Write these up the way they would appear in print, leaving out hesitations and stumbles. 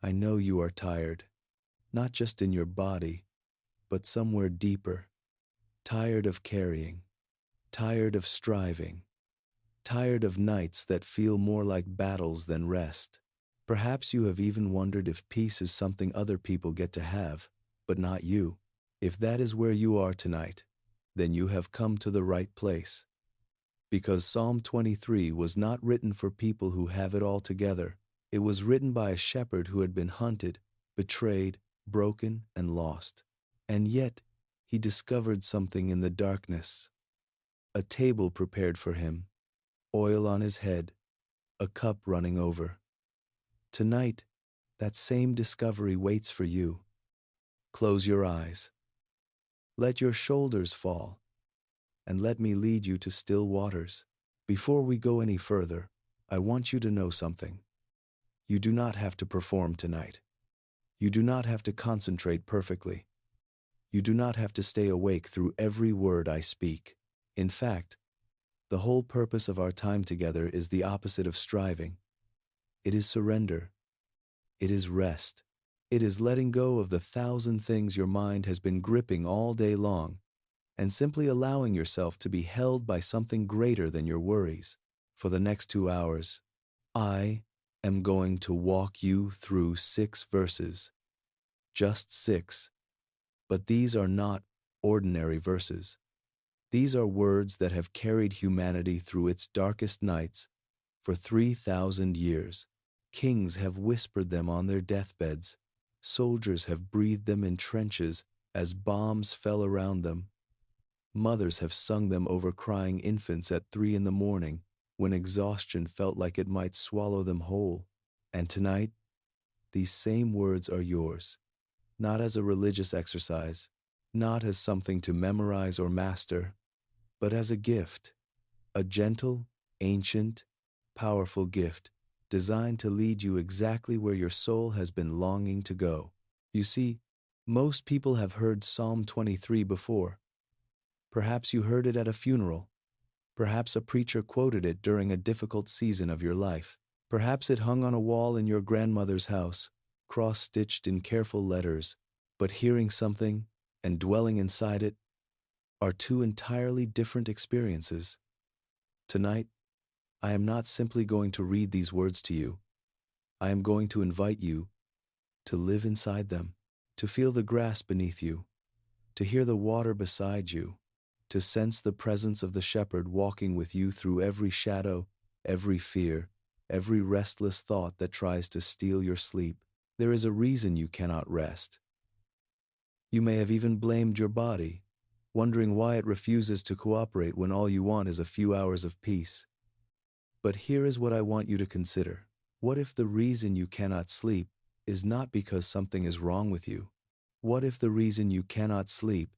I know you are tired, not just in your body, but somewhere deeper. Tired of carrying, tired of striving, tired of nights that feel more like battles than rest. Perhaps you have even wondered if peace is something other people get to have, but not you. If that is where you are tonight, then you have come to the right place. Because Psalm 23 was not written for people who have it all together. It was written by a shepherd who had been hunted, betrayed, broken, and lost. And yet, he discovered something in the darkness. A table prepared for him, oil on his head, a cup running over. Tonight, that same discovery waits for you. Close your eyes. Let your shoulders fall, and let me lead you to still waters. Before we go any further, I want you to know something. You do not have to perform tonight. You do not have to concentrate perfectly. You do not have to stay awake through every word I speak. In fact, the whole purpose of our time together is the opposite of striving. It is surrender. It is rest. It is letting go of the 1,000 things your mind has been gripping all day long, and simply allowing yourself to be held by something greater than your worries. For the next 2 hours, I am going to walk you through 6 verses. Just 6. But these are not ordinary verses. These are words that have carried humanity through its darkest nights for 3,000 years. Kings have whispered them on their deathbeds. Soldiers have breathed them in trenches as bombs fell around them. Mothers have sung them over crying infants at 3 in the morning when exhaustion felt like it might swallow them whole. And tonight, these same words are yours, not as a religious exercise, not as something to memorize or master, but as a gift, a gentle, ancient, powerful gift designed to lead you exactly where your soul has been longing to go. You see, most people have heard Psalm 23 before. Perhaps you heard it at a funeral. Perhaps a preacher quoted it during a difficult season of your life. Perhaps it hung on a wall in your grandmother's house, cross-stitched in careful letters, but hearing something and dwelling inside it are 2 entirely different experiences. Tonight, I am not simply going to read these words to you. I am going to invite you to live inside them, to feel the grass beneath you, to hear the water beside you, to sense the presence of the shepherd walking with you through every shadow, every fear, every restless thought that tries to steal your sleep. There is a reason you cannot rest. You may have even blamed your body, wondering why it refuses to cooperate when all you want is a few hours of peace. But here is what I want you to consider. What if the reason you cannot sleep is not because something is wrong with you? What if the reason you cannot sleep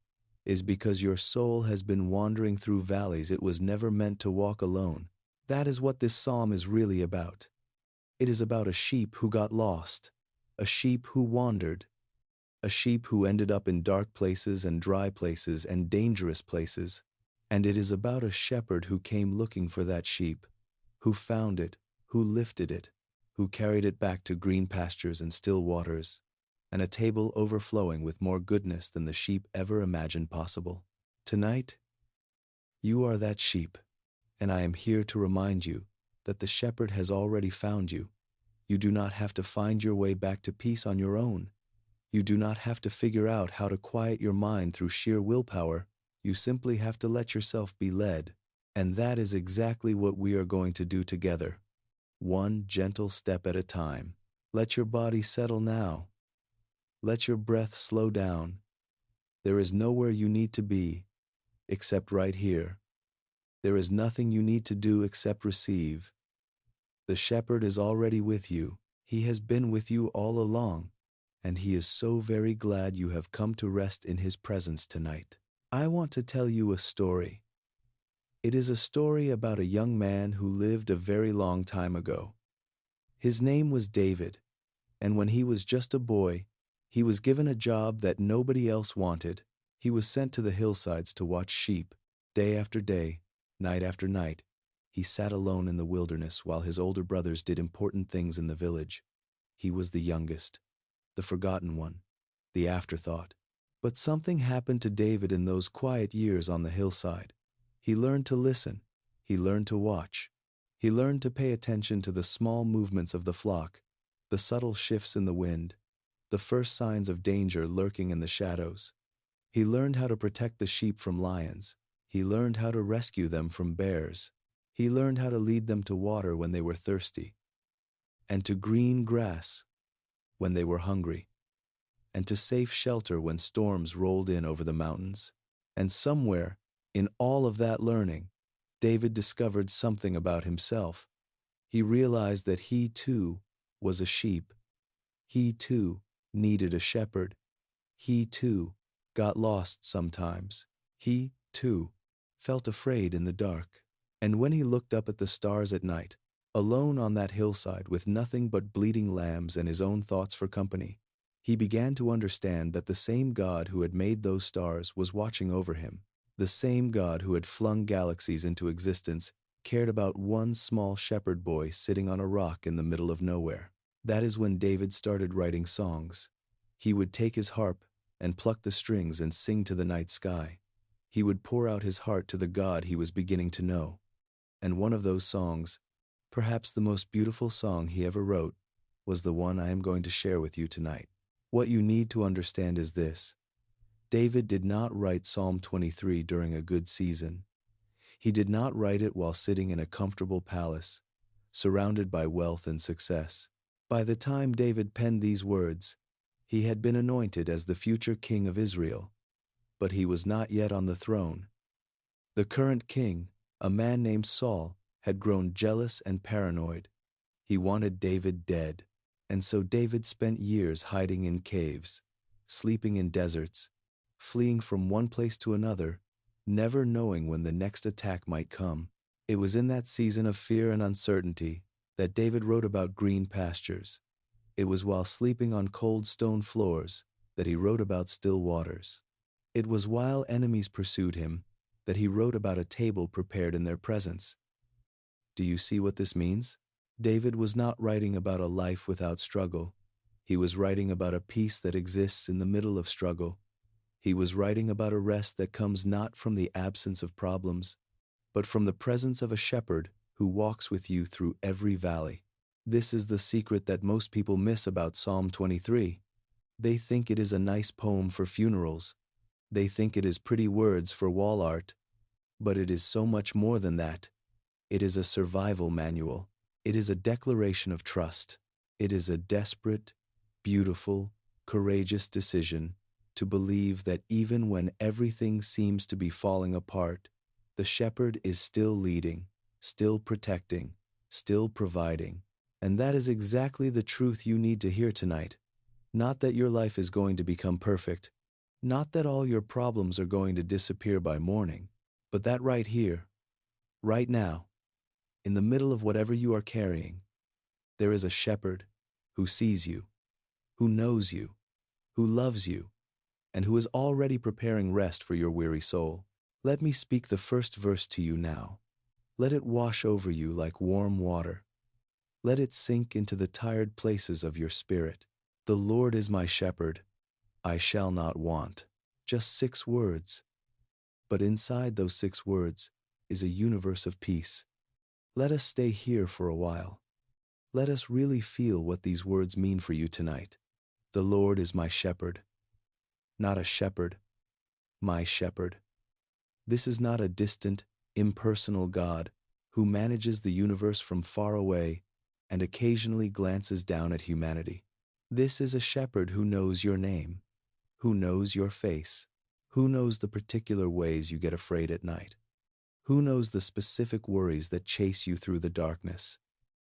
is because your soul has been wandering through valleys it was never meant to walk alone? That is what this psalm is really about. It is about a sheep who got lost, a sheep who wandered, a sheep who ended up in dark places and dry places and dangerous places. And it is about a shepherd who came looking for that sheep, who found it, who lifted it, who carried it back to green pastures and still waters, and a table overflowing with more goodness than the sheep ever imagined possible. Tonight, you are that sheep, and I am here to remind you that the shepherd has already found you. You do not have to find your way back to peace on your own. You do not have to figure out how to quiet your mind through sheer willpower. You simply have to let yourself be led. And that is exactly what we are going to do together. One gentle step at a time. Let your body settle now. Let your breath slow down. There is nowhere you need to be, except right here. There is nothing you need to do except receive. The shepherd is already with you. He has been with you all along, and he is so very glad you have come to rest in his presence tonight. I want to tell you a story. It is a story about a young man who lived a very long time ago. His name was David, and when he was just a boy, he was given a job that nobody else wanted. He was sent to the hillsides to watch sheep. Day after day, night after night, he sat alone in the wilderness while his older brothers did important things in the village. He was the youngest, the forgotten one, the afterthought. But something happened to David in those quiet years on the hillside. He learned to listen. He learned to watch. He learned to pay attention to the small movements of the flock, the subtle shifts in the wind, the first signs of danger lurking in the shadows. He learned how to protect the sheep from lions. He learned how to rescue them from bears. He learned how to lead them to water when they were thirsty, and to green grass when they were hungry, and to safe shelter when storms rolled in over the mountains. And somewhere, in all of that learning, David discovered something about himself. He realized that he too was a sheep. He too needed a shepherd. He too got lost sometimes. He too felt afraid in the dark. And when he looked up at the stars at night, alone on that hillside with nothing but bleating lambs and his own thoughts for company, he began to understand that the same God who had made those stars was watching over him. The same God who had flung galaxies into existence cared about one small shepherd boy sitting on a rock in the middle of nowhere. That is when David started writing songs. He would take his harp and pluck the strings and sing to the night sky. He would pour out his heart to the God he was beginning to know. And one of those songs, perhaps the most beautiful song he ever wrote, was the one I am going to share with you tonight. What you need to understand is this: David did not write Psalm 23 during a good season. He did not write it while sitting in a comfortable palace, surrounded by wealth and success. By the time David penned these words, he had been anointed as the future king of Israel, but he was not yet on the throne. The current king, a man named Saul, had grown jealous and paranoid. He wanted David dead, and so David spent years hiding in caves, sleeping in deserts, fleeing from one place to another, never knowing when the next attack might come. It was in that season of fear and uncertainty that David wrote about green pastures. It was while sleeping on cold stone floors that he wrote about still waters. It was while enemies pursued him that he wrote about a table prepared in their presence. Do you see what this means? David was not writing about a life without struggle. He was writing about a peace that exists in the middle of struggle. He was writing about a rest that comes not from the absence of problems, but from the presence of a shepherd who walks with you through every valley. This is the secret that most people miss about Psalm 23. They think it is a nice poem for funerals. They think it is pretty words for wall art. But it is so much more than that. It is a survival manual. It is a declaration of trust. It is a desperate, beautiful, courageous decision to believe that even when everything seems to be falling apart, the shepherd is still leading, still protecting, still providing. And that is exactly the truth you need to hear tonight. Not that your life is going to become perfect, not that all your problems are going to disappear by morning, but that right here, right now, in the middle of whatever you are carrying, there is a shepherd who sees you, who knows you, who loves you, and who is already preparing rest for your weary soul. Let me speak the first verse to you now. Let it wash over you like warm water. Let it sink into the tired places of your spirit. The Lord is my shepherd, I shall not want. Just 6 words. But inside those 6 words is a universe of peace. Let us stay here for a while. Let us really feel what these words mean for you tonight. The Lord is my shepherd. Not a shepherd, my shepherd. This is not a distant, impersonal God who manages the universe from far away and occasionally glances down at humanity. This is a shepherd who knows your name, who knows your face, who knows the particular ways you get afraid at night, who knows the specific worries that chase you through the darkness,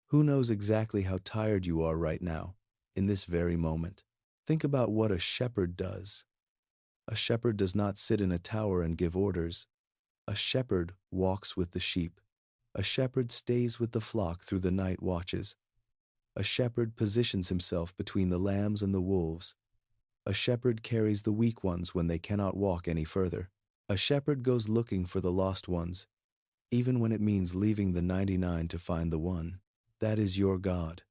who knows exactly how tired you are right now, in this very moment. Think about what a shepherd does. A shepherd does not sit in a tower and give orders. A shepherd walks with the sheep. A shepherd stays with the flock through the night watches. A shepherd positions himself between the lambs and the wolves. A shepherd carries the weak ones when they cannot walk any further. A shepherd goes looking for the lost ones, even when it means leaving the 99 to find the one. That is your God.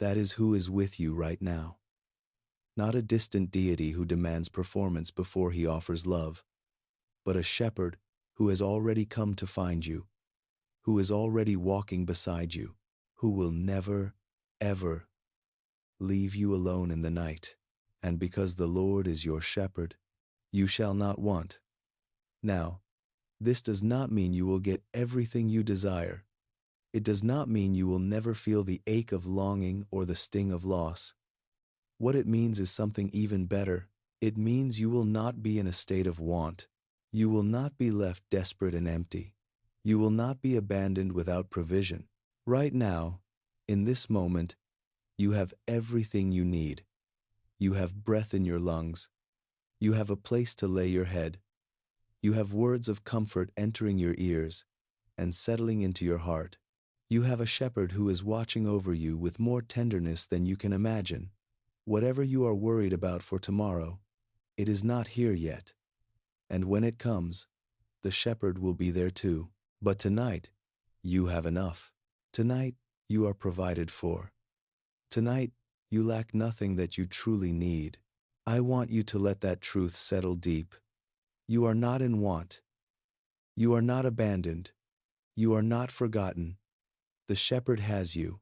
That is who is with you right now. Not a distant deity who demands performance before he offers love, but a shepherd who has already come to find you, who is already walking beside you, who will never, ever leave you alone in the night. And because the Lord is your shepherd, you shall not want. Now, this does not mean you will get everything you desire. It does not mean you will never feel the ache of longing or the sting of loss. What it means is something even better. It means you will not be in a state of want. You will not be left desperate and empty. You will not be abandoned without provision. Right now, in this moment, you have everything you need. You have breath in your lungs. You have a place to lay your head. You have words of comfort entering your ears and settling into your heart. You have a shepherd who is watching over you with more tenderness than you can imagine. Whatever you are worried about for tomorrow, it is not here yet. And when it comes, the shepherd will be there too. But tonight, you have enough. Tonight, you are provided for. Tonight, you lack nothing that you truly need. I want you to let that truth settle deep. You are not in want. You are not abandoned. You are not forgotten. The shepherd has you,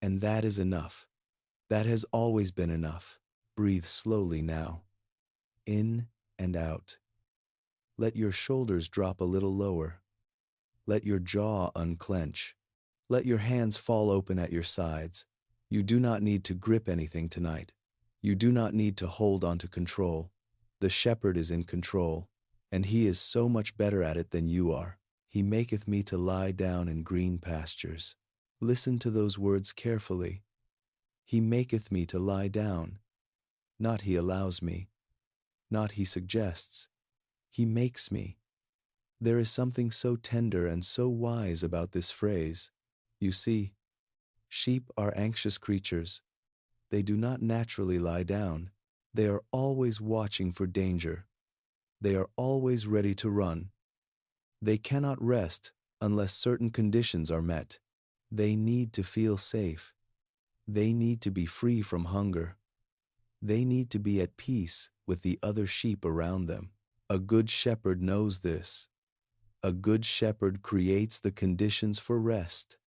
and that is enough. That has always been enough. Breathe slowly now. In and out. Let your shoulders drop a little lower. Let your jaw unclench. Let your hands fall open at your sides. You do not need to grip anything tonight. You do not need to hold on to control. The shepherd is in control, and he is so much better at it than you are. He maketh me to lie down in green pastures. Listen to those words carefully. He maketh me to lie down. Not he allows me. Not he suggests. He makes me. There is something so tender and so wise about this phrase. You see, sheep are anxious creatures. They do not naturally lie down. They are always watching for danger. They are always ready to run. They cannot rest unless certain conditions are met. They need to feel safe. They need to be free from hunger. They need to be at peace with the other sheep around them. A good shepherd knows this. A good shepherd creates the conditions for rest.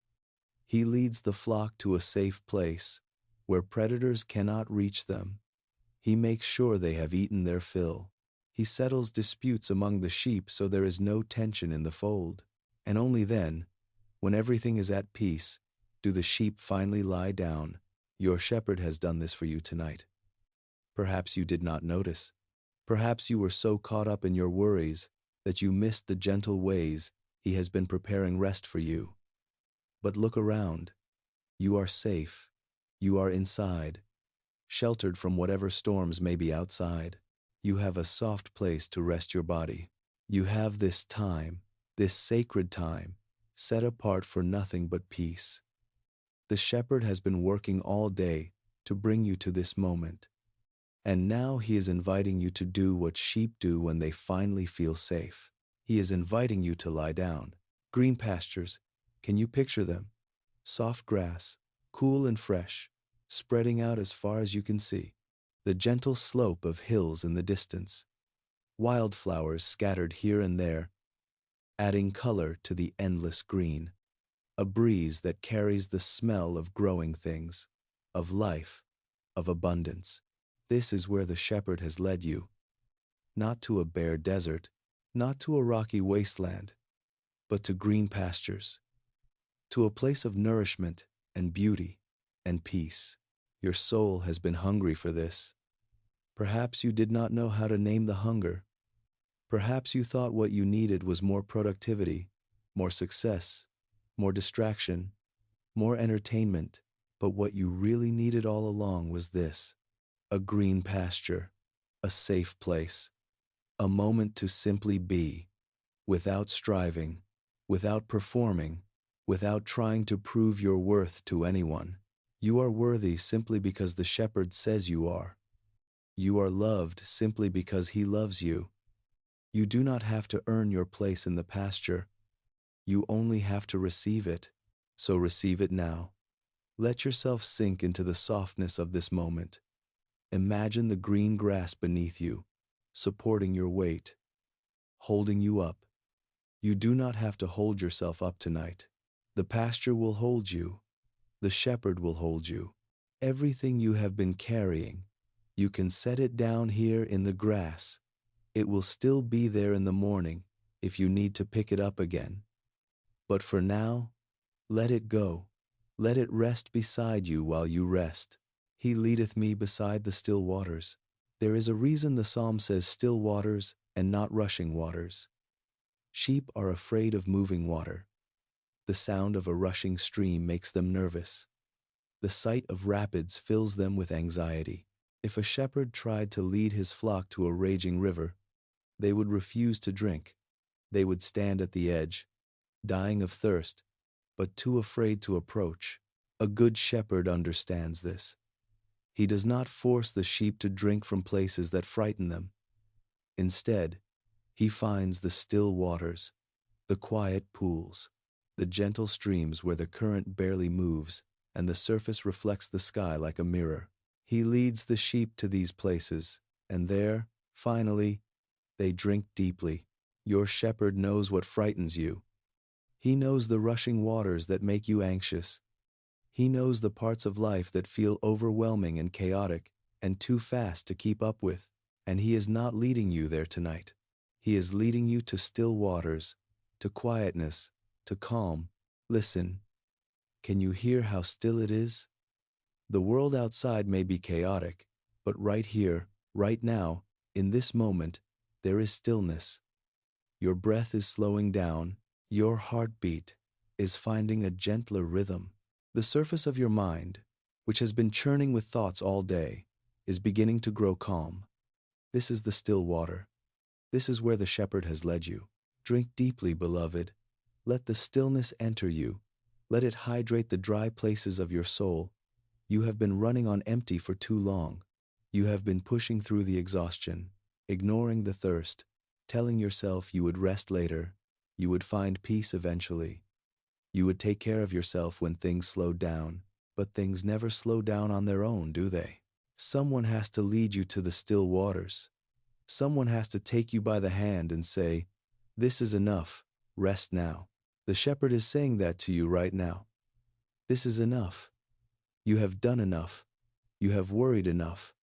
He leads the flock to a safe place where predators cannot reach them. He makes sure they have eaten their fill. He settles disputes among the sheep so there is no tension in the fold. And only then, when everything is at peace, do the sheep finally lie down. Your shepherd has done this for you tonight. Perhaps you did not notice. Perhaps you were so caught up in your worries that you missed the gentle ways he has been preparing rest for you. But look around. You are safe. You are inside, sheltered from whatever storms may be outside. You have a soft place to rest your body. You have this time, this sacred time, set apart for nothing but peace. The shepherd has been working all day to bring you to this moment. And now he is inviting you to do what sheep do when they finally feel safe. He is inviting you to lie down. Green pastures, can you picture them? Soft grass, cool and fresh, spreading out as far as you can see. The gentle slope of hills in the distance. Wildflowers scattered here and there, adding color to the endless green. A breeze that carries the smell of growing things, of life, of abundance. This is where the shepherd has led you. Not to a bare desert, not to a rocky wasteland, but to green pastures, to a place of nourishment and beauty and peace. Your soul has been hungry for this. Perhaps you did not know how to name the hunger. Perhaps you thought what you needed was more productivity, more success, more distraction, more entertainment, but what you really needed all along was this: a green pasture, a safe place, a moment to simply be, without striving, without performing, without trying to prove your worth to anyone. You are worthy simply because the shepherd says you are. You are loved simply because he loves you. You do not have to earn your place in the pasture. You only have to receive it. So receive it now. Let yourself sink into the softness of this moment. Imagine the green grass beneath you, supporting your weight, holding you up. You do not have to hold yourself up tonight. The pasture will hold you. The shepherd will hold you. Everything you have been carrying, you can set it down here in the grass. It will still be there in the morning if you need to pick it up again. But for now, let it go. Let it rest beside you while you rest. He leadeth me beside the still waters. There is a reason the psalm says still waters and not rushing waters. Sheep are afraid of moving water. The sound of a rushing stream makes them nervous. The sight of rapids fills them with anxiety. If a shepherd tried to lead his flock to a raging river, they would refuse to drink. They would stand at the edge, dying of thirst, but too afraid to approach. A good shepherd understands this. He does not force the sheep to drink from places that frighten them. Instead, he finds the still waters, the quiet pools, the gentle streams where the current barely moves and the surface reflects the sky like a mirror. He leads the sheep to these places, and there, finally, they drink deeply. Your shepherd knows what frightens you. He knows the rushing waters that make you anxious. He knows the parts of life that feel overwhelming and chaotic and too fast to keep up with. And he is not leading you there tonight. He is leading you to still waters, to quietness, to calm. Listen. Can you hear how still it is? The world outside may be chaotic, but right here, right now, in this moment, there is stillness. Your breath is slowing down. Your heartbeat is finding a gentler rhythm. The surface of your mind, which has been churning with thoughts all day, is beginning to grow calm. This is the still water. This is where the shepherd has led you. Drink deeply, beloved. Let the stillness enter you. Let it hydrate the dry places of your soul. You have been running on empty for too long. You have been pushing through the exhaustion, ignoring the thirst, telling yourself you would rest later, you would find peace eventually. You would take care of yourself when things slowed down, but things never slow down on their own, do they? Someone has to lead you to the still waters. Someone has to take you by the hand and say, "This is enough, rest now." The shepherd is saying that to you right now. This is enough. You have done enough. You have worried enough.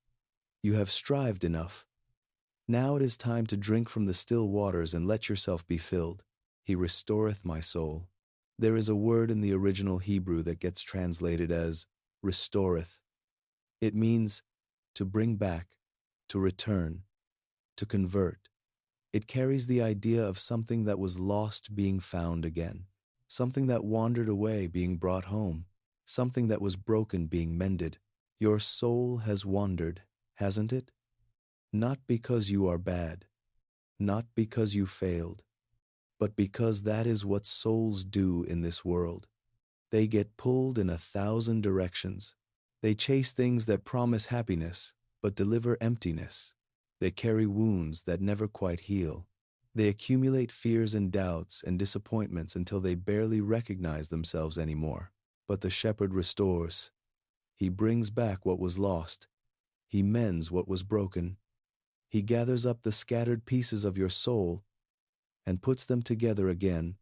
You have strived enough. Now it is time to drink from the still waters and let yourself be filled. He restoreth my soul. There is a word in the original Hebrew that gets translated as restoreth. It means to bring back, to return, to convert. It carries the idea of something that was lost being found again, something that wandered away being brought home, something that was broken being mended. Your soul has wandered, hasn't it? Not because you are bad, not because you failed, but because that is what souls do in this world. They get pulled in 1,000 directions. They chase things that promise happiness, but deliver emptiness. They carry wounds that never quite heal. They accumulate fears and doubts and disappointments until they barely recognize themselves anymore. But the shepherd restores. He brings back what was lost. He mends what was broken. He gathers up the scattered pieces of your soul and puts them together again,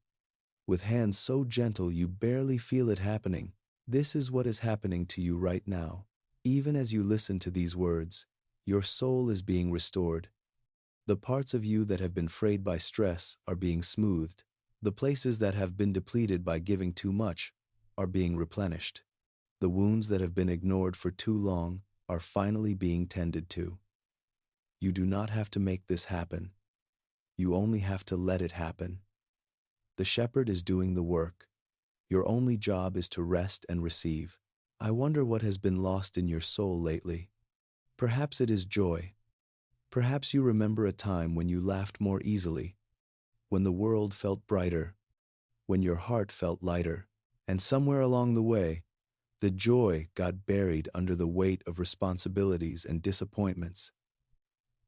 with hands so gentle you barely feel it happening. This is what is happening to you right now. Even as you listen to these words, your soul is being restored. The parts of you that have been frayed by stress are being smoothed. The places that have been depleted by giving too much are being replenished. The wounds that have been ignored for too long are finally being tended to. You do not have to make this happen. You only have to let it happen. The shepherd is doing the work. Your only job is to rest and receive. I wonder what has been lost in your soul lately. Perhaps it is joy. Perhaps you remember a time when you laughed more easily, when the world felt brighter, when your heart felt lighter, and somewhere along the way, the joy got buried under the weight of responsibilities and disappointments.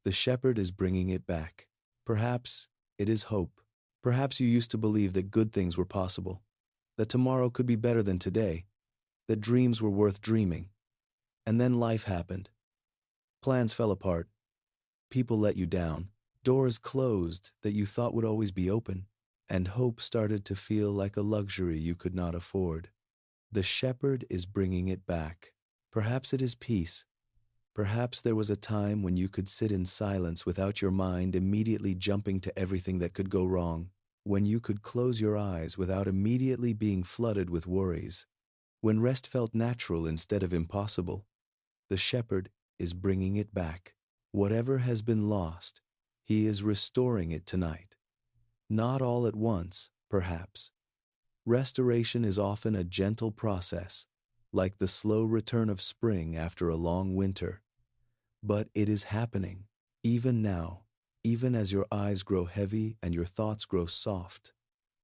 The shepherd is bringing it back. Perhaps it is hope. Perhaps you used to believe that good things were possible, that tomorrow could be better than today. that dreams were worth dreaming. And then life happened. Plans fell apart. People let you down. Doors closed that you thought would always be open. And hope started to feel like a luxury you could not afford. The shepherd is bringing it back. Perhaps it is peace. Perhaps there was a time when you could sit in silence without your mind immediately jumping to everything that could go wrong. When you could close your eyes without immediately being flooded with worries. When rest felt natural instead of impossible. The shepherd is bringing it back. Whatever has been lost, he is restoring it tonight. Not all at once, perhaps. Restoration is often a gentle process, like the slow return of spring after a long winter. But it is happening, even now, even as your eyes grow heavy and your thoughts grow soft.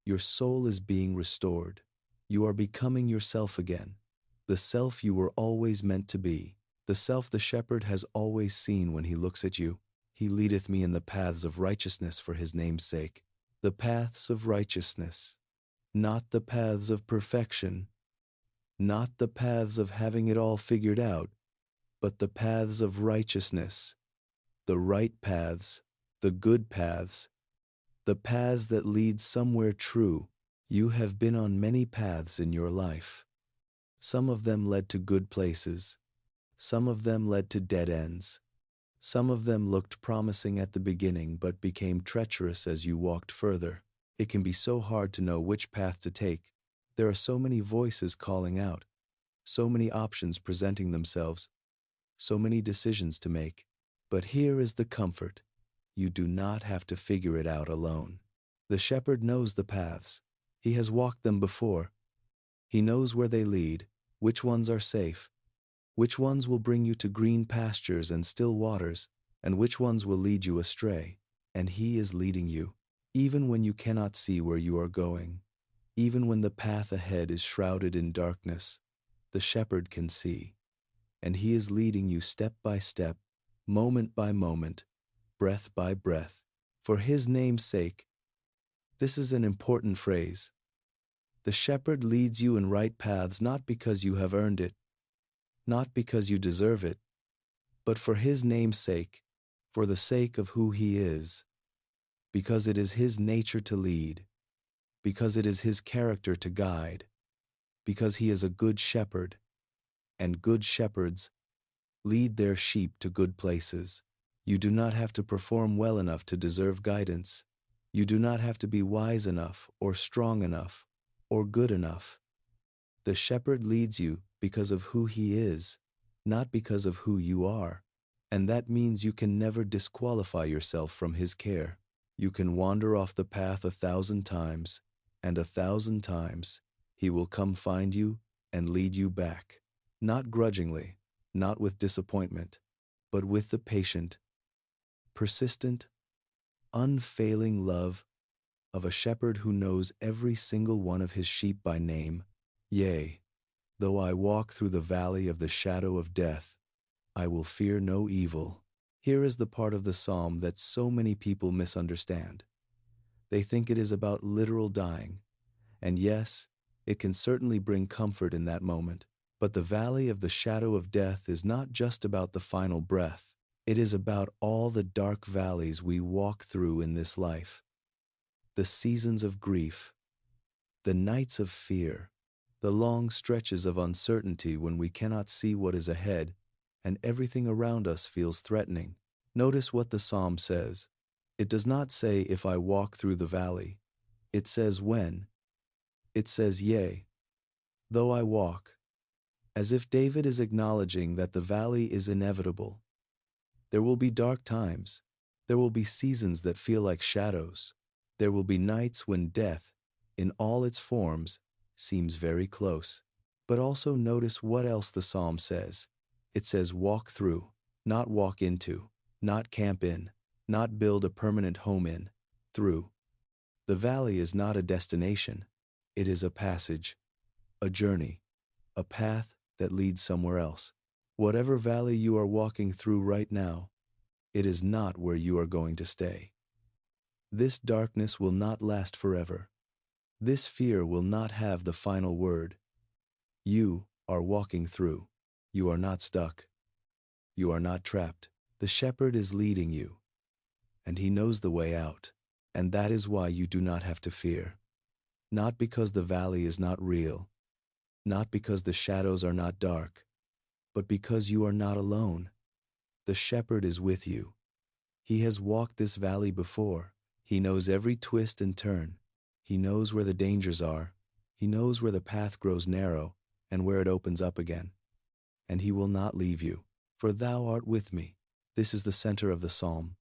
Your soul is being restored. You are becoming yourself again, the self you were always meant to be, the self the shepherd has always seen when he looks at you. He leadeth me in the paths of righteousness for his name's sake. The paths of righteousness, not the paths of perfection, not the paths of having it all figured out, but the paths of righteousness, the right paths, the good paths, the paths that lead somewhere true. You have been on many paths in your life. Some of them led to good places. Some of them led to dead ends. Some of them looked promising at the beginning but became treacherous as you walked further. It can be so hard to know which path to take. There are so many voices calling out, so many options presenting themselves, so many decisions to make. But here is the comfort. You do not have to figure it out alone. The shepherd knows the paths. He has walked them before. He knows where they lead, which ones are safe, which ones will bring you to green pastures and still waters, and which ones will lead you astray. And he is leading you, even when you cannot see where you are going. Even when the path ahead is shrouded in darkness, the shepherd can see. And he is leading you step by step, moment by moment, breath by breath. For his name's sake. This is an important phrase. The shepherd leads you in right paths not because you have earned it, not because you deserve it, but for his name's sake, for the sake of who he is, because it is his nature to lead, because it is his character to guide, because he is a good shepherd, and good shepherds lead their sheep to good places. You do not have to perform well enough to deserve guidance. You do not have to be wise enough or strong enough or good enough. The shepherd leads you because of who he is, not because of who you are. And that means you can never disqualify yourself from his care. You can wander off the path 1,000 times, and 1,000 times he will come find you and lead you back. Not grudgingly, not with disappointment, but with the patient, persistent, unfailing love of a shepherd who knows every single one of his sheep by name. Yea, though I walk through the valley of the shadow of death, I will fear no evil. Here is the part of the psalm that so many people misunderstand. They think it is about literal dying, and yes, it can certainly bring comfort in that moment. But the valley of the shadow of death is not just about the final breath. It is about all the dark valleys we walk through in this life. The seasons of grief, the nights of fear, the long stretches of uncertainty when we cannot see what is ahead and everything around us feels threatening. Notice what the psalm says. It does not say if I walk through the valley. It says when. It says yea, though I walk. As if David is acknowledging that the valley is inevitable. There will be dark times. There will be seasons that feel like shadows. There will be nights when death, in all its forms, seems very close. But also notice what else the psalm says. It says walk through, not walk into, not camp in, not build a permanent home in, through. The valley is not a destination. It is a passage, a journey, a path that leads somewhere else. Whatever valley you are walking through right now, it is not where you are going to stay. This darkness will not last forever. This fear will not have the final word. You are walking through. You are not stuck. You are not trapped. The shepherd is leading you, and he knows the way out. And that is why you do not have to fear. Not because the valley is not real, not because the shadows are not dark, but because you are not alone. The shepherd is with you. He has walked this valley before. He knows every twist and turn. He knows where the dangers are. He knows where the path grows narrow and where it opens up again. And he will not leave you, for thou art with me. This is the center of the psalm.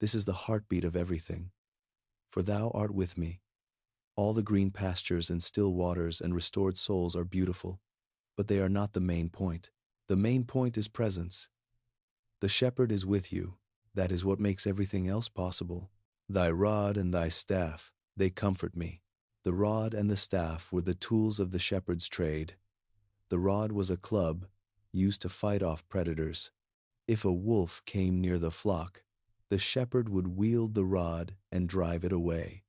This is the heartbeat of everything. For thou art with me. All the green pastures and still waters and restored souls are beautiful, but they are not the main point. The main point is presence. The shepherd is with you. That is what makes everything else possible. Thy rod and thy staff, they comfort me. The rod and the staff were the tools of the shepherd's trade. The rod was a club used to fight off predators. If a wolf came near the flock, the shepherd would wield the rod and drive it away.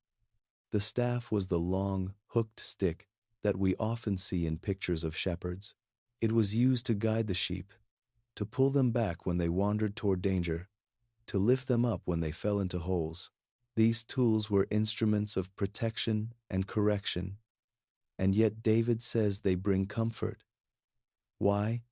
The staff was the long, hooked stick that we often see in pictures of shepherds. It was used to guide the sheep, to pull them back when they wandered toward danger, to lift them up when they fell into holes. These tools were instruments of protection and correction, and yet David says they bring comfort. Why?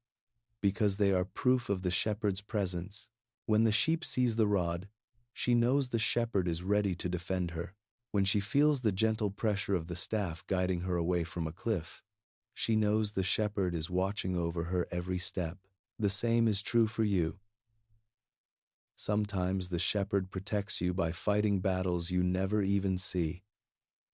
Because they are proof of the shepherd's presence. When the sheep sees the rod, she knows the shepherd is ready to defend her. When she feels the gentle pressure of the staff guiding her away from a cliff, she knows the shepherd is watching over her every step. The same is true for you. Sometimes the shepherd protects you by fighting battles you never even see.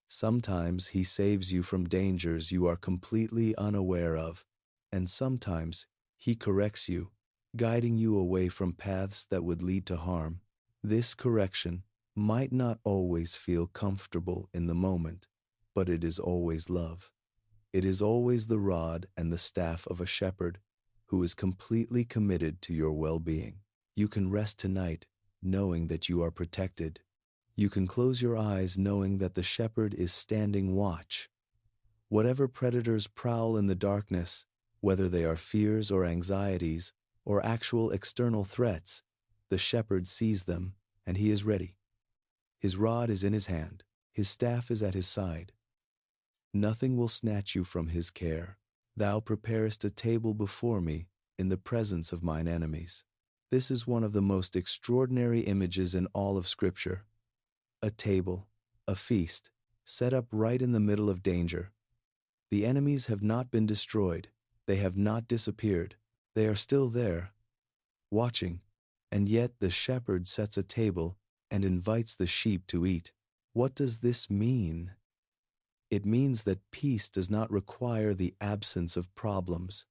Sometimes he saves you from dangers you are completely unaware of, and sometimes he corrects you, guiding you away from paths that would lead to harm. This correction might not always feel comfortable in the moment, but it is always love. It is always the rod and the staff of a shepherd who is completely committed to your well-being. You can rest tonight knowing that you are protected. You can close your eyes knowing that the shepherd is standing watch. Whatever predators prowl in the darkness, whether they are fears or anxieties or actual external threats, the shepherd sees them and he is ready. His rod is in his hand. His staff is at his side. Nothing will snatch you from his care. Thou preparest a table before me in the presence of mine enemies. This is one of the most extraordinary images in all of Scripture. A table, a feast, set up right in the middle of danger. The enemies have not been destroyed. They have not disappeared. They are still there, watching, and yet the shepherd sets a table and invites the sheep to eat. What does this mean? It means that peace does not require the absence of problems.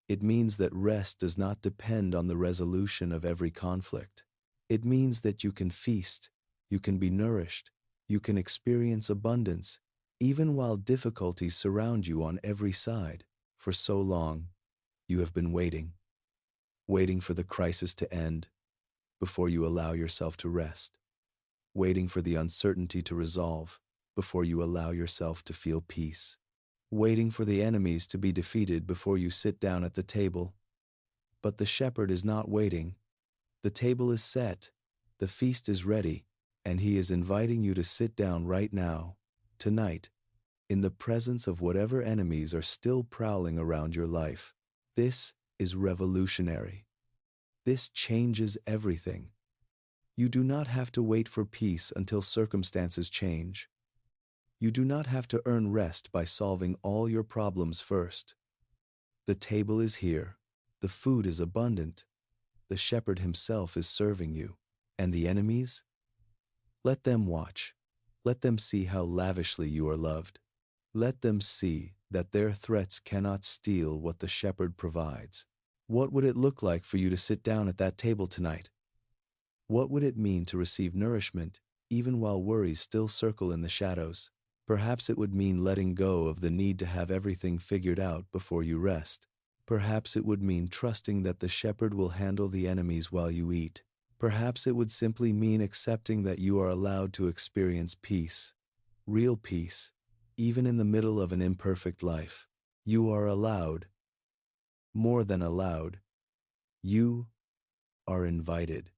It means that rest does not depend on the resolution of every conflict. It means that you can feast, you can be nourished, you can experience abundance, even while difficulties surround you on every side. For so long, you have been waiting for the crisis to end before you allow yourself to rest, waiting for the uncertainty to resolve before you allow yourself to feel peace, waiting for the enemies to be defeated before you sit down at the table. But the shepherd is not waiting. The table is set, the feast is ready, and he is inviting you to sit down right now, tonight, in the presence of whatever enemies are still prowling around your life. This is revolutionary. This changes everything. You do not have to wait for peace until circumstances change. You do not have to earn rest by solving all your problems first. The table is here. The food is abundant. The shepherd himself is serving you. And the enemies? Let them watch. Let them see how lavishly you are loved. Let them see that their threats cannot steal what the shepherd provides. What would it look like for you to sit down at that table tonight? What would it mean to receive nourishment even while worries still circle in the shadows? Perhaps it would mean letting go of the need to have everything figured out before you rest. Perhaps it would mean trusting that the shepherd will handle the enemies while you eat. Perhaps it would simply mean accepting that you are allowed to experience peace, real peace, even in the middle of an imperfect life. You are allowed, more than allowed. You are invited.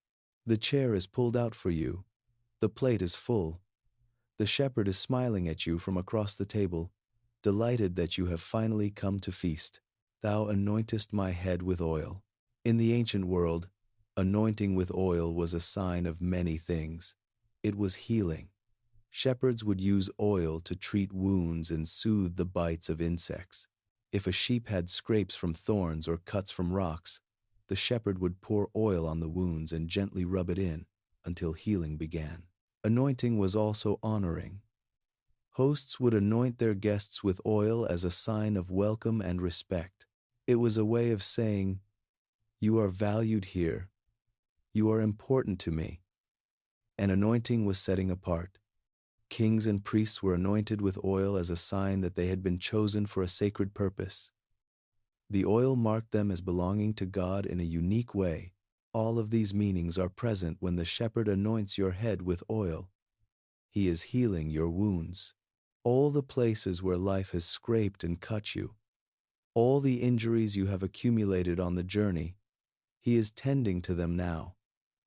The chair is pulled out for you. The plate is full. The shepherd is smiling at you from across the table, delighted that you have finally come to feast. Thou anointest my head with oil. In the ancient world, anointing with oil was a sign of many things. It was healing. Shepherds would use oil to treat wounds and soothe the bites of insects. If a sheep had scrapes from thorns or cuts from rocks, the shepherd would pour oil on the wounds and gently rub it in until healing began. Anointing was also honoring. Hosts would anoint their guests with oil as a sign of welcome and respect. It was a way of saying, "You are valued here. You are important to me." An anointing was setting apart. Kings and priests were anointed with oil as a sign that they had been chosen for a sacred purpose. The oil marked them as belonging to God in a unique way. All of these meanings are present when the shepherd anoints your head with oil. He is healing your wounds. All the places where life has scraped and cut you, all the injuries you have accumulated on the journey, he is tending to them now.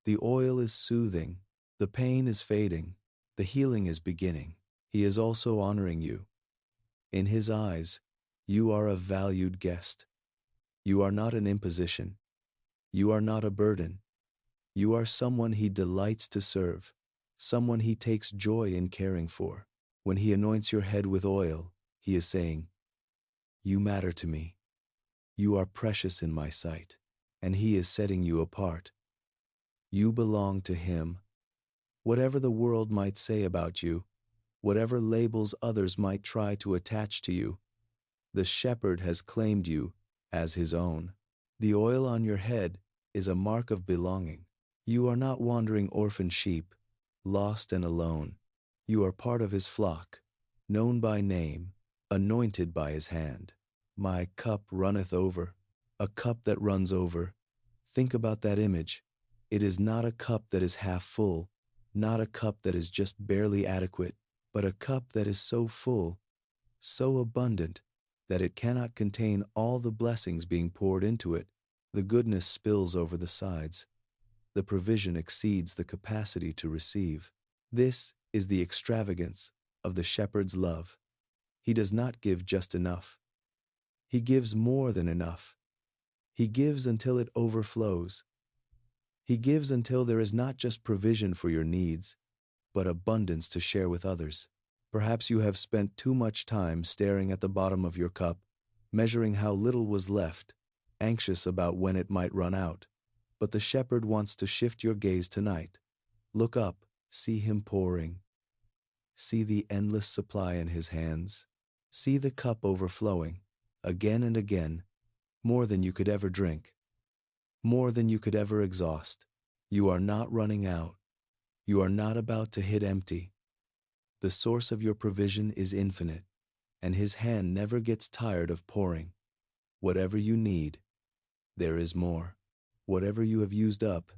The oil is soothing. The pain is fading. The healing is beginning. He is also honoring you. In his eyes, you are a valued guest. You are not an imposition. You are not a burden. You are someone he delights to serve, someone he takes joy in caring for. When he anoints your head with oil, he is saying, "You matter to me. You are precious in my sight," and he is setting you apart. You belong to him. Whatever the world might say about you, whatever labels others might try to attach to you, the shepherd has claimed you as his own. The oil on your head is a mark of belonging. You are not wandering orphan sheep, lost and alone. You are part of his flock, known by name, anointed by his hand. My cup runneth over, a cup that runs over. Think about that image. It is not a cup that is half full, not a cup that is just barely adequate, but a cup that is so full, so abundant, that it cannot contain all the blessings being poured into it. The goodness spills over the sides. The provision exceeds the capacity to receive. This is the extravagance of the shepherd's love. He does not give just enough. He gives more than enough. He gives until it overflows. He gives until there is not just provision for your needs, but abundance to share with others. Perhaps you have spent too much time staring at the bottom of your cup, measuring how little was left, anxious about when it might run out. But the shepherd wants to shift your gaze tonight. Look up, see him pouring. See the endless supply in his hands. See the cup overflowing, again and again, more than you could ever drink, more than you could ever exhaust. You are not running out. You are not about to hit empty. The source of your provision is infinite, and his hand never gets tired of pouring. Whatever you need, there is more. Whatever you have used up,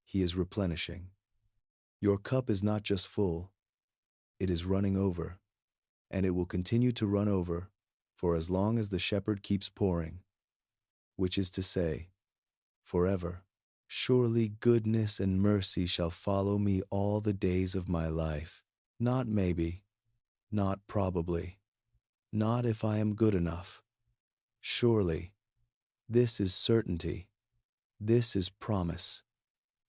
he is replenishing. Your cup is not just full, it is running over, and it will continue to run over for as long as the shepherd keeps pouring, which is to say, forever. Surely goodness and mercy shall follow me all the days of my life. Not maybe, not probably, not if I am good enough. Surely, this is certainty. This is promise.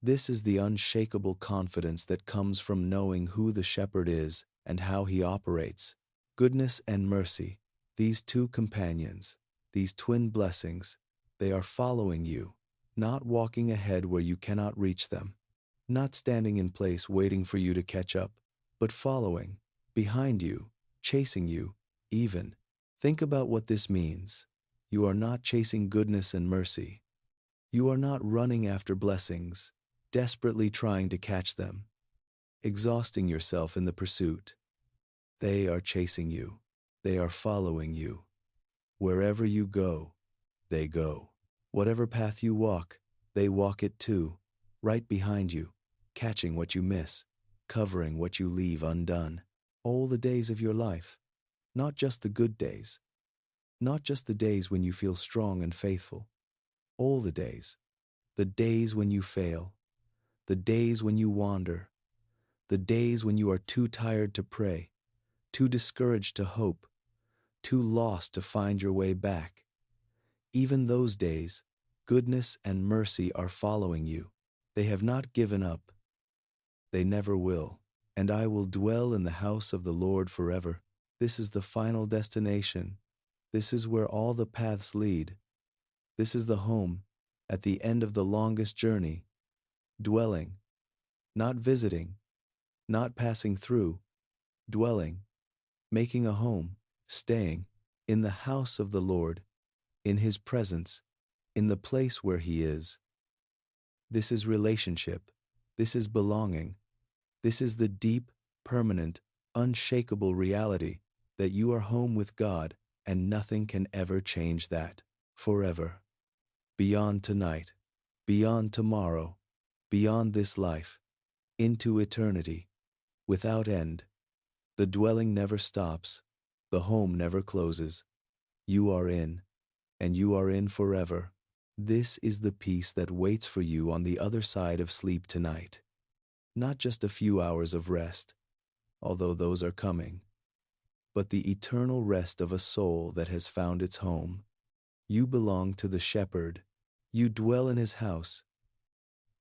This is the unshakable confidence that comes from knowing who the shepherd is and how he operates. Goodness and mercy, these two companions, these twin blessings, they are following you, not walking ahead where you cannot reach them, not standing in place waiting for you to catch up, but following, behind you, chasing you, even. Think about what this means. You are not chasing goodness and mercy. You are not running after blessings, desperately trying to catch them, exhausting yourself in the pursuit. They are chasing you. They are following you. Wherever you go, they go. Whatever path you walk, they walk it too, right behind you, catching what you miss, covering what you leave undone. All the days of your life, not just the good days, Not just the days when you feel strong and faithful. All the days when you fail, the days when you wander, the days when you are too tired to pray, too discouraged to hope, too lost to find your way back. Even those days, goodness and mercy are following you. They have not given up. They never will. And I will dwell in the house of the Lord forever. This is the final destination. This is where all the paths lead. This is the home, at the end of the longest journey. Dwelling, not visiting, not passing through, dwelling, making a home, staying, in the house of the Lord, in His presence, in the place where He is. This is relationship. This is belonging. This is the deep, permanent, unshakable reality that you are home with God, and nothing can ever change that. Forever. Beyond tonight, beyond tomorrow, beyond this life, into eternity, without end. The dwelling never stops, the home never closes. You are in, and you are in forever. This is the peace that waits for you on the other side of sleep tonight. Not just a few hours of rest, although those are coming, but the eternal rest of a soul that has found its home. You belong to the Shepherd. You dwell in His house,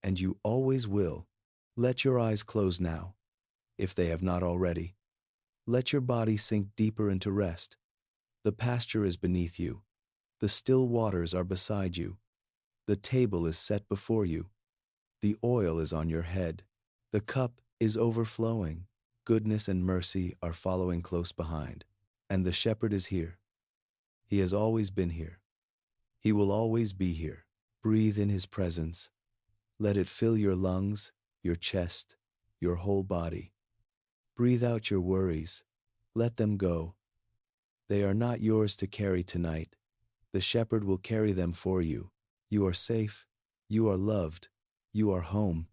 and you always will. Let your eyes close now, if they have not already. Let your body sink deeper into rest. The pasture is beneath you. The still waters are beside you. The table is set before you. The oil is on your head. The cup is overflowing. Goodness and mercy are following close behind. And the Shepherd is here. He has always been here. He will always be here. Breathe in His presence. Let it fill your lungs, your chest, your whole body. Breathe out your worries. Let them go. They are not yours to carry tonight. The Shepherd will carry them for you. You are safe. You are loved. You are home.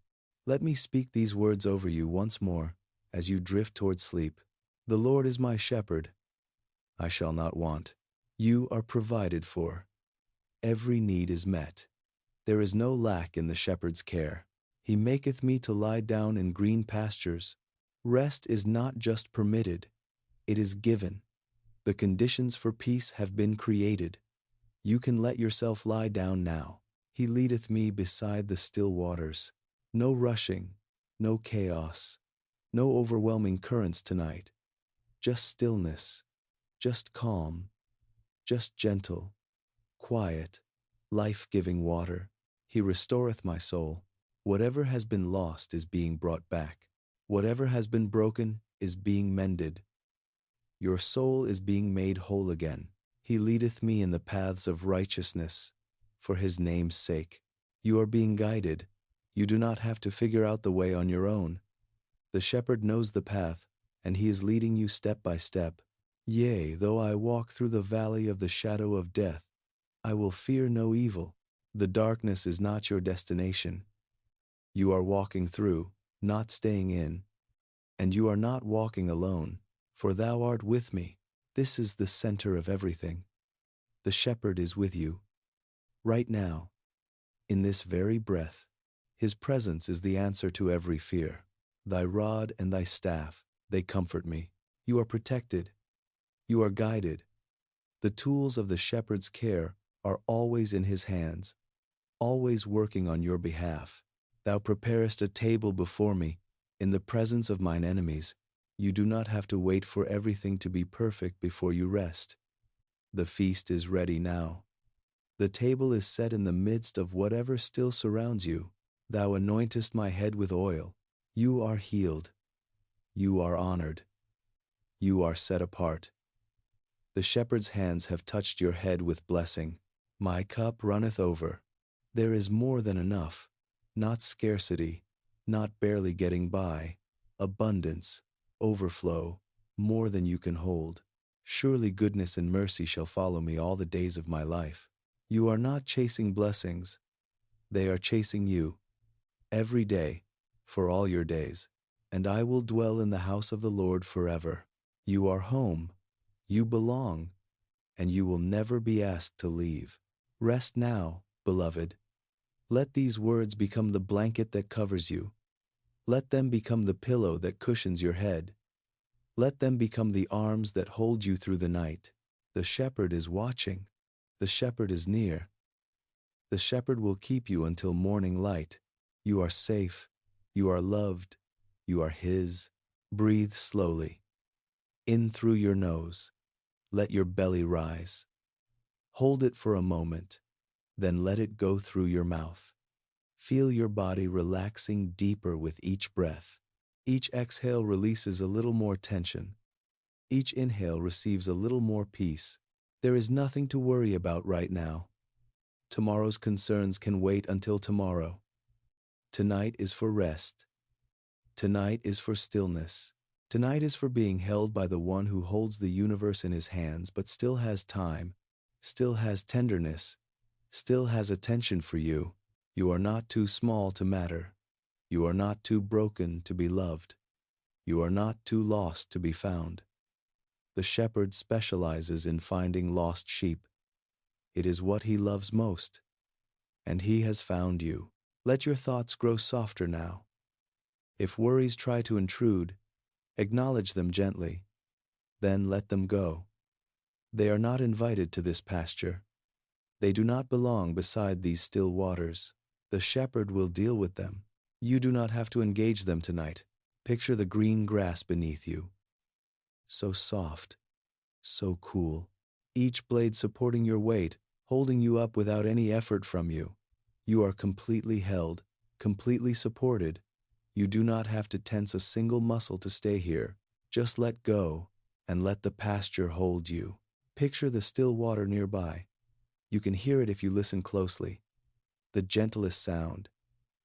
Let me speak these words over you once more as you drift toward sleep. The Lord is my shepherd. I shall not want. You are provided for. Every need is met. There is no lack in the shepherd's care. He maketh me to lie down in green pastures. Rest is not just permitted, it is given. The conditions for peace have been created. You can let yourself lie down now. He leadeth me beside the still waters. No rushing, no chaos, no overwhelming currents tonight. Just stillness, just calm, just gentle, quiet, life-giving water. He restoreth my soul. Whatever has been lost is being brought back. Whatever has been broken is being mended. Your soul is being made whole again. He leadeth me in the paths of righteousness, for His name's sake. You are being guided. You do not have to figure out the way on your own. The Shepherd knows the path, and He is leading you step by step. Yea, though I walk through the valley of the shadow of death, I will fear no evil. The darkness is not your destination. You are walking through, not staying in. And you are not walking alone, for Thou art with me. This is the center of everything. The Shepherd is with you. Right now, in this very breath, His presence is the answer to every fear. Thy rod and Thy staff, they comfort me. You are protected. You are guided. The tools of the Shepherd's care are always in His hands, always working on your behalf. Thou preparest a table before me, in the presence of mine enemies. You do not have to wait for everything to be perfect before you rest. The feast is ready now. The table is set in the midst of whatever still surrounds you. Thou anointest my head with oil. You are healed. You are honored. You are set apart. The Shepherd's hands have touched your head with blessing. My cup runneth over. There is more than enough. Not scarcity, not barely getting by. Abundance, overflow, more than you can hold. Surely goodness and mercy shall follow me all the days of my life. You are not chasing blessings. They are chasing you. Every day, for all your days. And I will dwell in the house of the Lord forever. You are home. You belong. and you will never be asked to leave. Rest now, beloved. Let these words become the blanket that covers you. Let them become the pillow that cushions your head. Let them become the arms that hold you through the night. The shepherd is watching. The shepherd is near. The shepherd will keep you until morning light. You are safe. You are loved. You are his. Breathe slowly. In through your nose. Let your belly rise. Hold it for a moment, then let it go through your mouth. Feel your body relaxing deeper with each breath. Each exhale releases a little more tension. Each inhale receives a little more peace. There is nothing to worry about right now. Tomorrow's concerns can wait until tomorrow. Tonight is for rest. Tonight is for stillness. Tonight is for being held by the one who holds the universe in his hands but still has time, still has tenderness, still has attention for you. You are not too small to matter. You are not too broken to be loved. You are not too lost to be found. The shepherd specializes in finding lost sheep. It is what he loves most. And he has found you. Let your thoughts grow softer now. If worries try to intrude, acknowledge them gently. Then let them go. They are not invited to this pasture. They do not belong beside these still waters. The shepherd will deal with them. You do not have to engage them tonight. Picture the green grass beneath you. So soft, so cool. Each blade supporting your weight, holding you up without any effort from you. You are completely held, completely supported. You do not have to tense a single muscle to stay here. Just let go and let the pasture hold you. Picture the still water nearby. You can hear it if you listen closely. The gentlest sound,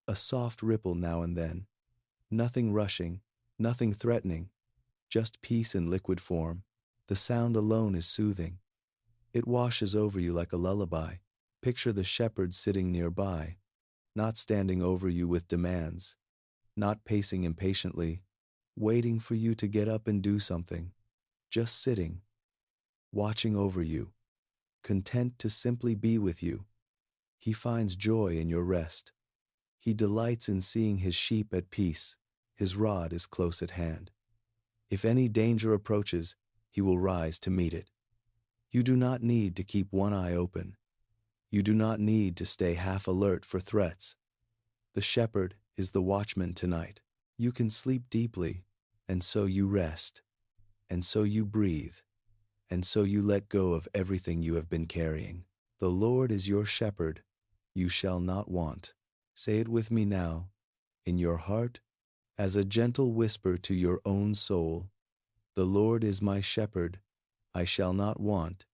a soft ripple now and then. Nothing rushing, nothing threatening, just peace in liquid form. The sound alone is soothing. It washes over you like a lullaby. Picture the shepherd sitting nearby, not standing over you with demands, not pacing impatiently, waiting for you to get up and do something, just sitting, watching over you, content to simply be with you. He finds joy in your rest. He delights in seeing his sheep at peace. His rod is close at hand. If any danger approaches, he will rise to meet it. You do not need to keep one eye open. You do not need to stay half alert for threats. The shepherd is the watchman tonight. You can sleep deeply, and so you rest, and so you breathe, and so you let go of everything you have been carrying. The Lord is your shepherd. You shall not want. Say it with me now, in your heart, as a gentle whisper to your own soul. The Lord is my shepherd, I shall not want.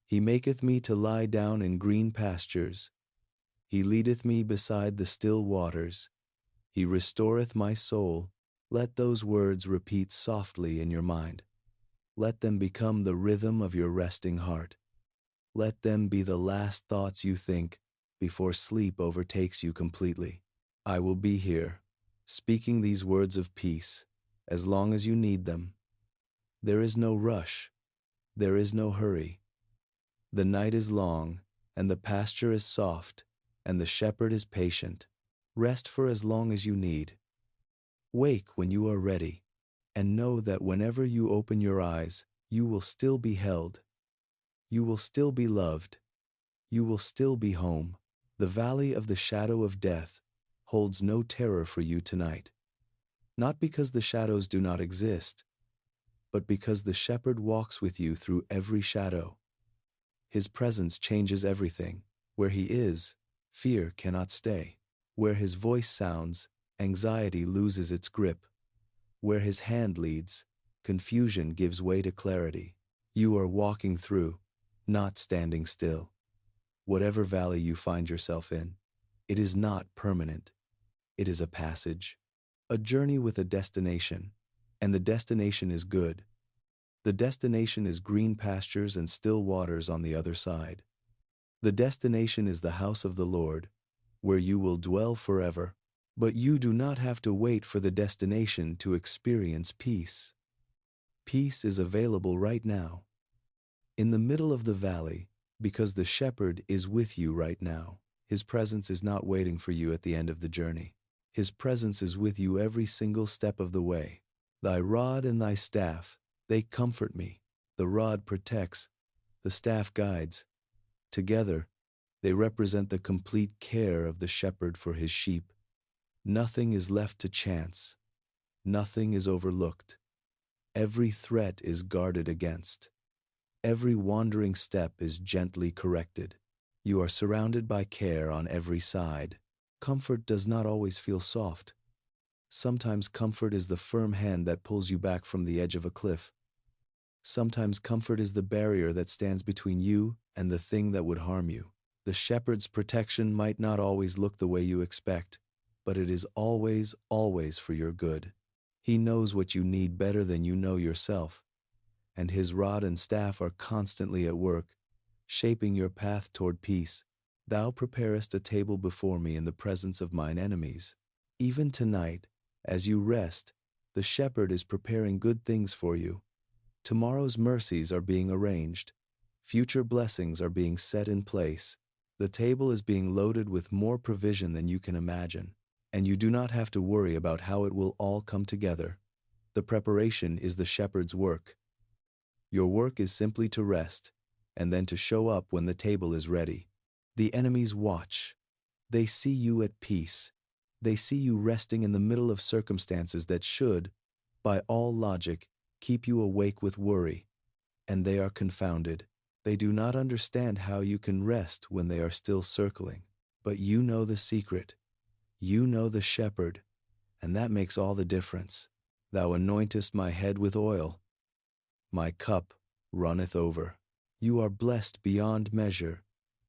He maketh me to lie down in green pastures. He leadeth me beside the still waters. He restoreth my soul. Let those words repeat softly in your mind. Let them become the rhythm of your resting heart. Let them be the last thoughts you think before sleep overtakes you completely. I will be here, speaking these words of peace, as long as you need them. There is no rush. There is no hurry. The night is long, and the pasture is soft, and the shepherd is patient. Rest for as long as you need. Wake when you are ready, and know that whenever you open your eyes, you will still be held. You will still be loved. You will still be home. The valley of the shadow of death holds no terror for you tonight. Not because the shadows do not exist, but because the shepherd walks with you through every shadow. His presence changes everything. Where he is, fear cannot stay. Where his voice sounds, anxiety loses its grip. Where his hand leads, confusion gives way to clarity. You are walking through, not standing still. Whatever valley you find yourself in, it is not permanent. It is a passage, a journey with a destination, and the destination is good. The destination is green pastures and still waters on the other side. The destination is the house of the Lord, where you will dwell forever. But you do not have to wait for the destination to experience peace. Peace is available right now. in the middle of the valley, because the shepherd is with you right now. His presence is not waiting for you at the end of the journey. His presence is with you every single step of the way. Thy rod and thy staff, they comfort me. The rod protects, the staff guides. Together, they represent the complete care of the shepherd for his sheep. Nothing is left to chance. Nothing is overlooked. Every threat is guarded against. Every wandering step is gently corrected. You are surrounded by care on every side. Comfort does not always feel soft. Sometimes comfort is the firm hand that pulls you back from the edge of a cliff. Sometimes comfort is the barrier that stands between you and the thing that would harm you. The shepherd's protection might not always look the way you expect, but it is always, always for your good. He knows what you need better than you know yourself, and his rod and staff are constantly at work, shaping your path toward peace. Thou preparest a table before me in the presence of mine enemies. Even tonight, as you rest, the shepherd is preparing good things for you. Tomorrow's mercies are being arranged. Future blessings are being set in place. The table is being loaded with more provision than you can imagine, and you do not have to worry about how it will all come together. The preparation is the shepherd's work. Your work is simply to rest, and then to show up when the table is ready. The enemies watch. They see you at peace. They see you resting in the middle of circumstances that should, by all logic, keep you awake with worry. And they are confounded. They do not understand how you can rest when they are still circling. But you know the secret. You know the shepherd, and that makes all the difference. Thou anointest my head with oil. My cup runneth over. You are blessed beyond measure.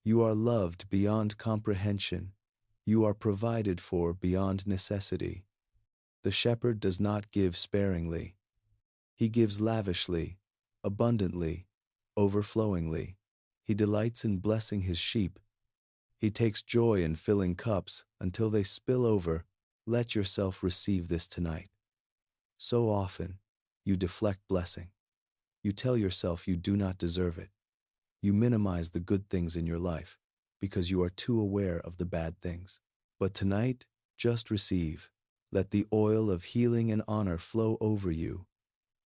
You are loved beyond comprehension. You are provided for beyond necessity. The shepherd does not give sparingly. He gives lavishly, abundantly, overflowingly. He delights in blessing his sheep. He takes joy in filling cups until they spill over. Let yourself receive this tonight. So often, you deflect blessing. You tell yourself you do not deserve it. You minimize the good things in your life because you are too aware of the bad things. But tonight, just receive. Let the oil of healing and honor flow over you.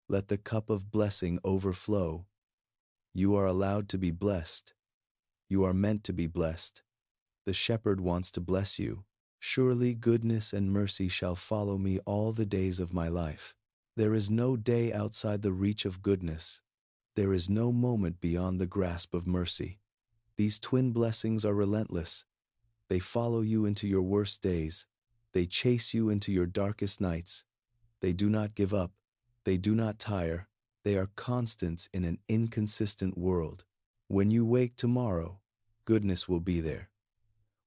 Let the cup of blessing overflow. You are allowed to be blessed. You are meant to be blessed. The shepherd wants to bless you. Surely goodness and mercy shall follow me all the days of my life. There is no day outside the reach of goodness. There is no moment beyond the grasp of mercy. These twin blessings are relentless. They follow you into your worst days. They chase you into your darkest nights. They do not give up. They do not tire. They are constants in an inconsistent world. When you wake tomorrow, goodness will be there.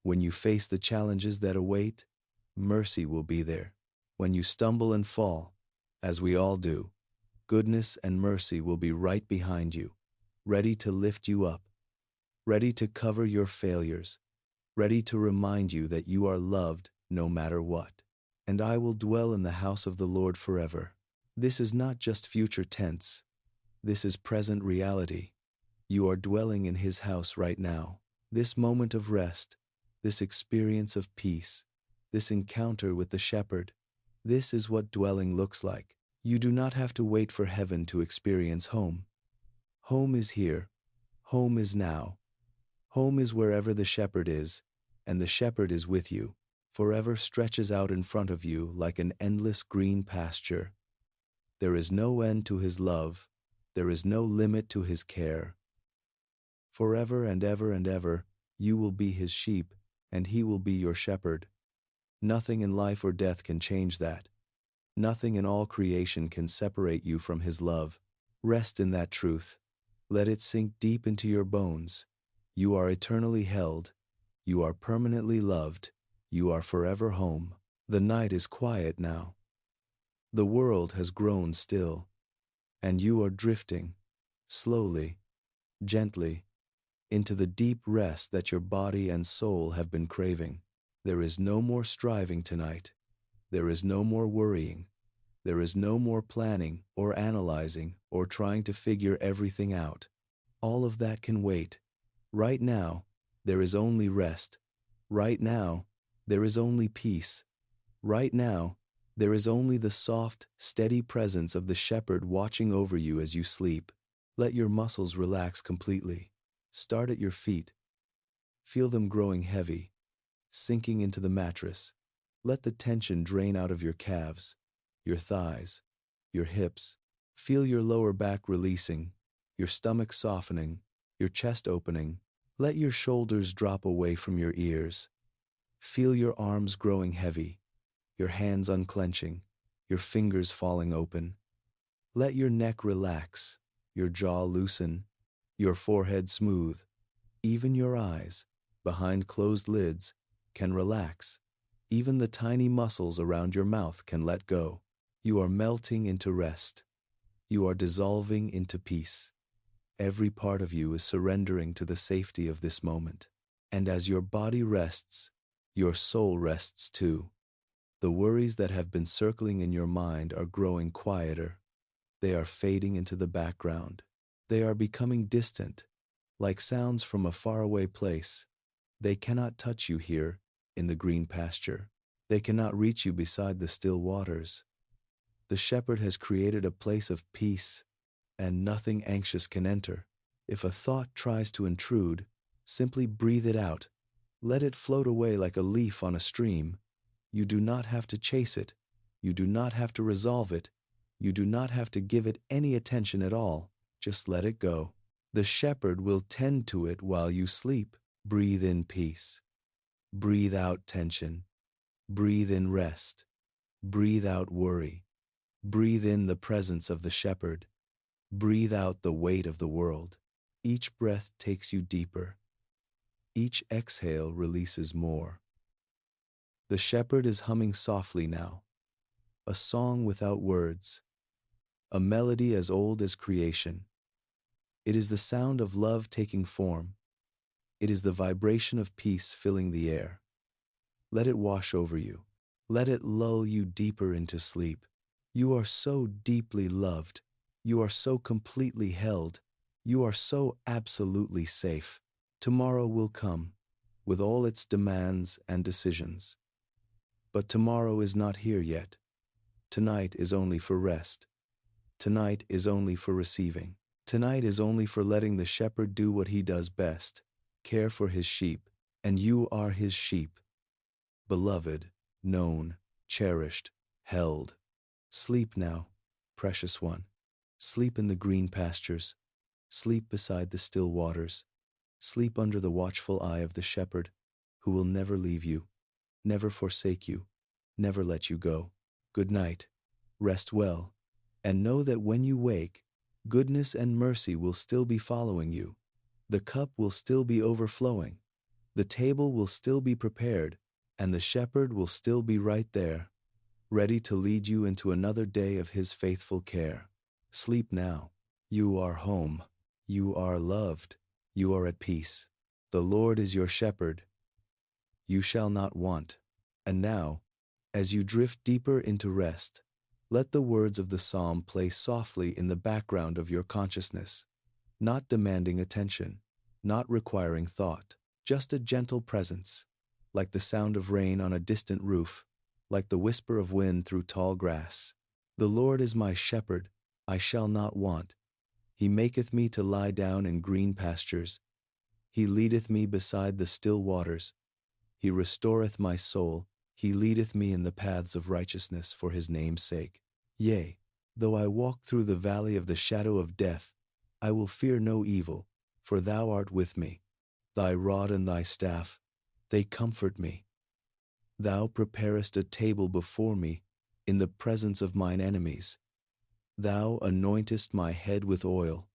When you face the challenges that await, mercy will be there. When you stumble and fall, as we all do, goodness and mercy will be right behind you, ready to lift you up, ready to cover your failures, ready to remind you that you are loved no matter what. And I will dwell in the house of the Lord forever. This is not just future tense. This is present reality. You are dwelling in his house right now. This moment of rest, this experience of peace, this encounter with the shepherd, this is what dwelling looks like. You do not have to wait for heaven to experience home. Home is here. Home is now. Home is wherever the shepherd is, and the shepherd is with you, forever stretches out in front of you like an endless green pasture. There is no end to his love. There is no limit to his care. Forever and ever, you will be his sheep, and he will be your shepherd. Nothing in life or death can change that. Nothing in all creation can separate you from his love. Rest in that truth. Let it sink deep into your bones. You are eternally held. You are permanently loved. You are forever home. The night is quiet now. The world has grown still, and you are drifting, slowly, gently, into the deep rest that your body and soul have been craving. There is no more striving tonight. There is no more worrying. There is no more planning or analyzing or trying to figure everything out. All of that can wait. Right now, there is only rest. Right now, there is only peace. Right now, there is only the soft, steady presence of the shepherd watching over you as you sleep. Let your muscles relax completely. Start at your feet. Feel them growing heavy, sinking into the mattress. Let the tension drain out of your calves, your thighs, your hips. Feel your lower back releasing, your stomach softening, your chest opening. Let your shoulders drop away from your ears. Feel your arms growing heavy, your hands unclenching, your fingers falling open. Let your neck relax, your jaw loosen, your forehead smooth. Even your eyes, behind closed lids, can relax. Even the tiny muscles around your mouth can let go. You are melting into rest. You are dissolving into peace. Every part of you is surrendering to the safety of this moment. And as your body rests, your soul rests too. The worries that have been circling in your mind are growing quieter. They are fading into the background. They are becoming distant, like sounds from a faraway place. They cannot touch you here, in the green pasture. They cannot reach you beside the still waters. The shepherd has created a place of peace, and nothing anxious can enter. If a thought tries to intrude, simply breathe it out. Let it float away like a leaf on a stream. You do not have to chase it. You do not have to resolve it. You do not have to give it any attention at all. Just let it go. The shepherd will tend to it while you sleep. Breathe in peace. Breathe out tension. Breathe in rest. Breathe out worry. Breathe in the presence of the shepherd. Breathe out the weight of the world. Each breath takes you deeper. Each exhale releases more. The shepherd is humming softly now, a song without words, a melody as old as creation. It is the sound of love taking form. It is the vibration of peace filling the air. Let it wash over you. Let it lull you deeper into sleep. You are so deeply loved. You are so completely held. You are so absolutely safe. Tomorrow will come, with all its demands and decisions. But tomorrow is not here yet. Tonight is only for rest. Tonight is only for receiving. Tonight is only for letting the shepherd do what he does best, care for his sheep, and you are his sheep. Beloved, known, cherished, held. Sleep now, precious one. Sleep in the green pastures. Sleep beside the still waters. Sleep under the watchful eye of the shepherd, who will never leave you, never forsake you, never let you go. Good night. Rest well, and know that when you wake, goodness and mercy will still be following you. The cup will still be overflowing. The table will still be prepared, and the shepherd will still be right there, ready to lead you into another day of his faithful care. Sleep now. You are home. You are loved. You are at peace. The Lord is your shepherd. You shall not want. And now, as you drift deeper into rest, let the words of the psalm play softly in the background of your consciousness, not demanding attention, not requiring thought, just a gentle presence, like the sound of rain on a distant roof, like the whisper of wind through tall grass. The Lord is my shepherd, I shall not want. He maketh me to lie down in green pastures. He leadeth me beside the still waters. He restoreth my soul. He leadeth me in the paths of righteousness for his name's sake. Yea, though I walk through the valley of the shadow of death, I will fear no evil, for thou art with me. Thy rod and thy staff, they comfort me. Thou preparest a table before me in the presence of mine enemies. Thou anointest my head with oil.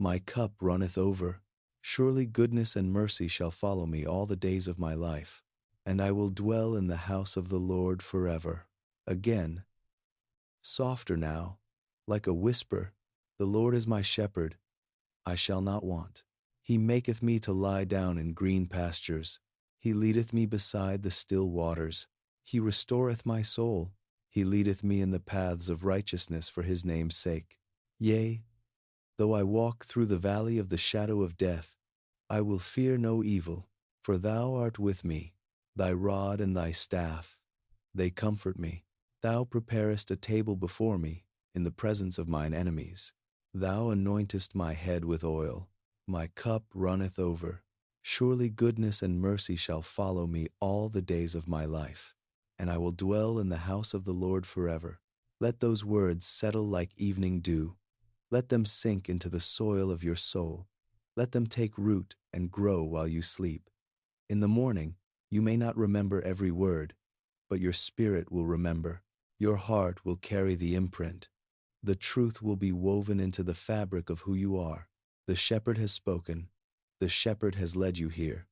My cup runneth over. Surely goodness and mercy shall follow me all the days of my life, and I will dwell in the house of the Lord forever. Again, softer now, like a whisper, the Lord is my shepherd, I shall not want. He maketh me to lie down in green pastures. He leadeth me beside the still waters. He restoreth my soul. He leadeth me in the paths of righteousness for his name's sake. Yea, Though I walk through the valley of the shadow of death, I will fear no evil, for thou art with me. Thy rod and thy staff, they comfort me. Thou preparest a table before me in the presence of mine enemies. Thou anointest my head with oil. My cup runneth over. Surely goodness and mercy shall follow me all the days of my life, and I will dwell in the house of the Lord forever. Let those words settle like evening dew. Let them sink into the soil of your soul. Let them take root and grow while you sleep. In the morning, you may not remember every word, but your spirit will remember. Your heart will carry the imprint. The truth will be woven into the fabric of who you are. The shepherd has spoken. The shepherd has led you here.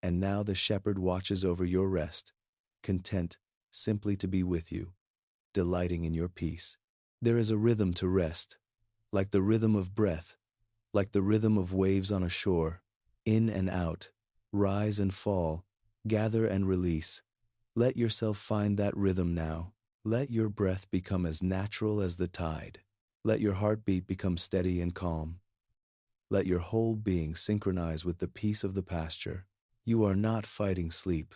And now the shepherd watches over your rest, content simply to be with you, delighting in your peace. There is a rhythm to rest, like the rhythm of breath, like the rhythm of waves on a shore, in and out, rise and fall, gather and release. Let yourself find that rhythm now. Let your breath become as natural as the tide. Let your heartbeat become steady and calm. Let your whole being synchronize with the peace of the pasture. You are not fighting sleep.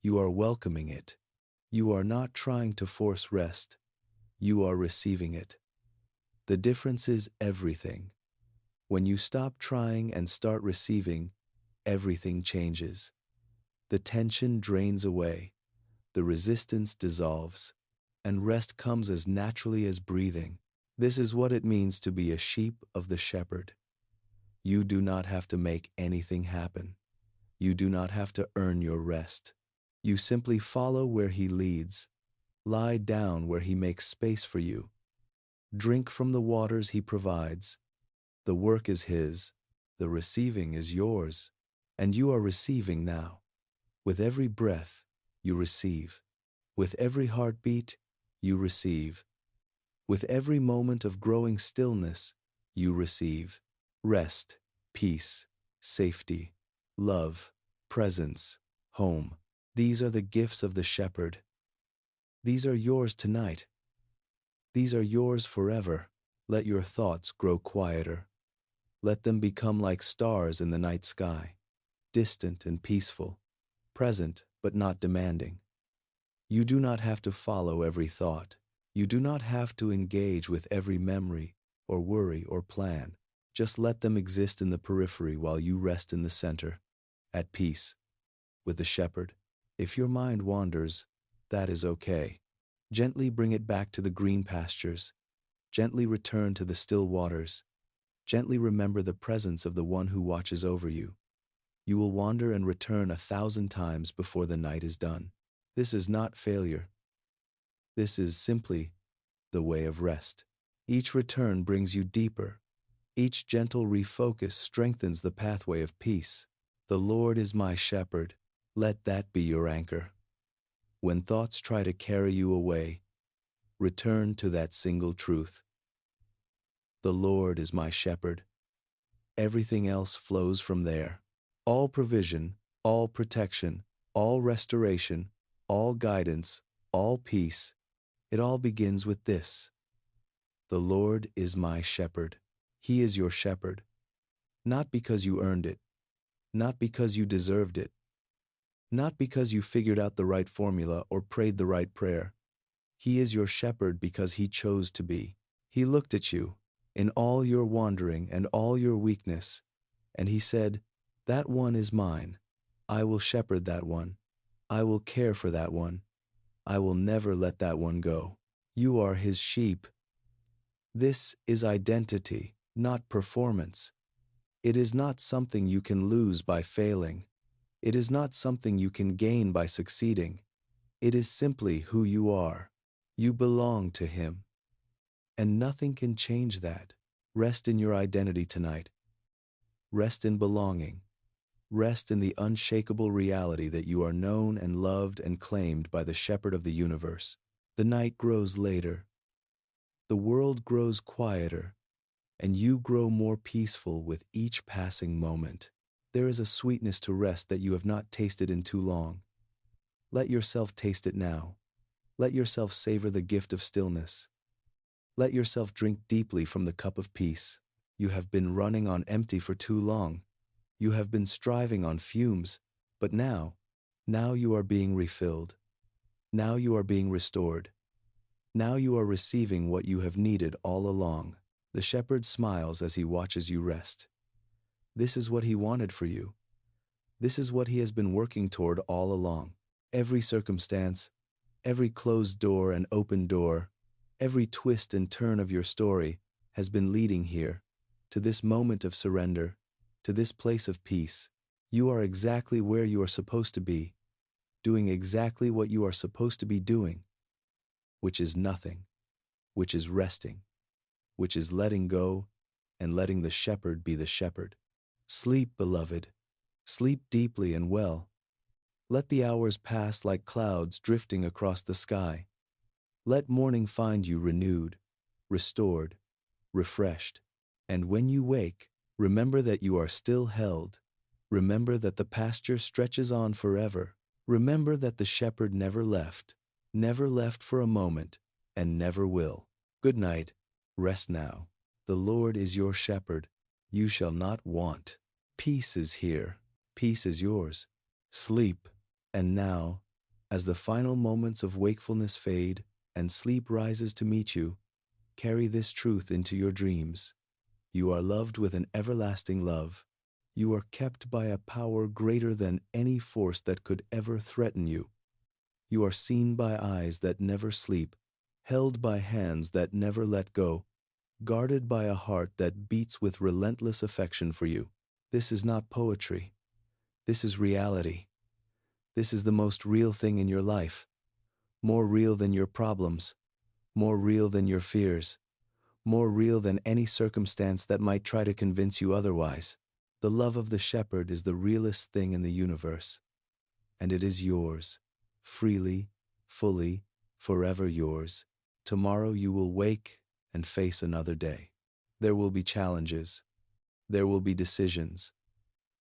You are welcoming it. You are not trying to force rest. You are receiving it. The difference is everything. When you stop trying and start receiving, everything changes. The tension drains away. The resistance dissolves, and rest comes as naturally as breathing. This is what it means to be a sheep of the shepherd. You do not have to make anything happen. You do not have to earn your rest. You simply follow where he leads. Lie down where he makes space for you. Drink from the waters he provides. The work is his. The receiving is yours. And you are receiving now. With every breath, you receive. With every heartbeat, you receive. With every moment of growing stillness, you receive. Rest, peace, safety, love, presence, home. These are the gifts of the shepherd. These are yours tonight. These are yours forever. Let your thoughts grow quieter. Let them become like stars in the night sky, distant and peaceful, present but not demanding. You do not have to follow every thought. You do not have to engage with every memory or worry or plan. Just let them exist in the periphery while you rest in the center, at peace, with the shepherd. If your mind wanders, that is okay. Gently bring it back to the green pastures. Gently return to the still waters. Gently remember the presence of the one who watches over you. You will wander and return 1,000 times before the night is done. This is not failure. This is simply the way of rest. Each return brings you deeper. Each gentle refocus strengthens the pathway of peace. The Lord is my shepherd. Let that be your anchor. When thoughts try to carry you away, return to that single truth. The Lord is my shepherd. Everything else flows from there. All provision, all protection, all restoration, all guidance, all peace, it all begins with this. The Lord is my shepherd. He is your shepherd. Not because you earned it, not because you deserved it, not because you figured out the right formula or prayed the right prayer. He is your shepherd because he chose to be. He looked at you in all your wandering and all your weakness, and he said, "That one is mine. I will shepherd that one. I will care for that one. I will never let that one go." You are his sheep. This is identity, not performance. It is not something you can lose by failing. It is not something you can gain by succeeding. It is simply who you are. You belong to him. And nothing can change that. Rest in your identity tonight. Rest in belonging. Rest in the unshakable reality that you are known and loved and claimed by the shepherd of the universe. The night grows later. The world grows quieter, and you grow more peaceful with each passing moment. There is a sweetness to rest that you have not tasted in too long. Let yourself taste it now. Let yourself savor the gift of stillness. Let yourself drink deeply from the cup of peace. You have been running on empty for too long. You have been striving on fumes, but now you are being refilled. Now you are being restored. Now you are receiving what you have needed all along. The shepherd smiles as he watches you rest. This is what he wanted for you. This is what he has been working toward all along. Every circumstance, every closed door and open door, every twist and turn of your story has been leading here, to this moment of surrender, to this place of peace. You are exactly where you are supposed to be, doing exactly what you are supposed to be doing, which is nothing, which is resting, which is letting go and letting the shepherd be the shepherd. Sleep, beloved. Sleep deeply and well. Let the hours pass like clouds drifting across the sky. Let morning find you renewed, restored, refreshed. And when you wake, remember that you are still held. Remember that the pasture stretches on forever. Remember that the shepherd never left for a moment, and never will. Good night. Rest now. The Lord is your shepherd. You shall not want. Peace is here. Peace is yours. Sleep. And now, as the final moments of wakefulness fade and sleep rises to meet you, carry this truth into your dreams. You are loved with an everlasting love. You are kept by a power greater than any force that could ever threaten you. You are seen by eyes that never sleep, held by hands that never let go, guarded by a heart that beats with relentless affection for you. This is not poetry. This is reality. This is the most real thing in your life. More real than your problems. More real than your fears. More real than any circumstance that might try to convince you otherwise. The love of the shepherd is the realest thing in the universe. And it is yours. Freely, fully, forever yours. Tomorrow you will wake and face another day. There will be challenges. There will be decisions.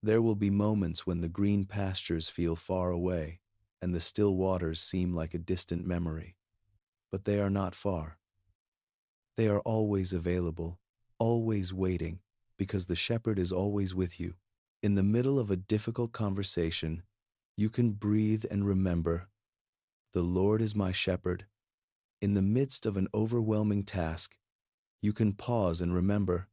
There will be moments when the green pastures feel far away and the still waters seem like a distant memory. But they are not far. They are always available, always waiting, because the shepherd is always with you. In the middle of a difficult conversation, you can breathe and remember, the Lord is my shepherd. In the midst of an overwhelming task, you can pause and remember,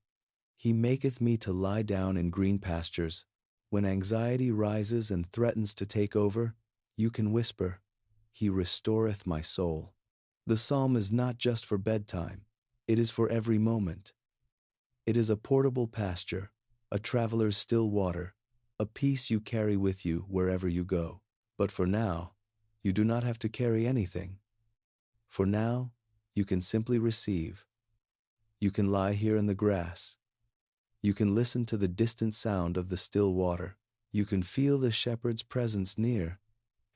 He maketh me to lie down in green pastures. When anxiety rises and threatens to take over, you can whisper, He restoreth my soul. The psalm is not just for bedtime. It is for every moment. It is a portable pasture, a traveler's still water, a peace you carry with you wherever you go. But for now, you do not have to carry anything. For now, you can simply receive. You can lie here in the grass. You can listen to the distant sound of the still water. You can feel the shepherd's presence near,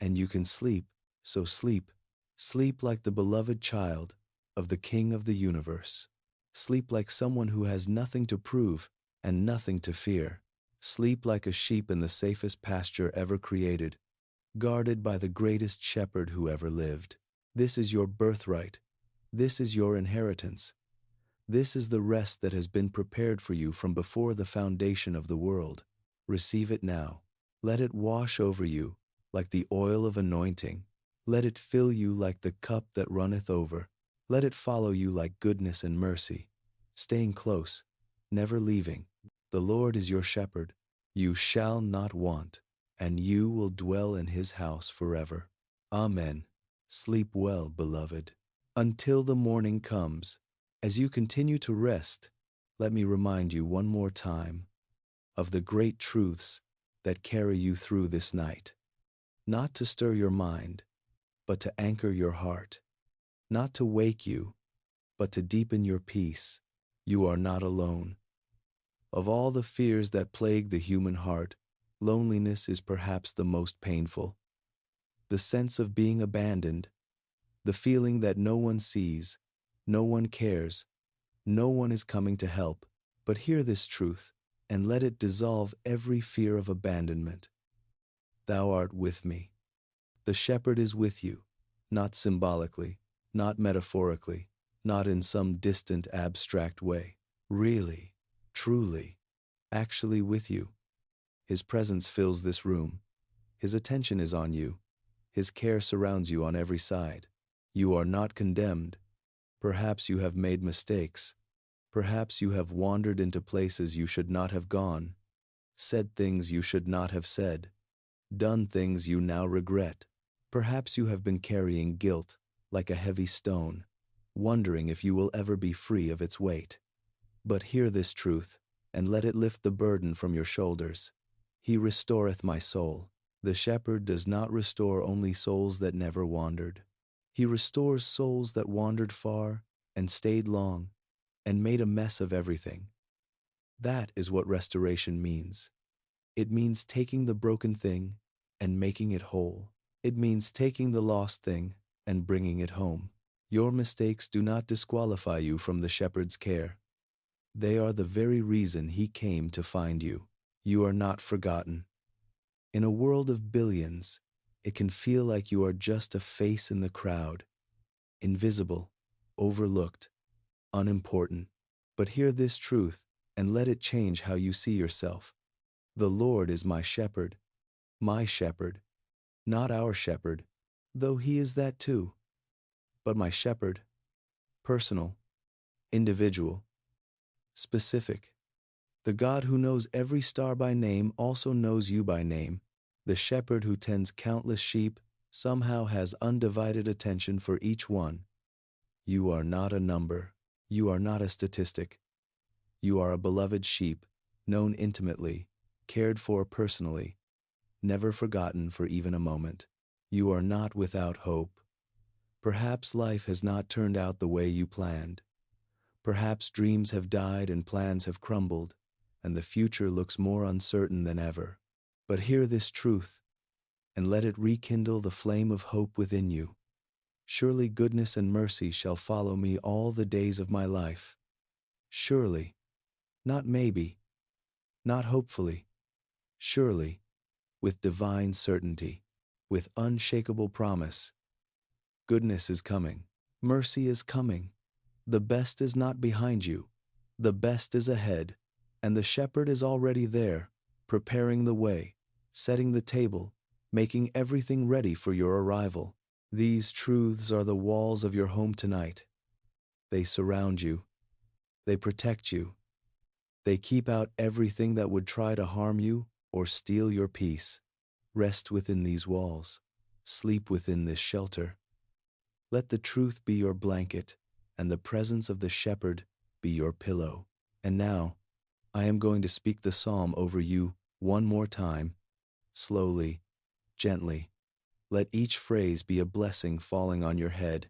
and you can sleep. So sleep. Sleep like the beloved child of the King of the universe. Sleep like someone who has nothing to prove and nothing to fear. Sleep like a sheep in the safest pasture ever created, guarded by the greatest shepherd who ever lived. This is your birthright. This is your inheritance. This is the rest that has been prepared for you from before the foundation of the world. Receive it now. Let it wash over you like the oil of anointing. Let it fill you like the cup that runneth over. Let it follow you like goodness and mercy, staying close, never leaving. The Lord is your shepherd. You shall not want, and you will dwell in His house forever. Amen. Sleep well, beloved. Until the morning comes, as you continue to rest, let me remind you one more time of the great truths that carry you through this night. Not to stir your mind, but to anchor your heart. Not to wake you, but to deepen your peace. You are not alone. Of all the fears that plague the human heart, loneliness is perhaps the most painful. The sense of being abandoned, the feeling that no one sees, no one cares, no one is coming to help. But hear this truth, and let it dissolve every fear of abandonment. Thou art with me. The shepherd is with you, not symbolically, not metaphorically, not in some distant abstract way. Really, truly, actually with you. His presence fills this room. His attention is on you. His care surrounds you on every side. You are not condemned. Perhaps you have made mistakes. Perhaps you have wandered into places you should not have gone, said things you should not have said, done things you now regret. Perhaps you have been carrying guilt like a heavy stone, wondering if you will ever be free of its weight. But hear this truth, and let it lift the burden from your shoulders. He restoreth my soul. The shepherd does not restore only souls that never wandered. He restores souls that wandered far and stayed long and made a mess of everything. That is what restoration means. It means taking the broken thing and making it whole. It means taking the lost thing and bringing it home. Your mistakes do not disqualify you from the shepherd's care. They are the very reason he came to find you. You are not forgotten. In a world of billions, it can feel like you are just a face in the crowd, invisible, overlooked, unimportant. But hear this truth and let it change how you see yourself. The Lord is my shepherd, not our shepherd, though he is that too, but my shepherd, personal, individual, specific. The God who knows every star by name also knows you by name. The shepherd who tends countless sheep somehow has undivided attention for each one. You are not a number. You are not a statistic. You are a beloved sheep, known intimately, cared for personally, never forgotten for even a moment. You are not without hope. Perhaps life has not turned out the way you planned. Perhaps dreams have died and plans have crumbled, and the future looks more uncertain than ever. But hear this truth, and let it rekindle the flame of hope within you. Surely goodness and mercy shall follow me all the days of my life. Surely, not maybe, not hopefully, surely, with divine certainty, with unshakable promise. Goodness is coming, mercy is coming. The best is not behind you, the best is ahead, and the shepherd is already there, preparing the way, setting the table, making everything ready for your arrival. These truths are the walls of your home tonight. They surround you. They protect you. They keep out everything that would try to harm you or steal your peace. Rest within these walls. Sleep within this shelter. Let the truth be your blanket, and the presence of the shepherd be your pillow. And now, I am going to speak the psalm over you one more time, slowly, gently. Let each phrase be a blessing falling on your head.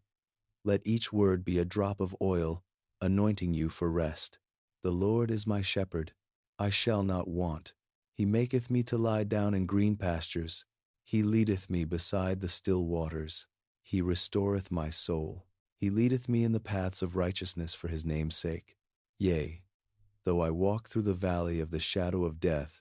Let each word be a drop of oil, anointing you for rest. The Lord is my shepherd, I shall not want. He maketh me to lie down in green pastures. He leadeth me beside the still waters. He restoreth my soul. He leadeth me in the paths of righteousness for his name's sake. Yea, though I walk through the valley of the shadow of death,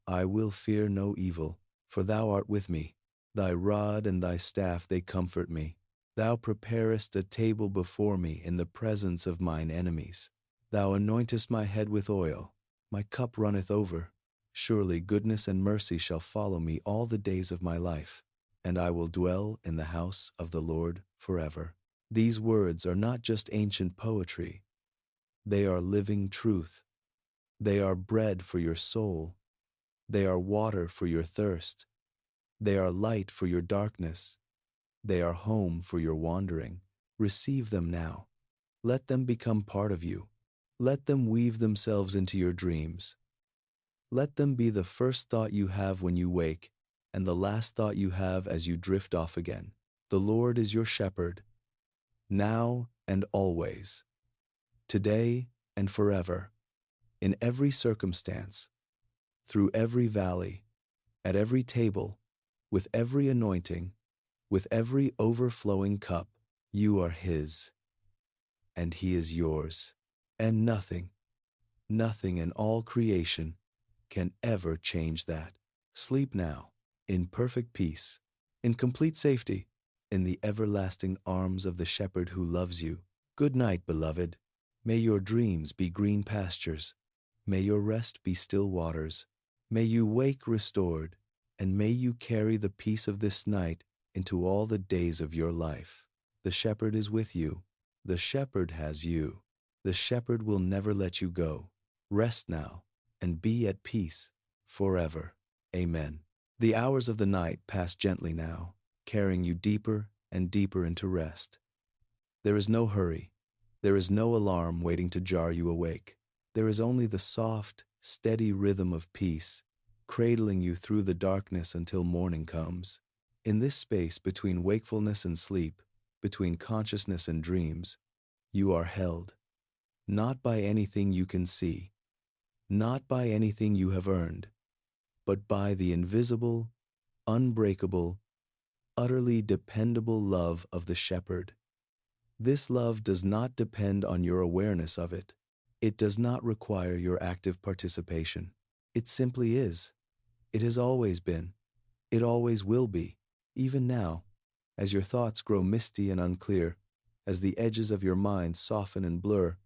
I will fear no evil, for thou art with me. Thy rod and thy staff, they comfort me. Thou preparest a table before me in the presence of mine enemies. Thou anointest my head with oil. My cup runneth over. Surely goodness and mercy shall follow me all the days of my life, and I will dwell in the house of the Lord forever. These words are not just ancient poetry. They are living truth. They are bread for your soul. They are water for your thirst. They are light for your darkness. They are home for your wandering. Receive them now. Let them become part of you. Let them weave themselves into your dreams. Let them be the first thought you have when you wake, and the last thought you have as you drift off again. The Lord is your shepherd, now and always, today and forever, in every circumstance, through every valley, at every table, with every anointing, with every overflowing cup. You are his, and he is yours, and nothing in all creation can ever change that. Sleep now, in perfect peace, in complete safety, in the everlasting arms of the shepherd who loves you. Good night, beloved. May your dreams be green pastures. May your rest be still waters. May you wake restored, and may you carry the peace of this night into all the days of your life. The shepherd is with you. The shepherd has you. The shepherd will never let you go. Rest now, and be at peace forever. Amen. The hours of the night pass gently now, carrying you deeper and deeper into rest. There is no hurry. There is no alarm waiting to jar you awake. There is only the soft, steady rhythm of peace, cradling you through the darkness until morning comes. In this space between wakefulness and sleep, between consciousness and dreams, you are held, not by anything you can see, not by anything you have earned, but by the invisible, unbreakable, utterly dependable love of the shepherd. This love does not depend on your awareness of it. It does not require your active participation. It simply is. It has always been. It always will be, even now, as your thoughts grow misty and unclear, as the edges of your mind soften and blur.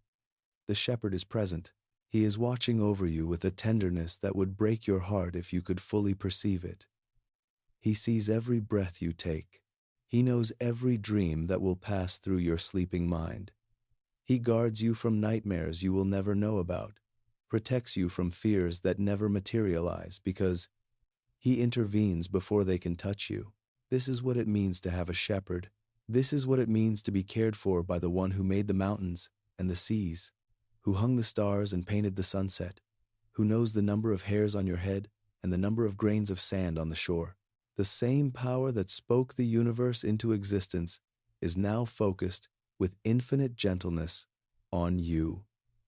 The shepherd is present. He is watching over you with a tenderness that would break your heart if you could fully perceive it. He sees every breath you take. He knows every dream that will pass through your sleeping mind. He guards you from nightmares you will never know about, protects you from fears that never materialize because he intervenes before they can touch you. This is what it means to have a shepherd. This is what it means to be cared for by the one who made the mountains and the seas, who hung the stars and painted the sunset, who knows the number of hairs on your head and the number of grains of sand on the shore. The same power that spoke the universe into existence is now focused with infinite gentleness on you,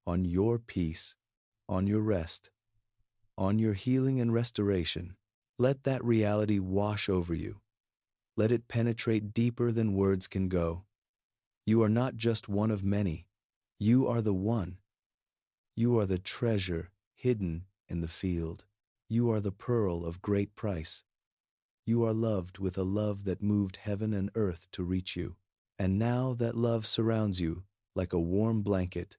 on your peace, on your rest, on your healing and restoration. Let that reality wash over you. Let it penetrate deeper than words can go. You are not just one of many. You are the one. You are the treasure hidden in the field. You are the pearl of great price. You are loved with a love that moved heaven and earth to reach you. And now that love surrounds you like a warm blanket.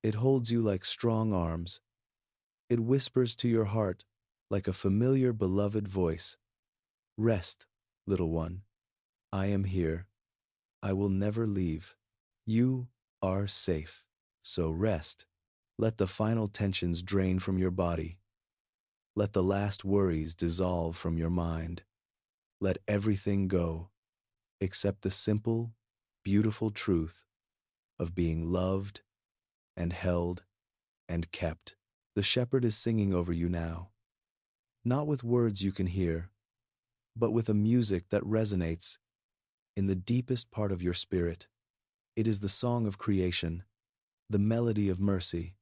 It holds you like strong arms. It whispers to your heart like a familiar beloved voice. Rest, little one. I am here. I will never leave. You are safe. So rest. Let the final tensions drain from your body. Let the last worries dissolve from your mind. Let everything go, except the simple, beautiful truth of being loved and held and kept. The shepherd is singing over you now, not with words you can hear, but with a music that resonates in the deepest part of your spirit. It is the song of creation, the melody of mercy,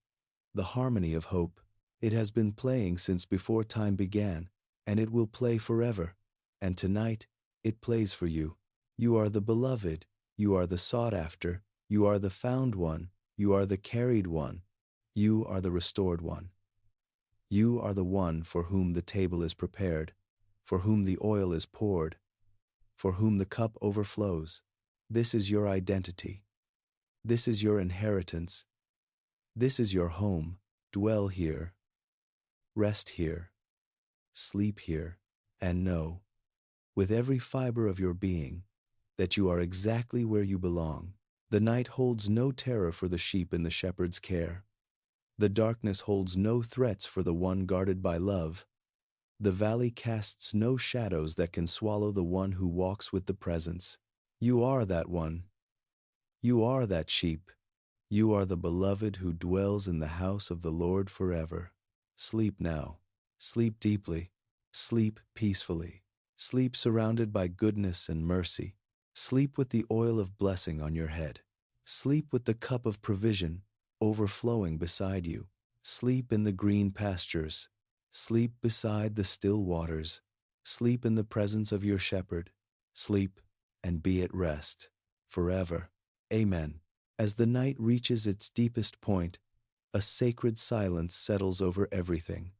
the harmony of hope. It has been playing since before time began, and it will play forever. And tonight, it plays for you. You are the beloved. You are the sought after. You are the found one. You are the carried one. You are the restored one. You are the one for whom the table is prepared, for whom the oil is poured, for whom the cup overflows. This is your identity. This is your inheritance. This is your home. Dwell here. Rest here. Sleep here. And know, with every fiber of your being, that you are exactly where you belong. The night holds no terror for the sheep in the shepherd's care. The darkness holds no threats for the one guarded by love. The valley casts no shadows that can swallow the one who walks with the presence. You are that one. You are that sheep. You are the beloved who dwells in the house of the Lord forever. Sleep now. Sleep deeply. Sleep peacefully. Sleep surrounded by goodness and mercy. Sleep with the oil of blessing on your head. Sleep with the cup of provision overflowing beside you. Sleep in the green pastures. Sleep beside the still waters. Sleep in the presence of your shepherd. Sleep and be at rest forever. Amen. As the night reaches its deepest point, a sacred silence settles over everything.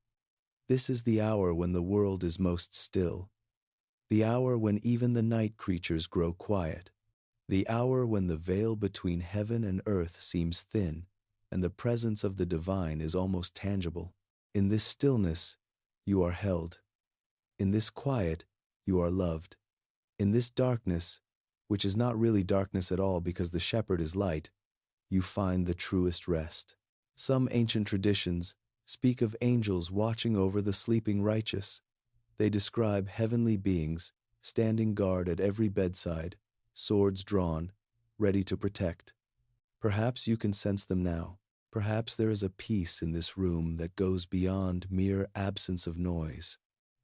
This is the hour when the world is most still. The hour when even the night creatures grow quiet. The hour when the veil between heaven and earth seems thin, and the presence of the divine is almost tangible. In this stillness, you are held. In this quiet, you are loved. In this darkness, which is not really darkness at all because the shepherd is light, you find the truest rest. Some ancient traditions speak of angels watching over the sleeping righteous. They describe heavenly beings standing guard at every bedside, swords drawn, ready to protect. Perhaps you can sense them now. Perhaps there is a peace in this room that goes beyond mere absence of noise.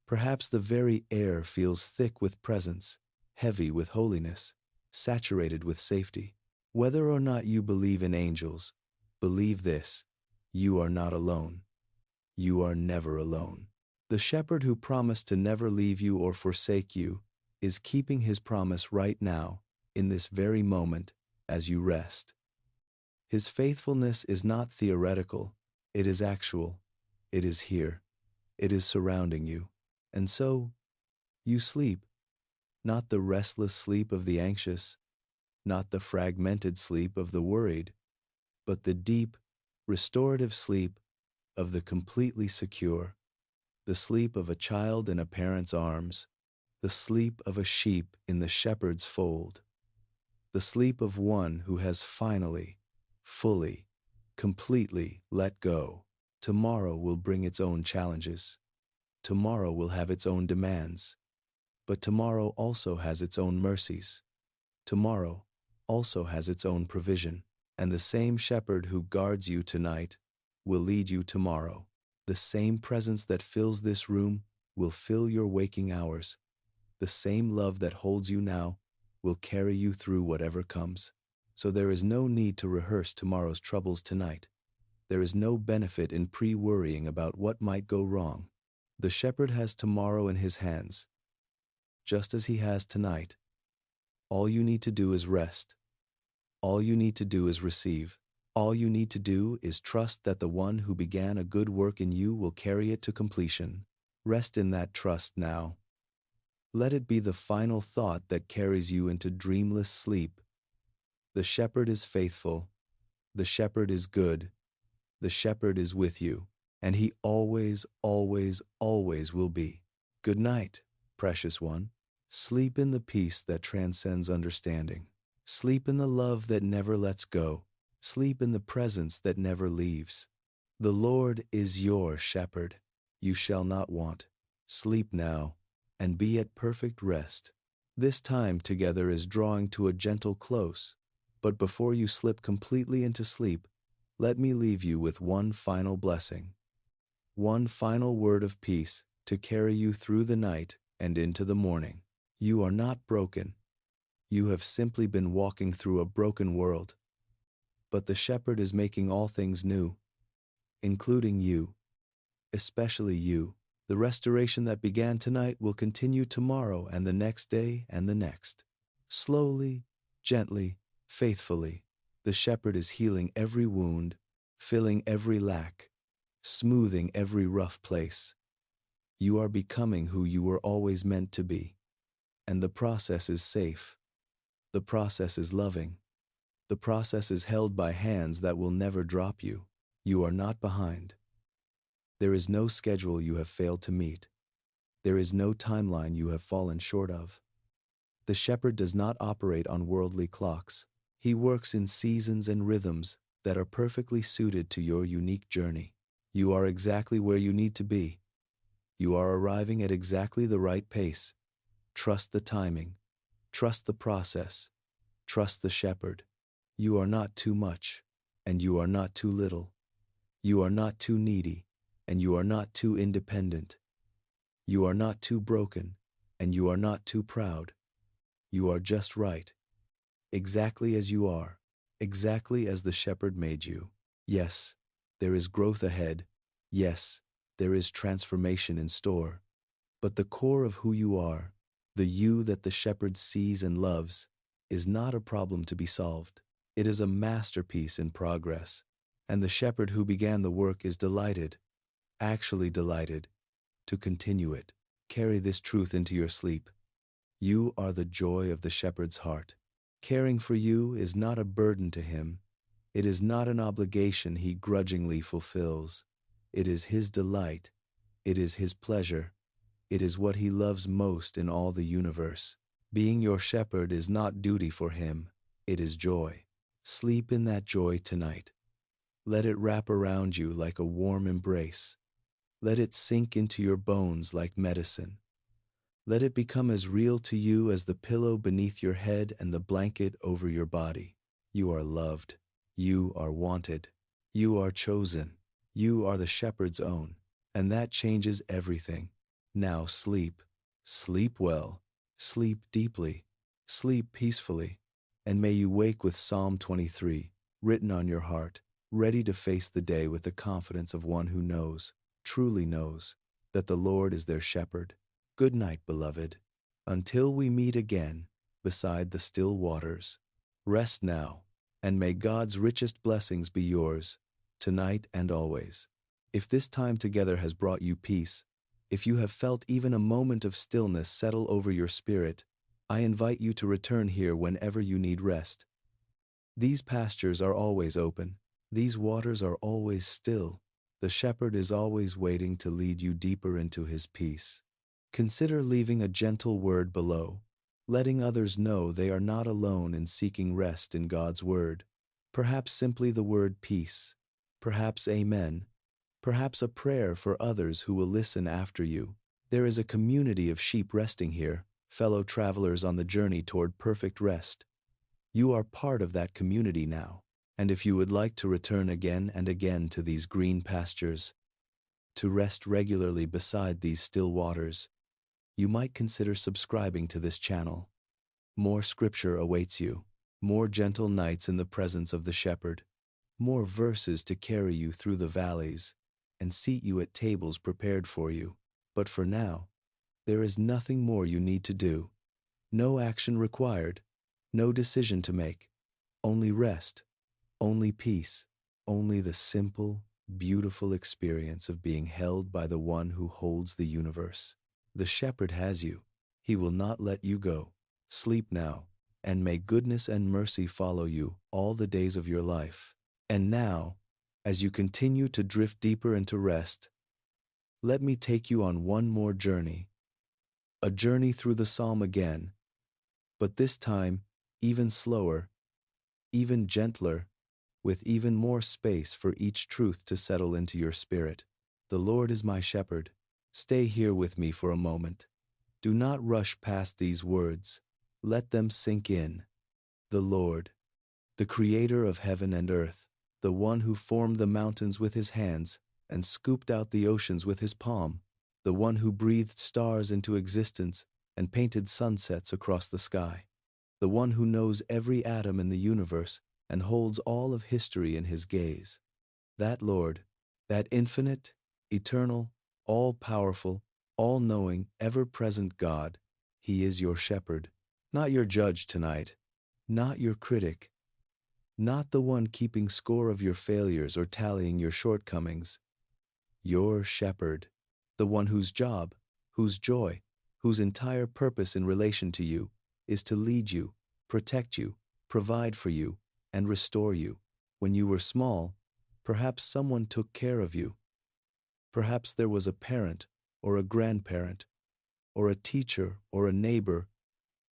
Perhaps the very air feels thick with presence, heavy with holiness, saturated with safety. Whether or not you believe in angels, believe this: you are not alone. You are never alone. The shepherd who promised to never leave you or forsake you is keeping his promise right now, in this very moment, as you rest. His faithfulness is not theoretical, it is actual, it is here, it is surrounding you. And so, you sleep, not the restless sleep of the anxious, not the fragmented sleep of the worried, but the deep, restorative sleep of the completely secure, the sleep of a child in a parent's arms, the sleep of a sheep in the shepherd's fold, the sleep of one who has finally, fully, completely let go. Tomorrow will bring its own challenges. Tomorrow will have its own demands. But tomorrow also has its own mercies. Tomorrow also has its own provision. And the same shepherd who guards you tonight will lead you tomorrow. The same presence that fills this room will fill your waking hours. The same love that holds you now will carry you through whatever comes. So there is no need to rehearse tomorrow's troubles tonight. There is no benefit in pre-worrying about what might go wrong. The shepherd has tomorrow in his hands, just as he has tonight. All you need to do is rest. All you need to do is receive. All you need to do is trust that the one who began a good work in you will carry it to completion. Rest in that trust now. Let it be the final thought that carries you into dreamless sleep. The shepherd is faithful. The shepherd is good. The shepherd is with you, and he always, always, always will be. Good night, precious one. Sleep in the peace that transcends understanding. Sleep in the love that never lets go. Sleep in the presence that never leaves. The Lord is your shepherd. You shall not want. Sleep now, and be at perfect rest. This time together is drawing to a gentle close, but before you slip completely into sleep, let me leave you with one final blessing. One final word of peace to carry you through the night and into the morning. You are not broken. You have simply been walking through a broken world. But the shepherd is making all things new, including you, especially you. The restoration that began tonight will continue tomorrow and the next day and the next. Slowly, gently, faithfully, the shepherd is healing every wound, filling every lack, smoothing every rough place. You are becoming who you were always meant to be. And the process is safe. The process is loving. The process is held by hands that will never drop you. You are not behind. There is no schedule you have failed to meet. There is no timeline you have fallen short of. The shepherd does not operate on worldly clocks. He works in seasons and rhythms that are perfectly suited to your unique journey. You are exactly where you need to be. You are arriving at exactly the right pace. Trust the timing. Trust the process. Trust the shepherd. You are not too much, and you are not too little. You are not too needy, and you are not too independent. You are not too broken, and you are not too proud. You are just right, exactly as you are, exactly as the shepherd made you. Yes, there is growth ahead. Yes, there is transformation in store. But the core of who you are, the you that the shepherd sees and loves, is not a problem to be solved. It is a masterpiece in progress, and the shepherd who began the work is delighted, actually delighted, to continue it. Carry this truth into your sleep. You are the joy of the shepherd's heart. Caring for you is not a burden to him. It is not an obligation he grudgingly fulfills. It is his delight. It is his pleasure. It is what he loves most in all the universe. Being your shepherd is not duty for him. It is joy. Sleep in that joy tonight. Let it wrap around you like a warm embrace. Let it sink into your bones like medicine. Let it become as real to you as the pillow beneath your head and the blanket over your body. You are loved. You are wanted. You are chosen. You are the shepherd's own. And that changes everything. Now sleep. Sleep well. Sleep deeply. Sleep peacefully. And may you wake with Psalm 23 written on your heart, ready to face the day with the confidence of one who knows, truly knows, that the Lord is their shepherd. Good night, beloved. Until we meet again beside the still waters. Rest now, and may God's richest blessings be yours, tonight and always. If this time together has brought you peace, if you have felt even a moment of stillness settle over your spirit, I invite you to return here whenever you need rest. These pastures are always open. These waters are always still. The shepherd is always waiting to lead you deeper into his peace. Consider leaving a gentle word below, letting others know they are not alone in seeking rest in God's word. Perhaps simply the word peace, perhaps amen, perhaps a prayer for others who will listen after you. There is a community of sheep resting here, fellow travelers on the journey toward perfect rest. You are part of that community now, and if you would like to return again and again to these green pastures, to rest regularly beside these still waters, you might consider subscribing to this channel. More scripture awaits you, more gentle nights in the presence of the shepherd, more verses to carry you through the valleys and seat you at tables prepared for you. But for now, there is nothing more you need to do. No action required, no decision to make, only rest, only peace, only the simple, beautiful experience of being held by the one who holds the universe. The shepherd has you. He will not let you go. Sleep now, and may goodness and mercy follow you all the days of your life. And now, as you continue to drift deeper into rest, let me take you on one more journey. A journey through the psalm again, but this time even slower, even gentler, with even more space for each truth to settle into your spirit. The Lord is my shepherd. Stay here with me for a moment. Do not rush past these words. Let them sink in. The Lord, the creator of heaven and earth, the one who formed the mountains with his hands and scooped out the oceans with his palm, the one who breathed stars into existence and painted sunsets across the sky, the one who knows every atom in the universe and holds all of history in his gaze. That Lord, that infinite, eternal, all-powerful, all-knowing, ever-present God, he is your shepherd, not your judge tonight, not your critic, not the one keeping score of your failures or tallying your shortcomings. Your shepherd, the one whose job, whose joy, whose entire purpose in relation to you is to lead you, protect you, provide for you, and restore you. When you were small, perhaps someone took care of you. Perhaps there was a parent or a grandparent or a teacher or a neighbor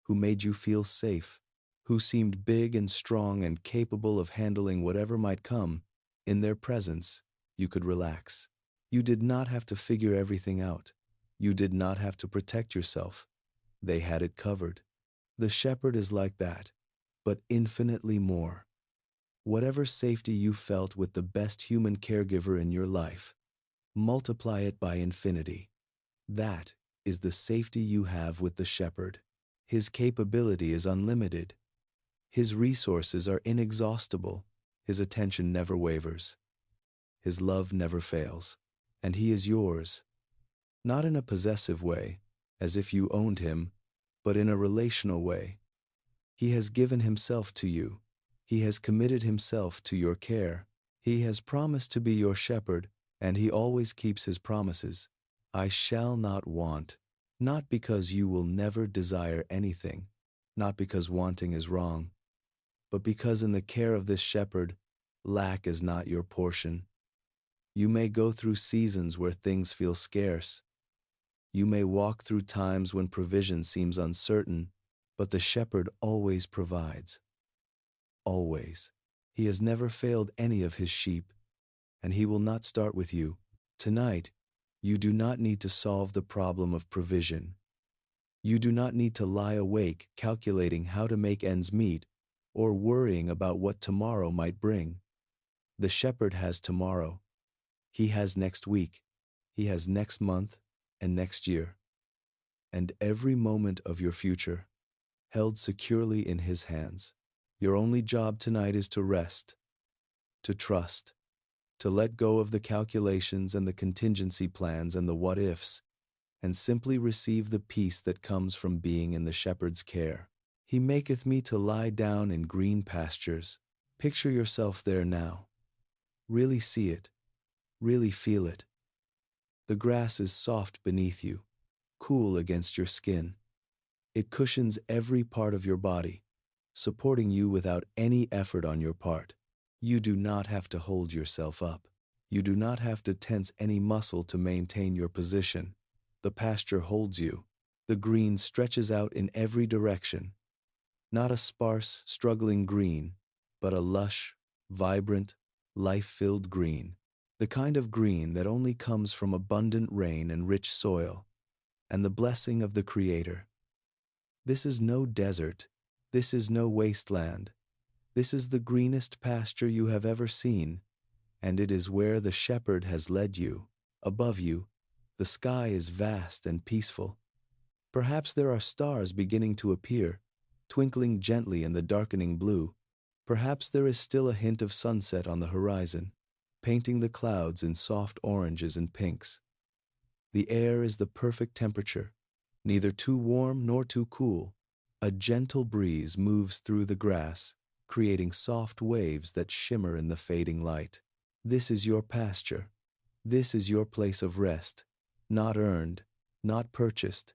who made you feel safe, who seemed big and strong and capable of handling whatever might come. In their presence, you could relax. You did not have to figure everything out. You did not have to protect yourself. They had it covered. The shepherd is like that, but infinitely more. Whatever safety you felt with the best human caregiver in your life, multiply it by infinity. That is the safety you have with the shepherd. His capability is unlimited. His resources are inexhaustible. His attention never wavers. His love never fails. And he is yours, not in a possessive way, as if you owned him, but in a relational way. He has given himself to you. He has committed himself to your care. He has promised to be your shepherd, and he always keeps his promises. I shall not want, not because you will never desire anything, not because wanting is wrong, but because in the care of this shepherd, lack is not your portion. You may go through seasons where things feel scarce. You may walk through times when provision seems uncertain, but the shepherd always provides. Always. He has never failed any of his sheep, and he will not start with you. Tonight, you do not need to solve the problem of provision. You do not need to lie awake calculating how to make ends meet or worrying about what tomorrow might bring. The shepherd has tomorrow. He has next week. He has next month and next year. And every moment of your future, held securely in his hands. Your only job tonight is to rest, to trust, to let go of the calculations and the contingency plans and the what-ifs, and simply receive the peace that comes from being in the shepherd's care. He maketh me to lie down in green pastures. Picture yourself there now. Really see it. Really feel it. The grass is soft beneath you, cool against your skin. It cushions every part of your body, supporting you without any effort on your part. You do not have to hold yourself up. You do not have to tense any muscle to maintain your position. The pasture holds you. The green stretches out in every direction. Not a sparse, struggling green, but a lush, vibrant, life-filled green. The kind of green that only comes from abundant rain and rich soil, and the blessing of the Creator. This is no desert. This is no wasteland. This is the greenest pasture you have ever seen, and it is where the shepherd has led you. Above you, the sky is vast and peaceful. Perhaps there are stars beginning to appear, twinkling gently in the darkening blue. Perhaps there is still a hint of sunset on the horizon, painting the clouds in soft oranges and pinks. The air is the perfect temperature, neither too warm nor too cool. A gentle breeze moves through the grass, creating soft waves that shimmer in the fading light. This is your pasture. This is your place of rest, not earned, not purchased,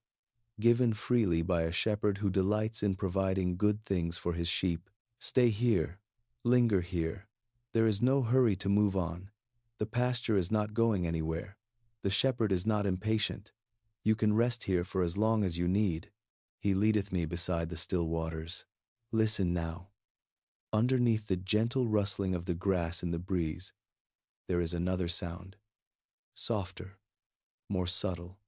given freely by a shepherd who delights in providing good things for his sheep. Stay here, linger here. There is no hurry to move on. The pasture is not going anywhere. The shepherd is not impatient. You can rest here for as long as you need. He leadeth me beside the still waters. Listen now. Underneath the gentle rustling of the grass in the breeze, there is another sound. Softer, more subtle.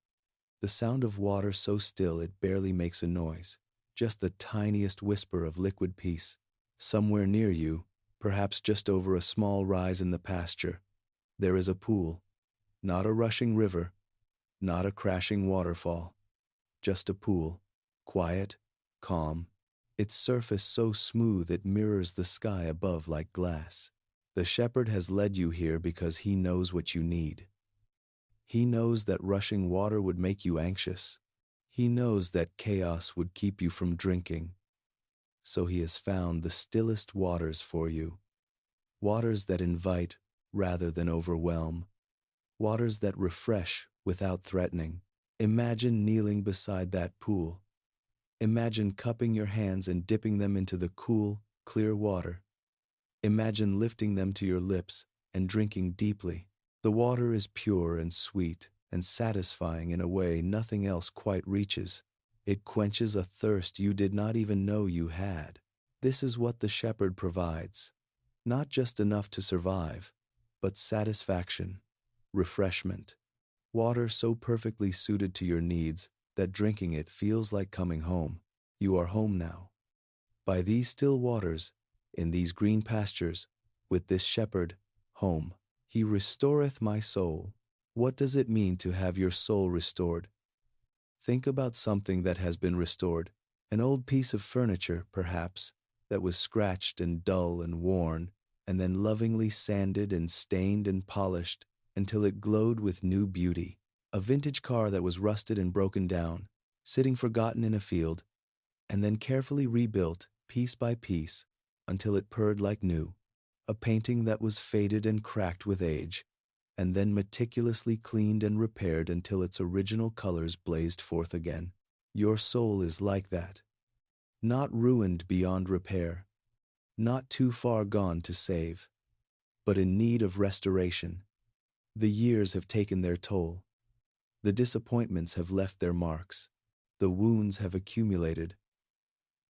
The sound of water so still it barely makes a noise, just the tiniest whisper of liquid peace. Somewhere near you, perhaps just over a small rise in the pasture, there is a pool. Not a rushing river, not a crashing waterfall, just a pool, quiet, calm, its surface so smooth it mirrors the sky above like glass. The shepherd has led you here because he knows what you need. He knows that rushing water would make you anxious. He knows that chaos would keep you from drinking. So he has found the stillest waters for you, waters that invite rather than overwhelm, waters that refresh without threatening. Imagine kneeling beside that pool. Imagine cupping your hands and dipping them into the cool, clear water. Imagine lifting them to your lips and drinking deeply. The water is pure and sweet and satisfying in a way nothing else quite reaches. It quenches a thirst you did not even know you had. This is what the shepherd provides. Not just enough to survive, but satisfaction, refreshment. Water so perfectly suited to your needs that drinking it feels like coming home. You are home now. By these still waters, in these green pastures, with this shepherd, home. He restoreth my soul. What does it mean to have your soul restored? Think about something that has been restored. An old piece of furniture, perhaps, that was scratched and dull and worn, and then lovingly sanded and stained and polished until it glowed with new beauty. A vintage car that was rusted and broken down, sitting forgotten in a field, and then carefully rebuilt, piece by piece, until it purred like new. A painting that was faded and cracked with age, and then meticulously cleaned and repaired until its original colors blazed forth again. Your soul is like that. Not ruined beyond repair, not too far gone to save, but in need of restoration. The years have taken their toll. The disappointments have left their marks. The wounds have accumulated.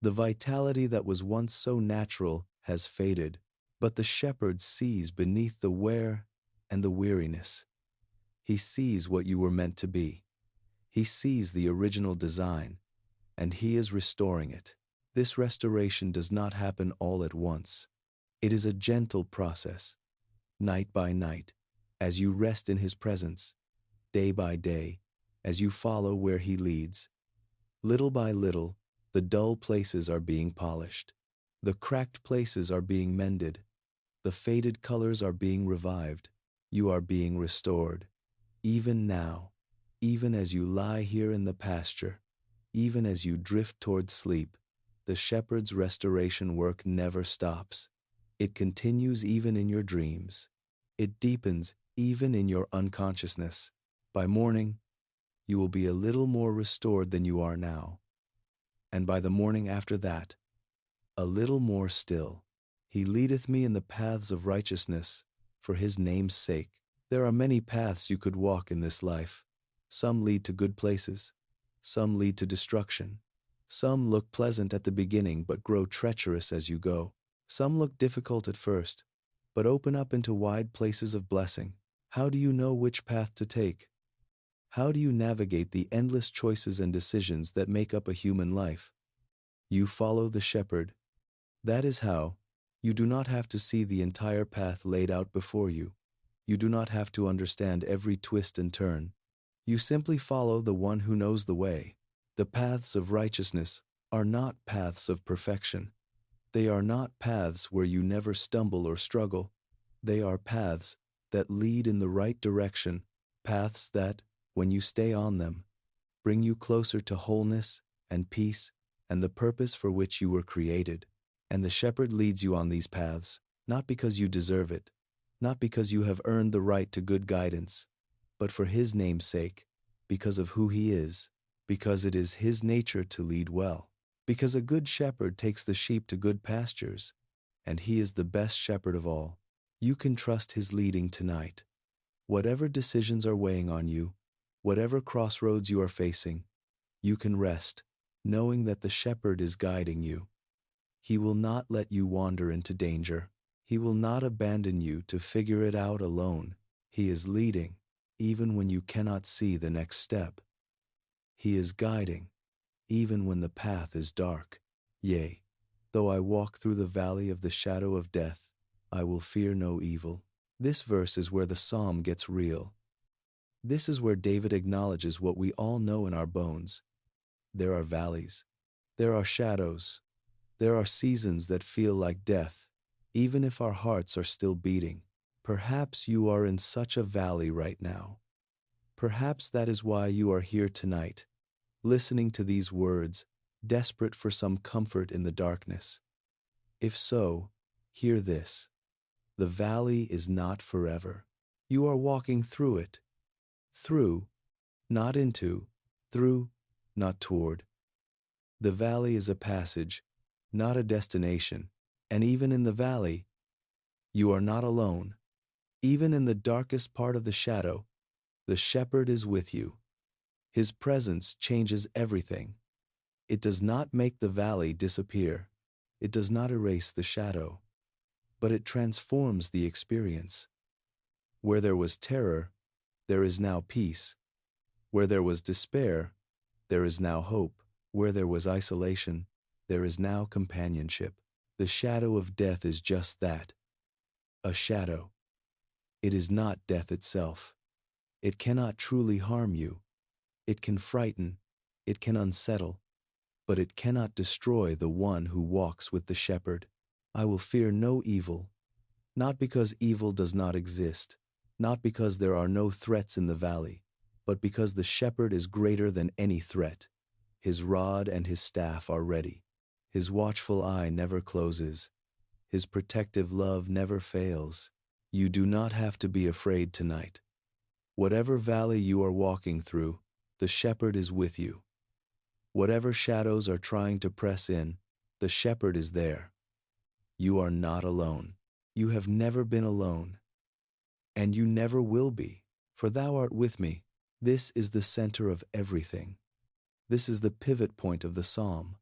The vitality that was once so natural has faded, but the shepherd sees beneath the wear and the weariness. He sees what you were meant to be. He sees the original design, and he is restoring it. This restoration does not happen all at once. It is a gentle process, night by night, as you rest in his presence, day by day, as you follow where he leads. Little by little, the dull places are being polished. The cracked places are being mended. The faded colors are being revived. You are being restored. Even now, even as you lie here in the pasture, even as you drift toward sleep, the shepherd's restoration work never stops. It continues even in your dreams. It deepens even in your unconsciousness. By morning, you will be a little more restored than you are now. And by the morning after that, a little more still. He leadeth me in the paths of righteousness for his name's sake. There are many paths you could walk in this life. Some lead to good places. Some lead to destruction. Some look pleasant at the beginning but grow treacherous as you go. Some look difficult at first, but open up into wide places of blessing. How do you know which path to take? How do you navigate the endless choices and decisions that make up a human life? You follow the shepherd. That is how. You do not have to see the entire path laid out before you. You do not have to understand every twist and turn. You simply follow the one who knows the way. The paths of righteousness are not paths of perfection. They are not paths where you never stumble or struggle. They are paths that lead in the right direction, paths that, when you stay on them, bring you closer to wholeness and peace and the purpose for which you were created. And the shepherd leads you on these paths, not because you deserve it, not because you have earned the right to good guidance, but for his name's sake, because of who he is, because it is his nature to lead well, because a good shepherd takes the sheep to good pastures, and he is the best shepherd of all. You can trust his leading tonight. Whatever decisions are weighing on you, whatever crossroads you are facing, you can rest, knowing that the shepherd is guiding you. He will not let you wander into danger. He will not abandon you to figure it out alone. He is leading, even when you cannot see the next step. He is guiding, even when the path is dark. Yea, though I walk through the valley of the shadow of death, I will fear no evil. This verse is where the psalm gets real. This is where David acknowledges what we all know in our bones. There are valleys. There are shadows. There are seasons that feel like death, even if our hearts are still beating. Perhaps you are in such a valley right now. Perhaps that is why you are here tonight, listening to these words, desperate for some comfort in the darkness. If so, hear this. The valley is not forever. You are walking through it. Through, not into, through, not toward. The valley is a passage, not a destination, and even in the valley, you are not alone. Even in the darkest part of the shadow, the shepherd is with you. His presence changes everything. It does not make the valley disappear. It does not erase the shadow, but it transforms the experience. Where there was terror, there is now peace. Where there was despair, there is now hope. Where there was isolation, there is now companionship. The shadow of death is just that, a shadow. It is not death itself. It cannot truly harm you. It can frighten, it can unsettle, but it cannot destroy the one who walks with the shepherd. I will fear no evil, not because evil does not exist, not because there are no threats in the valley, but because the shepherd is greater than any threat. His rod and his staff are ready. His watchful eye never closes. His protective love never fails. You do not have to be afraid tonight. Whatever valley you are walking through, the shepherd is with you. Whatever shadows are trying to press in, the shepherd is there. You are not alone. You have never been alone, and you never will be, for thou art with me. This is the center of everything. This is the pivot point of the psalm.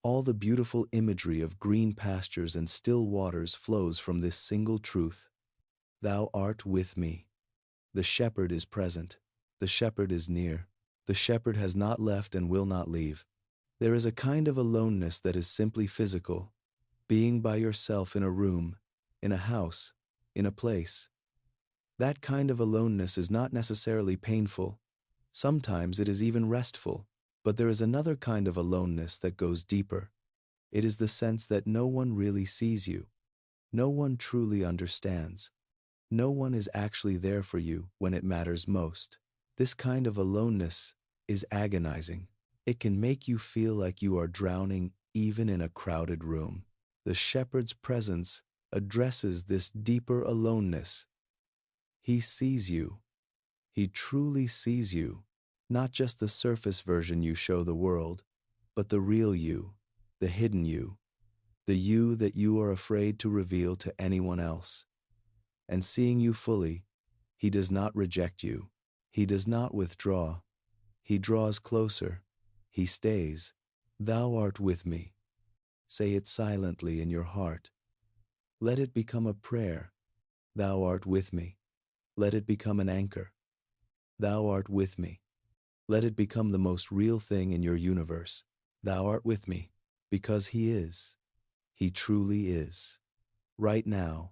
All the beautiful imagery of green pastures and still waters flows from this single truth. Thou art with me. The shepherd is present. The shepherd is near. The shepherd has not left and will not leave. There is a kind of aloneness that is simply physical, being by yourself in a room, in a house, in a place. That kind of aloneness is not necessarily painful. Sometimes it is even restful. But there is another kind of aloneness that goes deeper. It is the sense that no one really sees you. No one truly understands. No one is actually there for you when it matters most. This kind of aloneness is agonizing. It can make you feel like you are drowning even in a crowded room. The shepherd's presence addresses this deeper aloneness. He sees you. He truly sees you. Not just the surface version you show the world, but the real you, the hidden you, the you that you are afraid to reveal to anyone else. And seeing you fully, he does not reject you. He does not withdraw. He draws closer. He stays. Thou art with me. Say it silently in your heart. Let it become a prayer. Thou art with me. Let it become an anchor. Thou art with me. Let it become the most real thing in your universe. Thou art with me, because he is. He truly is. Right now,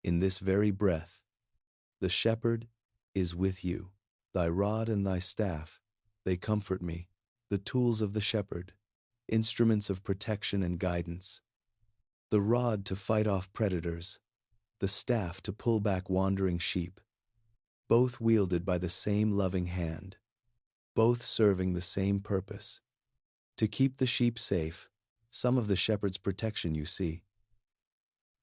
in this very breath, the shepherd is with you. Thy rod and thy staff, they comfort me, the tools of the shepherd, instruments of protection and guidance. The rod to fight off predators, the staff to pull back wandering sheep, both wielded by the same loving hand. Both serving the same purpose, to keep the sheep safe, some of the shepherd's protection you see.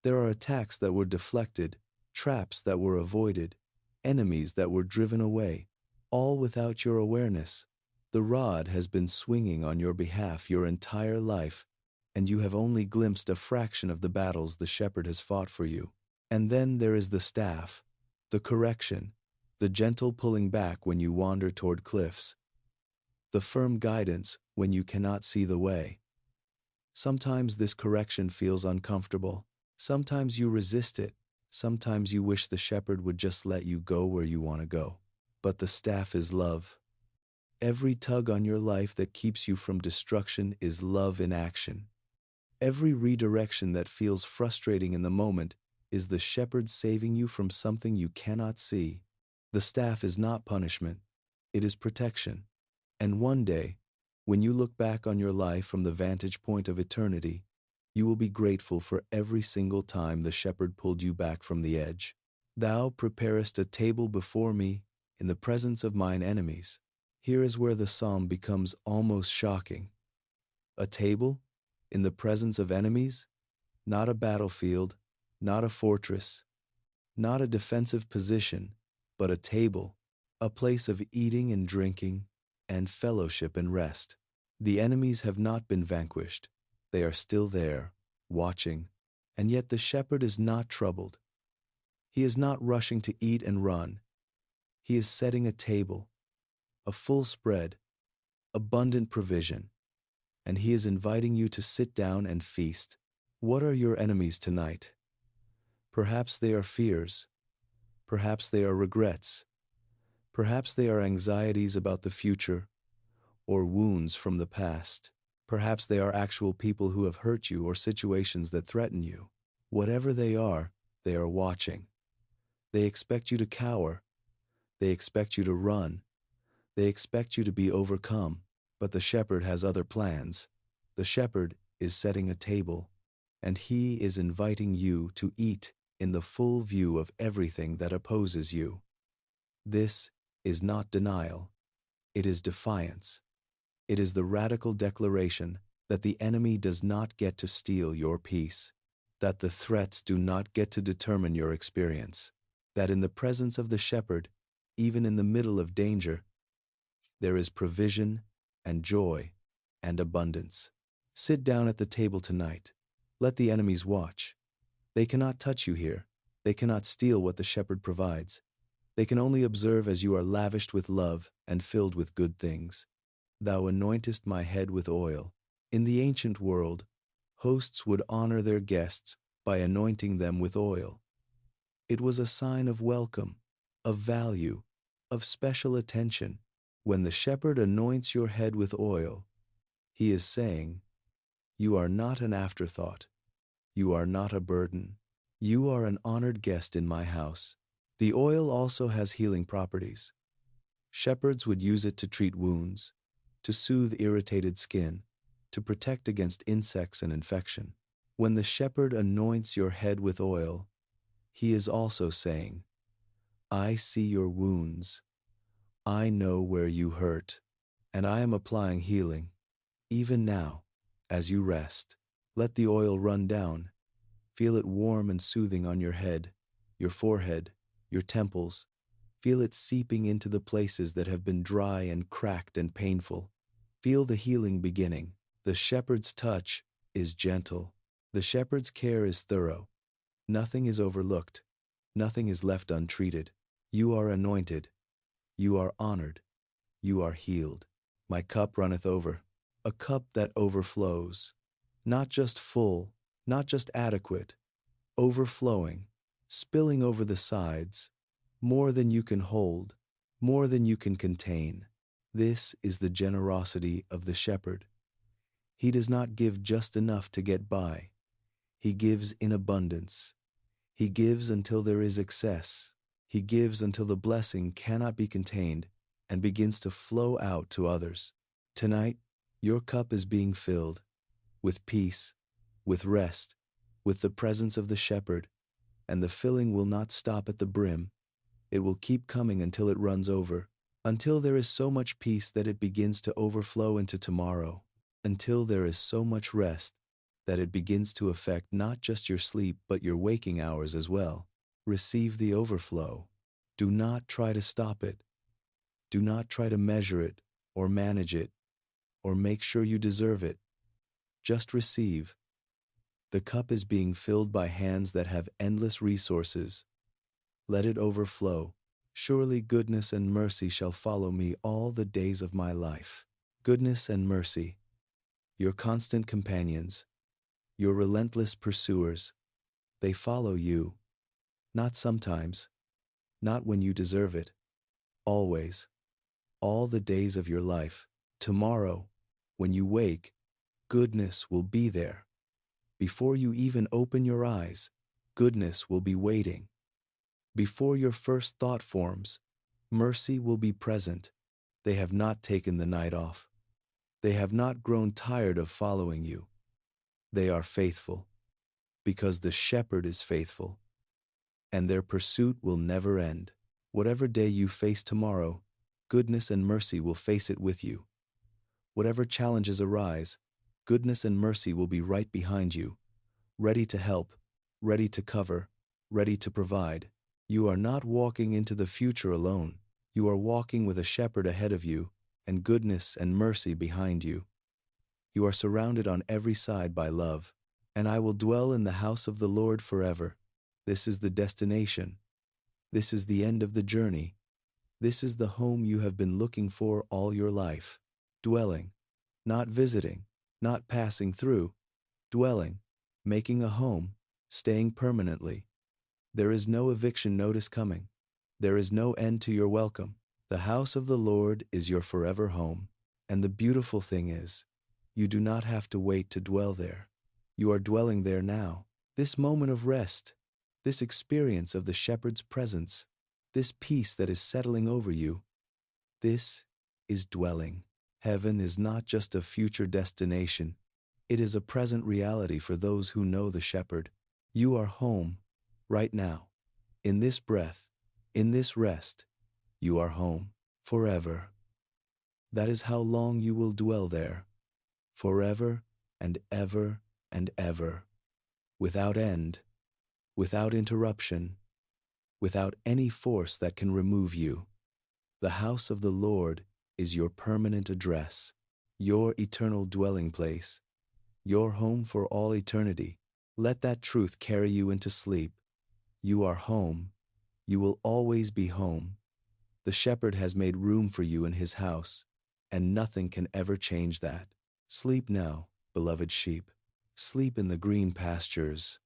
There are attacks that were deflected, traps that were avoided, enemies that were driven away, all without your awareness. The rod has been swinging on your behalf your entire life, and you have only glimpsed a fraction of the battles the shepherd has fought for you. And then there is the staff, the correction, the gentle pulling back when you wander toward cliffs, the firm guidance when you cannot see the way. Sometimes this correction feels uncomfortable. Sometimes you resist it. Sometimes you wish the shepherd would just let you go where you want to go. But the staff is love. Every tug on your life that keeps you from destruction is love in action. Every redirection that feels frustrating in the moment is the shepherd saving you from something you cannot see. The staff is not punishment. It is protection. And one day, when you look back on your life from the vantage point of eternity, you will be grateful for every single time the shepherd pulled you back from the edge. Thou preparest a table before me in the presence of mine enemies. Here is where the psalm becomes almost shocking. A table in the presence of enemies? Not a battlefield, not a fortress, not a defensive position, but a table, a place of eating and drinking, and fellowship and rest. The enemies have not been vanquished. They are still there, watching, and yet the shepherd is not troubled. He is not rushing to eat and run. He is setting a table, a full spread, abundant provision, and he is inviting you to sit down and feast. What are your enemies tonight? Perhaps they are fears. Perhaps they are regrets. Perhaps they are anxieties about the future or wounds from the past. Perhaps they are actual people who have hurt you or situations that threaten you. Whatever they are watching. They expect you to cower. They expect you to run. They expect you to be overcome. But the shepherd has other plans. The shepherd is setting a table, and he is inviting you to eat in the full view of everything that opposes you. This is not denial. It is defiance. It is the radical declaration that the enemy does not get to steal your peace, that the threats do not get to determine your experience, that in the presence of the shepherd, even in the middle of danger, there is provision and joy and abundance. Sit down at the table tonight. Let the enemies watch. They cannot touch you here. They cannot steal what the shepherd provides. They can only observe as you are lavished with love and filled with good things. Thou anointest my head with oil. In the ancient world, hosts would honor their guests by anointing them with oil. It was a sign of welcome, of value, of special attention. When the shepherd anoints your head with oil, he is saying, you are not an afterthought. You are not a burden. You are an honored guest in my house. The oil also has healing properties. Shepherds would use it to treat wounds, to soothe irritated skin, to protect against insects and infection. When the shepherd anoints your head with oil, he is also saying, I see your wounds. I know where you hurt, and I am applying healing. Even now, as you rest, let the oil run down. Feel it warm and soothing on your head, your forehead, your temples. Feel it seeping into the places that have been dry and cracked and painful. Feel the healing beginning. The shepherd's touch is gentle. The shepherd's care is thorough. Nothing is overlooked. Nothing is left untreated. You are anointed. You are honored. You are healed. My cup runneth over. A cup that overflows. Not just full, not just adequate, overflowing, spilling over the sides, more than you can hold, more than you can contain. This is the generosity of the shepherd. He does not give just enough to get by. He gives in abundance. He gives until there is excess. He gives until the blessing cannot be contained and begins to flow out to others. Tonight, your cup is being filled with peace, with rest, with the presence of the shepherd, and the filling will not stop at the brim. It will keep coming until it runs over, until there is so much peace that it begins to overflow into tomorrow, until there is so much rest that it begins to affect not just your sleep but your waking hours as well. Receive the overflow. Do not try to stop it. Do not try to measure it or manage it or make sure you deserve it. Just receive. The cup is being filled by hands that have endless resources. Let it overflow. Surely goodness and mercy shall follow me all the days of my life. Goodness and mercy, your constant companions, your relentless pursuers, they follow you. Not sometimes, not when you deserve it. Always, all the days of your life. Tomorrow, when you wake, goodness will be there. Before you even open your eyes, goodness will be waiting. Before your first thought forms, mercy will be present. They have not taken the night off. They have not grown tired of following you. They are faithful, because the shepherd is faithful, and their pursuit will never end. Whatever day you face tomorrow, goodness and mercy will face it with you. Whatever challenges arise, goodness and mercy will be right behind you, ready to help, ready to cover, ready to provide. You are not walking into the future alone. You are walking with a shepherd ahead of you, and goodness and mercy behind you. You are surrounded on every side by love, and I will dwell in the house of the Lord forever. This is the destination. This is the end of the journey. This is the home you have been looking for all your life. Dwelling, not visiting, not passing through. Dwelling, making a home, staying permanently. There is no eviction notice coming. There is no end to your welcome. The house of the Lord is your forever home. And the beautiful thing is, you do not have to wait to dwell there. You are dwelling there now. This moment of rest, this experience of the shepherd's presence, this peace that is settling over you, this is dwelling. Heaven is not just a future destination. It is a present reality for those who know the shepherd. You are home right now. In this breath, in this rest, you are home forever. That is how long you will dwell there. Forever and ever and ever. Without end, without interruption, without any force that can remove you. The house of the Lord is your permanent address, your eternal dwelling place, your home for all eternity. Let that truth carry you into sleep. You are home. You will always be home. The shepherd has made room for you in his house, and nothing can ever change that. Sleep now, beloved sheep. Sleep in the green pastures.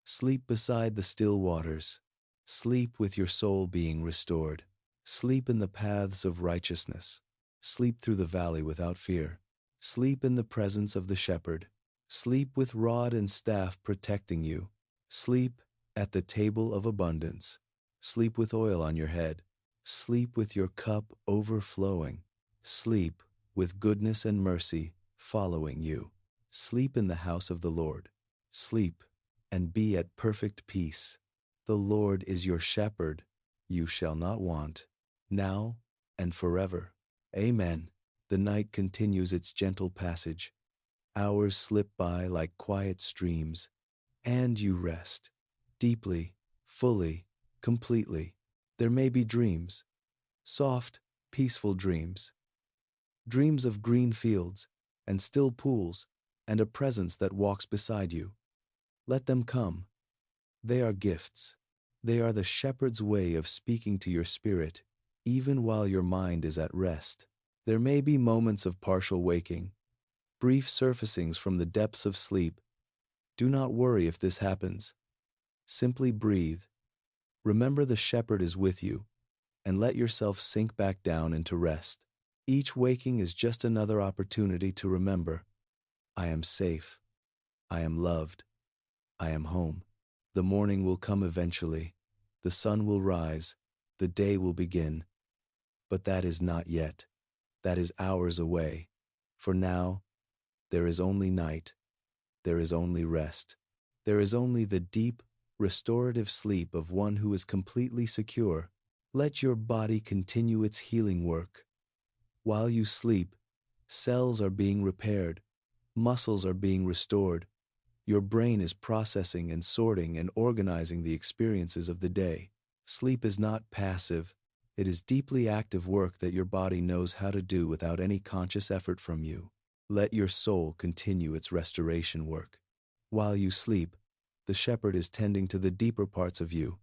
Sleep beside the still waters. Sleep with your soul being restored. Sleep in the paths of righteousness. Sleep through the valley without fear. Sleep in the presence of the shepherd. Sleep with rod and staff protecting you. Sleep at the table of abundance. Sleep with oil on your head. Sleep with your cup overflowing. Sleep with goodness and mercy following you. Sleep in the house of the Lord. Sleep and be at perfect peace. The Lord is your shepherd. You shall not want. Now and forever. Amen. The night continues its gentle passage. Hours slip by like quiet streams, and you rest. Deeply, fully, completely. There may be dreams. Soft, peaceful dreams. Dreams of green fields and still pools and a presence that walks beside you. Let them come. They are gifts. They are the shepherd's way of speaking to your spirit, even while your mind is at rest. There may be moments of partial waking, brief surfacings from the depths of sleep. Do not worry if this happens. Simply breathe. Remember the shepherd is with you, and let yourself sink back down into rest. Each waking is just another opportunity to remember, I am safe. I am loved. I am home. The morning will come eventually. The sun will rise. The day will begin. But that is not yet. That is hours away. For now, there is only night. There is only rest. There is only the deep, restorative sleep of one who is completely secure. Let your body continue its healing work. While you sleep, cells are being repaired. Muscles are being restored. Your brain is processing and sorting and organizing the experiences of the day. Sleep is not passive. It is deeply active work that your body knows how to do without any conscious effort from you. Let your soul continue its restoration work. While you sleep, the shepherd is tending to the deeper parts of you.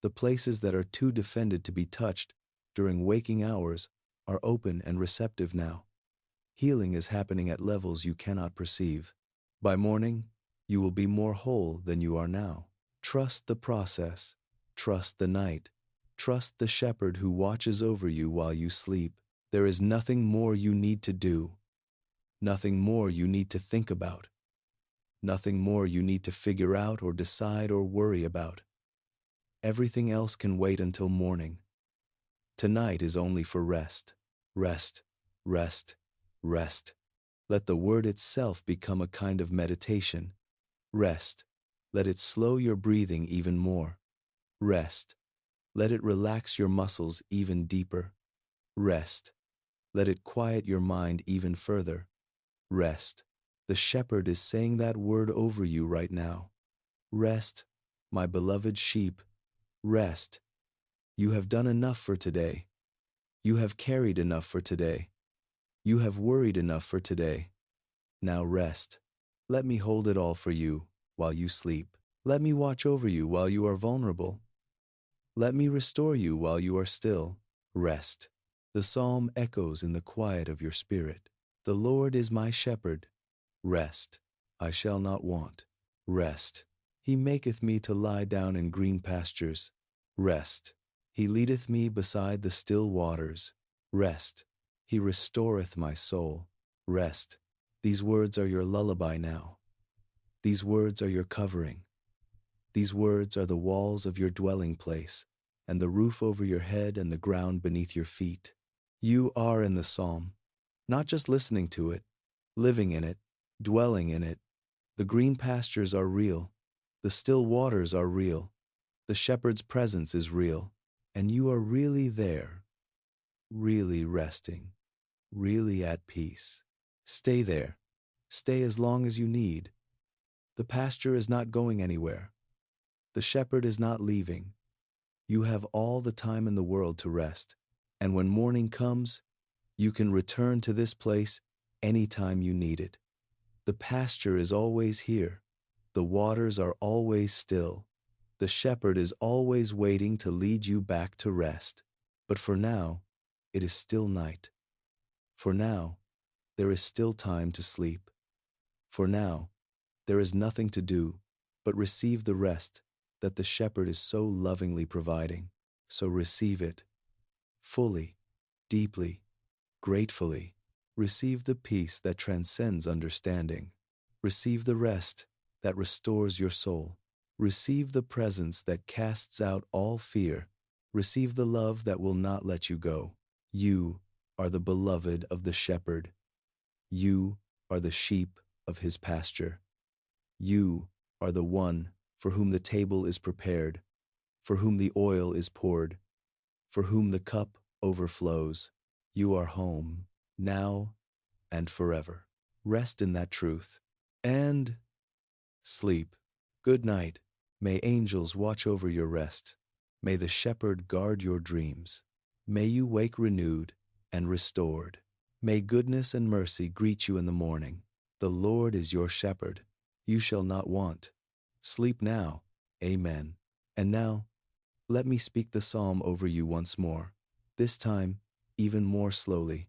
The places that are too defended to be touched during waking hours are open and receptive now. Healing is happening at levels you cannot perceive. By morning, you will be more whole than you are now. Trust the process. Trust the night. Trust the shepherd who watches over you while you sleep. There is nothing more you need to do. Nothing more you need to think about. Nothing more you need to figure out or decide or worry about. Everything else can wait until morning. Tonight is only for rest. Rest, rest, rest. Let the word itself become a kind of meditation. Rest. Let it slow your breathing even more. Rest. Let it relax your muscles even deeper. Rest. Let it quiet your mind even further. Rest. The shepherd is saying that word over you right now. Rest, my beloved sheep. Rest. You have done enough for today. You have carried enough for today. You have worried enough for today. Now rest. Let me hold it all for you while you sleep. Let me watch over you while you are vulnerable. Let me restore you while you are still. Rest. The psalm echoes in the quiet of your spirit. The Lord is my shepherd. Rest. I shall not want. Rest. He maketh me to lie down in green pastures. Rest. He leadeth me beside the still waters. Rest. He restoreth my soul. Rest. These words are your lullaby now. These words are your covering. These words are the walls of your dwelling place, and the roof over your head and the ground beneath your feet. You are in the psalm, not just listening to it, living in it, dwelling in it. The green pastures are real. The still waters are real. The shepherd's presence is real. And you are really there, really resting, really at peace. Stay there. Stay as long as you need. The pasture is not going anywhere. The shepherd is not leaving. You have all the time in the world to rest. And when morning comes, you can return to this place anytime you need it. The pasture is always here. The waters are always still. The shepherd is always waiting to lead you back to rest. But for now, it is still night. For now, there is still time to sleep. For now, there is nothing to do but receive the rest that the shepherd is so lovingly providing. So receive it fully, deeply, gratefully. Receive the peace that transcends understanding. Receive the rest that restores your soul. Receive the presence that casts out all fear. Receive the love that will not let you go. You are the beloved of the shepherd. You are the sheep of his pasture. You are the one for whom the table is prepared, for whom the oil is poured, for whom the cup overflows. You are home, now and forever. Rest in that truth. And sleep. Good night. May angels watch over your rest. May the shepherd guard your dreams. May you wake renewed and restored. May goodness and mercy greet you in the morning. The Lord is your shepherd. You shall not want. Sleep now. Amen. And now, let me speak the psalm over you once more. This time, even more slowly.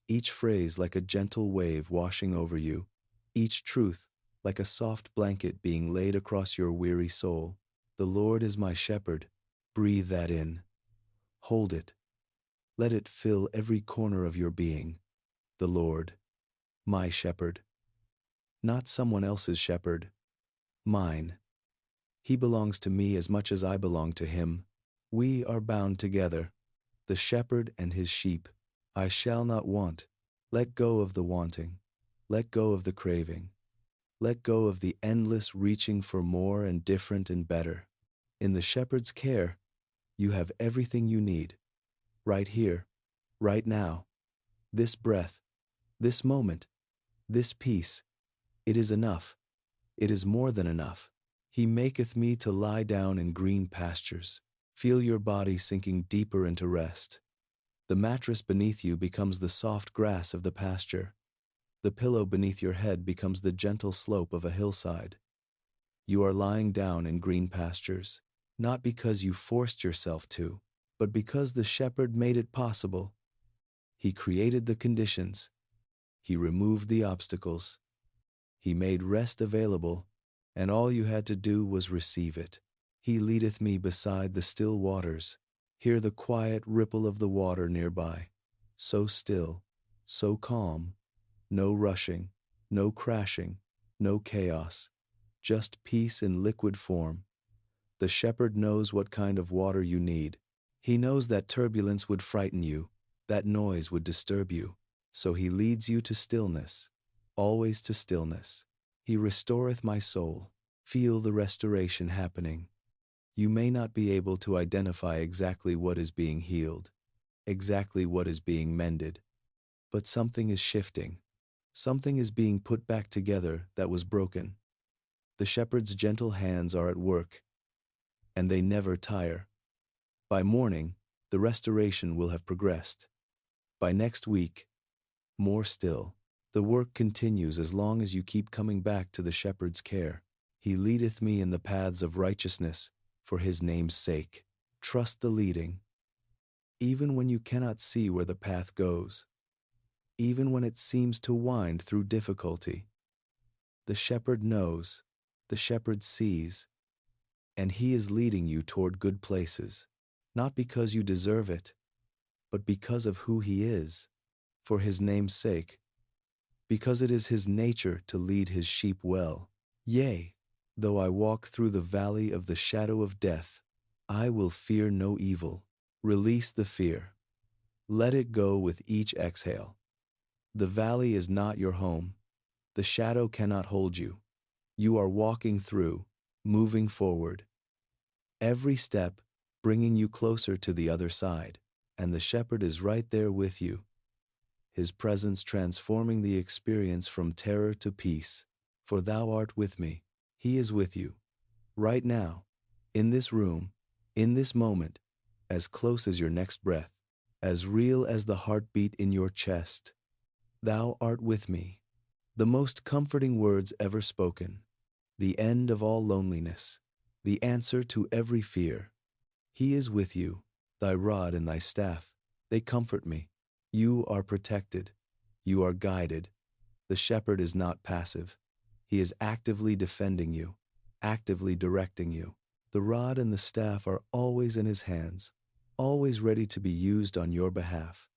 Each phrase like a gentle wave washing over you. Each truth like a soft blanket being laid across your weary soul. The Lord is my shepherd. Breathe that in. Hold it. Let it fill every corner of your being. The Lord, my shepherd. Not someone else's shepherd. Mine. He belongs to me as much as I belong to him. We are bound together. The shepherd and his sheep. I shall not want. Let go of the wanting. Let go of the craving. Let go of the endless reaching for more and different and better. In the shepherd's care, you have everything you need. Right here, right now. This breath, this moment, this peace. It is enough. It is more than enough. He maketh me to lie down in green pastures. Feel your body sinking deeper into rest. The mattress beneath you becomes the soft grass of the pasture. The pillow beneath your head becomes the gentle slope of a hillside. You are lying down in green pastures, not because you forced yourself to, but because the shepherd made it possible. He created the conditions. He removed the obstacles. He made rest available, and all you had to do was receive it. He leadeth me beside the still waters. Hear the quiet ripple of the water nearby. So still, so calm. No rushing, no crashing, no chaos. Just peace in liquid form. The shepherd knows what kind of water you need. He knows that turbulence would frighten you, that noise would disturb you. So he leads you to stillness, always to stillness. He restoreth my soul. Feel the restoration happening. You may not be able to identify exactly what is being healed, exactly what is being mended, but something is shifting. Something is being put back together that was broken. The shepherd's gentle hands are at work, and they never tire. By morning, the restoration will have progressed. By next week, more still. The work continues as long as you keep coming back to the shepherd's care. He leadeth me in the paths of righteousness for his name's sake. Trust the leading. Even when you cannot see where the path goes, even when it seems to wind through difficulty, the shepherd knows, the shepherd sees, and he is leading you toward good places, not because you deserve it, but because of who he is, for his name's sake, because it is his nature to lead his sheep well. Yea, though I walk through the valley of the shadow of death, I will fear no evil. Release the fear. Let it go with each exhale. The valley is not your home. The shadow cannot hold you. You are walking through, moving forward. Every step bringing you closer to the other side, and the shepherd is right there with you. His presence transforming the experience from terror to peace. For thou art with me. He is with you. Right now, in this room, in this moment, as close as your next breath, as real as the heartbeat in your chest. Thou art with me. The most comforting words ever spoken. the end of all loneliness, the answer to every fear. He is with you, thy rod and thy staff, they comfort me. You are protected. You are guided. The shepherd is not passive. He is actively defending you, actively directing you. The rod and the staff are always in his hands, always ready to be used on your behalf.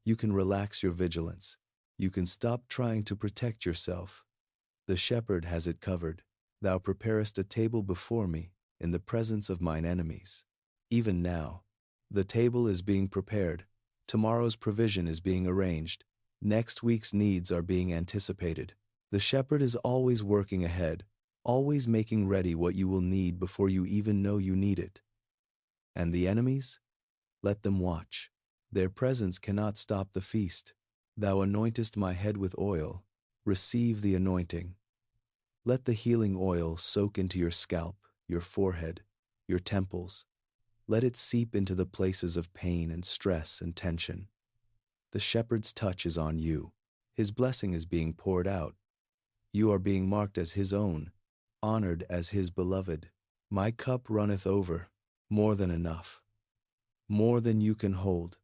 You can relax your vigilance. You can stop trying to protect yourself. The shepherd has it covered. Thou preparest a table before me in the presence of mine enemies. Even now, the table is being prepared. Tomorrow's provision is being arranged. Next week's needs are being anticipated. The shepherd is always working ahead, always making ready what you will need before you even know you need it. And the enemies? Let them watch. Their presence cannot stop the feast. Thou anointest my head with oil. Receive the anointing. Let the healing oil soak into your scalp, your forehead, your temples. Let it seep into the places of pain and stress and tension. The shepherd's touch is on you. His blessing is being poured out. You are being marked as his own, honored as his beloved. My cup runneth over, more than enough, more than you can hold.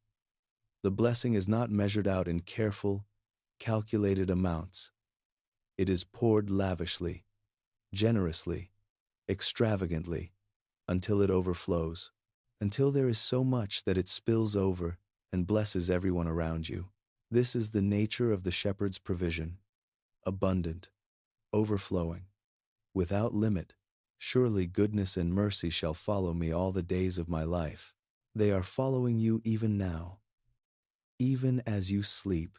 The blessing is not measured out in careful, calculated amounts. It is poured lavishly, generously, extravagantly, until it overflows, until there is so much that it spills over and blesses everyone around you. This is the nature of the shepherd's provision, abundant, overflowing, without limit. Surely goodness and mercy shall follow me all the days of my life. They are following you even now. Even as you sleep,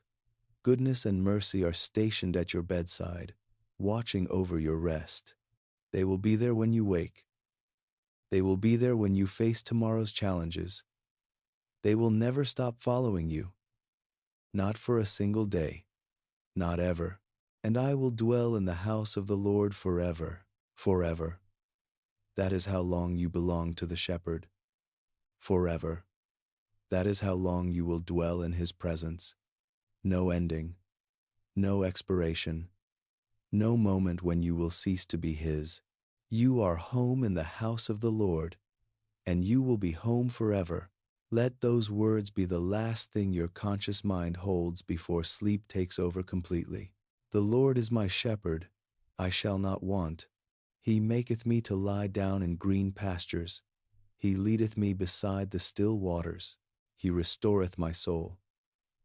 goodness and mercy are stationed at your bedside, watching over your rest. They will be there when you wake. They will be there when you face tomorrow's challenges. They will never stop following you. Not for a single day. Not ever. And I will dwell in the house of the Lord forever. Forever. That is how long you belong to the shepherd. Forever. That is how long you will dwell in his presence. No ending. No expiration. No moment when you will cease to be his. You are home in the house of the Lord, and you will be home forever. Let those words be the last thing your conscious mind holds before sleep takes over completely. The Lord is my shepherd, I shall not want. He maketh me to lie down in green pastures. He leadeth me beside the still waters. He restoreth my soul.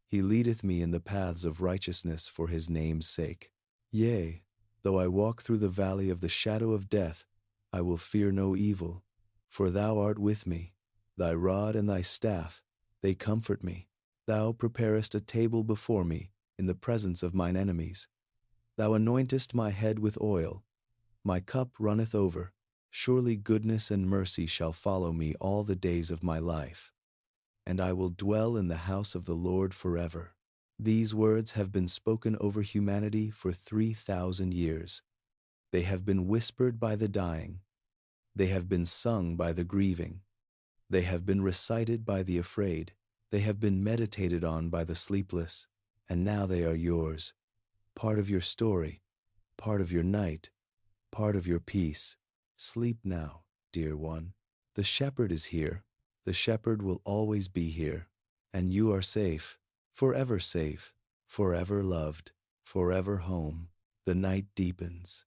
He leadeth me in the paths of righteousness for his name's sake. Yea, though I walk through the valley of the shadow of death, I will fear no evil, for thou art with me. Thy rod and thy staff, they comfort me. Thou preparest a table before me in the presence of mine enemies. Thou anointest my head with oil. My cup runneth over. Surely goodness and mercy shall follow me all the days of my life, and I will dwell in the house of the Lord forever. These words have been spoken over humanity for 3,000 years. They have been whispered by the dying. They have been sung by the grieving. They have been recited by the afraid. They have been meditated on by the sleepless. And now they are yours. Part of your story, part of your night, part of your peace. Sleep now, dear one. The shepherd is here. The shepherd will always be here. And you are safe, forever loved, forever home. The night deepens.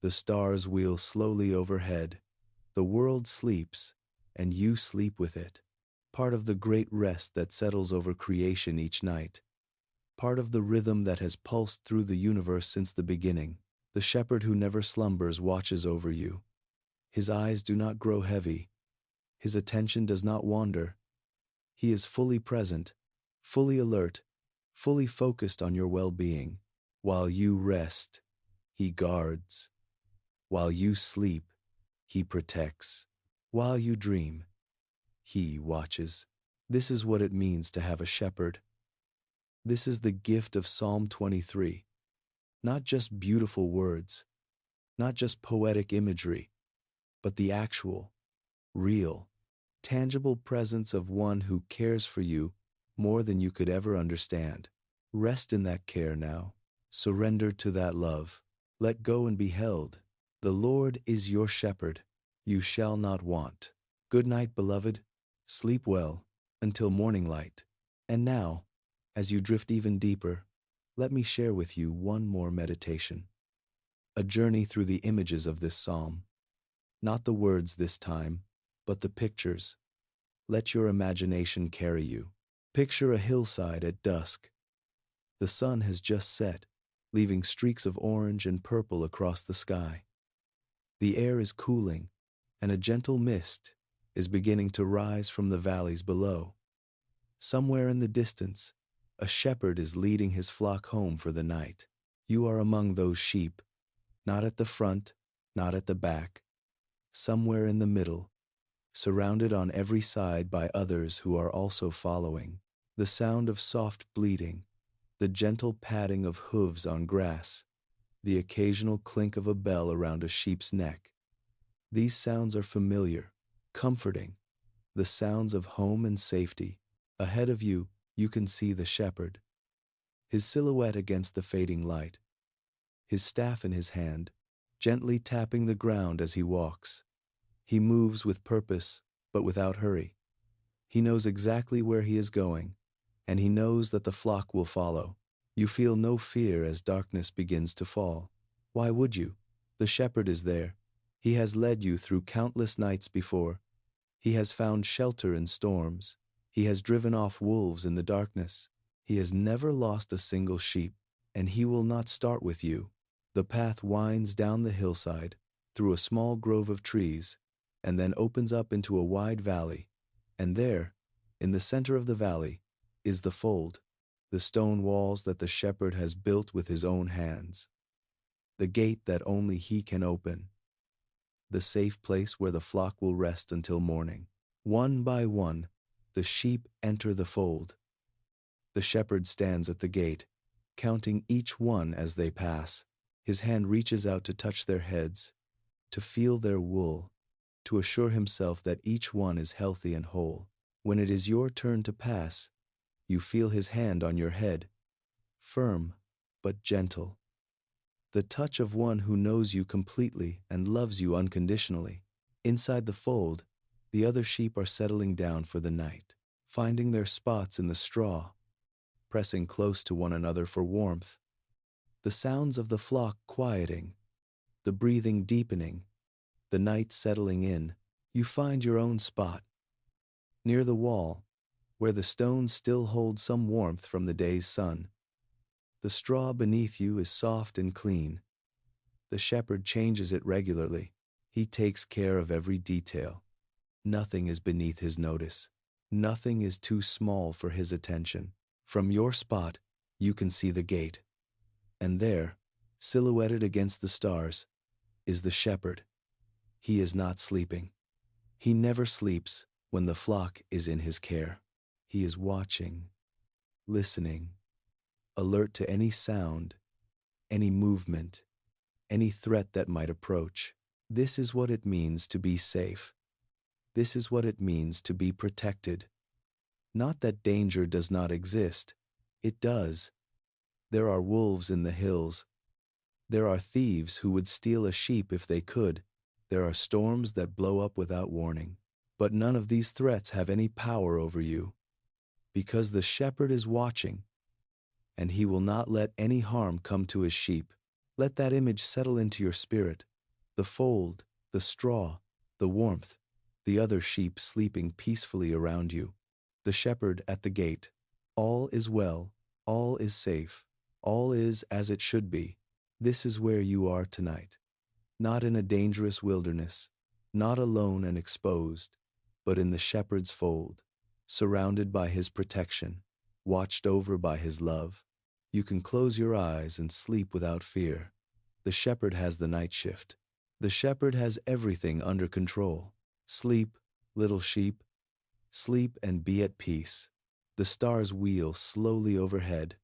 The stars wheel slowly overhead. The world sleeps, and you sleep with it. Part of the great rest that settles over creation each night. Part of the rhythm that has pulsed through the universe since the beginning. The shepherd who never slumbers watches over you. His eyes do not grow heavy. His attention does not wander. He is fully present, fully alert, fully focused on your well-being. While you rest, he guards. While you sleep, he protects. While you dream, he watches. This is what it means to have a shepherd. This is the gift of Psalm 23. Not just beautiful words, not just poetic imagery, but the actual, real, tangible presence of one who cares for you more than you could ever understand. Rest in that care now. Surrender to that love. Let go and be held. The Lord is your shepherd, you shall not want. Good night, beloved. Sleep well, until morning light. And now, as you drift even deeper, let me share with you one more meditation. A journey through the images of this psalm. Not the words this time, but the pictures. Let your imagination carry you. Picture a hillside at dusk. The sun has just set, leaving streaks of orange and purple across the sky. The air is cooling, and a gentle mist is beginning to rise from the valleys below. Somewhere in the distance, a shepherd is leading his flock home for the night. You are among those sheep, not at the front, not at the back, somewhere in the middle, surrounded on every side by others who are also following. The sound of soft bleating, the gentle padding of hooves on grass, the occasional clink of a bell around a sheep's neck. These sounds are familiar, comforting, the sounds of home and safety. Ahead of you, you can see the shepherd, his silhouette against the fading light, his staff in his hand, gently tapping the ground as he walks. He moves with purpose, but without hurry. He knows exactly where he is going, and he knows that the flock will follow. You feel no fear as darkness begins to fall. Why would you? The shepherd is there. He has led you through countless nights before. He has found shelter in storms. He has driven off wolves in the darkness. He has never lost a single sheep, and he will not start with you. The path winds down the hillside, through a small grove of trees, and then opens up into a wide valley. And there, in the center of the valley, is the fold, the stone walls that the shepherd has built with his own hands, the gate that only he can open, the safe place where the flock will rest until morning. One by one, the sheep enter the fold. The shepherd stands at the gate, counting each one as they pass. His hand reaches out to touch their heads, to feel their wool, to assure himself that each one is healthy and whole. When it is your turn to pass, you feel his hand on your head, firm but gentle. The touch of one who knows you completely and loves you unconditionally. Inside the fold, the other sheep are settling down for the night, finding their spots in the straw, pressing close to one another for warmth. The sounds of the flock quieting, the breathing deepening, the night settling in. You find your own spot, near the wall, where the stones still hold some warmth from the day's sun. The straw beneath you is soft and clean. The shepherd changes it regularly. He takes care of every detail. Nothing is beneath his notice. Nothing is too small for his attention. From your spot, you can see the gate. And there, silhouetted against the stars, is the shepherd. He is not sleeping. He never sleeps when the flock is in his care. He is watching, listening, alert to any sound, any movement, any threat that might approach. This is what it means to be safe. This is what it means to be protected. Not that danger does not exist. It does. There are wolves in the hills. There are thieves who would steal a sheep if they could. There are storms that blow up without warning. But none of these threats have any power over you, because the shepherd is watching, and he will not let any harm come to his sheep. Let that image settle into your spirit. The fold, the straw, the warmth, the other sheep sleeping peacefully around you, the shepherd at the gate. All is well, all is safe, all is as it should be. This is where you are tonight. Not in a dangerous wilderness, not alone and exposed, but in the shepherd's fold, surrounded by his protection, watched over by his love. You can close your eyes and sleep without fear. The shepherd has the night shift. The shepherd has everything under control. Sleep, little sheep. Sleep and be at peace. The stars wheel slowly overhead.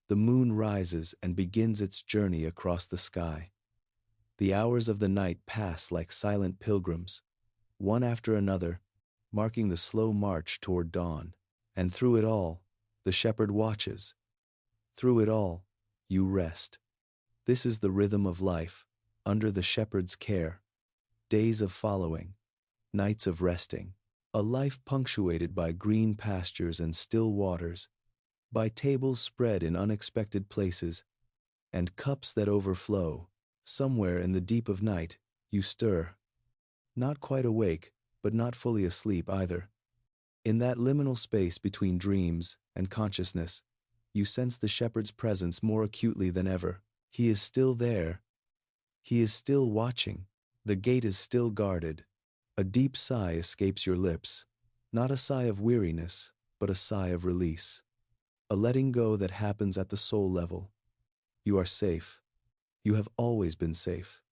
The moon rises and begins its journey across the sky. The hours of the night pass like silent pilgrims, one after another, marking the slow march toward dawn. And through it all, the shepherd watches. Through it all, you rest. This is the rhythm of life, under the shepherd's care, days of following, nights of resting, a life punctuated by green pastures and still waters, by tables spread in unexpected places, and cups that overflow. Somewhere in the deep of night, you stir, not quite awake, but not fully asleep either. In that liminal space between dreams and consciousness, you sense the shepherd's presence more acutely than ever. He is still there. He is still watching. The gate is still guarded. A deep sigh escapes your lips, not a sigh of weariness, but a sigh of release. A letting go that happens at the soul level. You are safe. You have always been safe.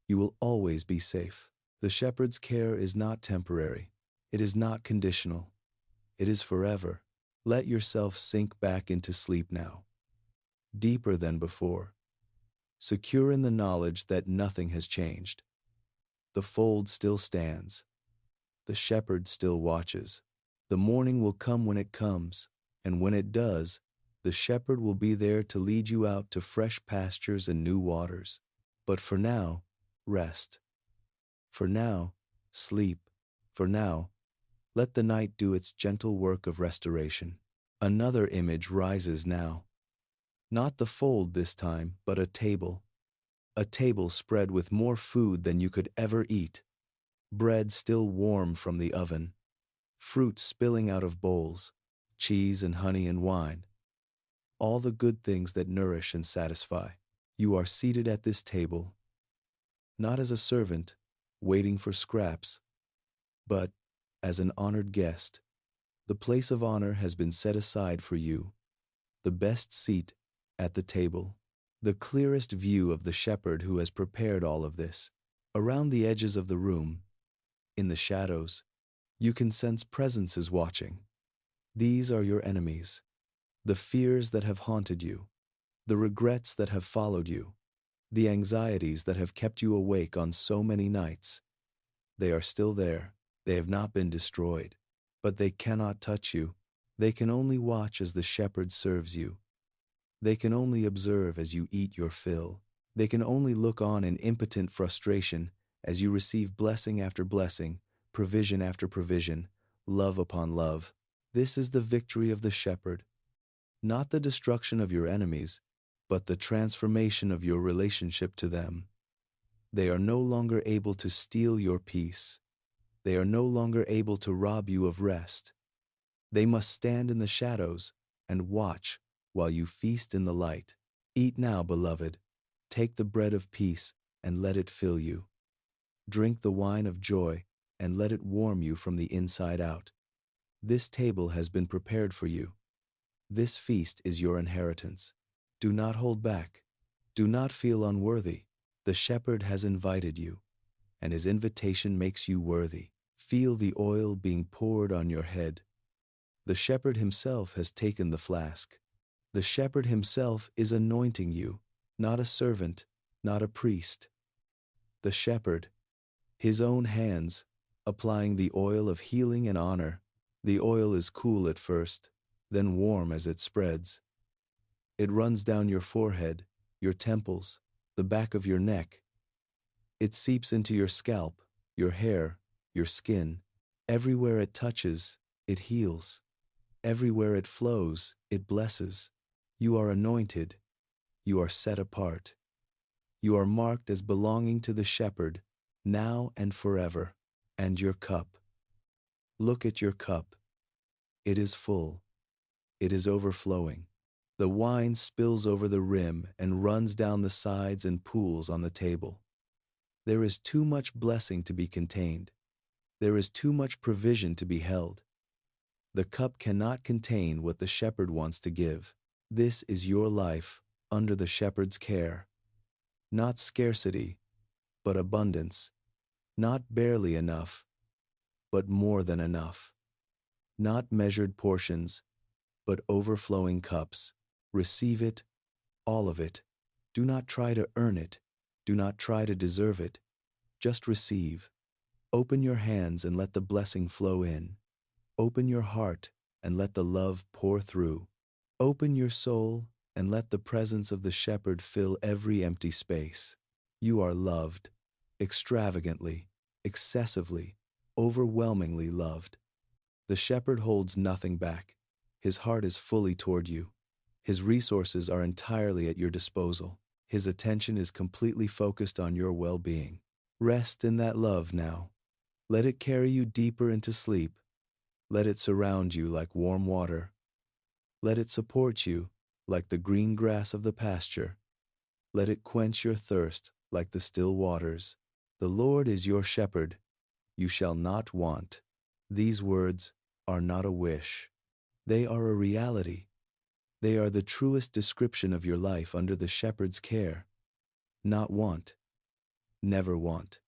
You will always be safe. The shepherd's care is not temporary. It is not conditional. It is forever. Let yourself sink back into sleep now, deeper than before, secure in the knowledge that nothing has changed. The fold still stands. The shepherd still watches. The morning will come when it comes, and when it does, the shepherd will be there to lead you out to fresh pastures and new waters. But for now, rest. For now, sleep. For now, let the night do its gentle work of restoration. Another image rises now. Not the fold this time, but a table. A table spread with more food than you could ever eat. Bread still warm from the oven. Fruit spilling out of bowls. Cheese and honey and wine. All the good things that nourish and satisfy. You are seated at this table, not as a servant, waiting for scraps, but as an honored guest. The place of honor has been set aside for you, the best seat at the table, the clearest view of the shepherd who has prepared all of this. Around the edges of the room, in the shadows, you can sense presences watching. These are your enemies, the fears that have haunted you, the regrets that have followed you, the anxieties that have kept you awake on so many nights. They are still there. They have not been destroyed, but they cannot touch you. They can only watch as the shepherd serves you. They can only observe as you eat your fill. They can only look on in impotent frustration as you receive blessing after blessing, provision after provision, love upon love. This is the victory of the shepherd. Not the destruction of your enemies, but the transformation of your relationship to them. They are no longer able to steal your peace. They are no longer able to rob you of rest. They must stand in the shadows and watch while you feast in the light. Eat now, beloved. Take the bread of peace and let it fill you. Drink the wine of joy and let it warm you from the inside out. This table has been prepared for you. This feast is your inheritance. Do not hold back. Do not feel unworthy. The shepherd has invited you, and his invitation makes you worthy. Feel the oil being poured on your head. The shepherd himself has taken the flask. The shepherd himself is anointing you, not a servant, not a priest. The shepherd, his own hands, applying the oil of healing and honor. The oil is cool at first, then warm as it spreads. It runs down your forehead, your temples, the back of your neck. It seeps into your scalp, your hair, your skin. Everywhere it touches, it heals. Everywhere it flows, it blesses. You are anointed. You are set apart. You are marked as belonging to the shepherd, now and forever. And your cup. Look at your cup. It is full. It is overflowing. The wine spills over the rim and runs down the sides and pools on the table. There is too much blessing to be contained. There is too much provision to be held. The cup cannot contain what the shepherd wants to give. This is your life under the shepherd's care. Not scarcity, but abundance. Not barely enough, but more than enough. Not measured portions, but overflowing cups. Receive it, all of it. Do not try to earn it. Do not try to deserve it. Just receive. Open your hands and let the blessing flow in. Open your heart and let the love pour through. Open your soul and let the presence of the shepherd fill every empty space. You are loved, extravagantly, excessively, overwhelmingly loved. The shepherd holds nothing back. His heart is fully toward you. His resources are entirely at your disposal. His attention is completely focused on your well-being. Rest in that love now. Let it carry you deeper into sleep. Let it surround you like warm water. Let it support you like the green grass of the pasture. Let it quench your thirst like the still waters. The Lord is your shepherd. You shall not want. These words are not a wish. They are a reality. They are the truest description of your life under the shepherd's care. Not want. Never want.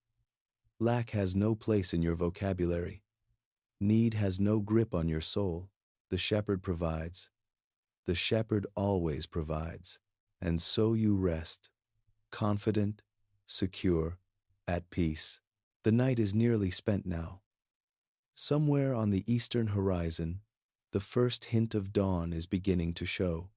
Lack has no place in your vocabulary. Need has no grip on your soul. The shepherd provides. The shepherd always provides. And so you rest, confident, secure, at peace. The night is nearly spent now. Somewhere on the eastern horizon, the first hint of dawn is beginning to show.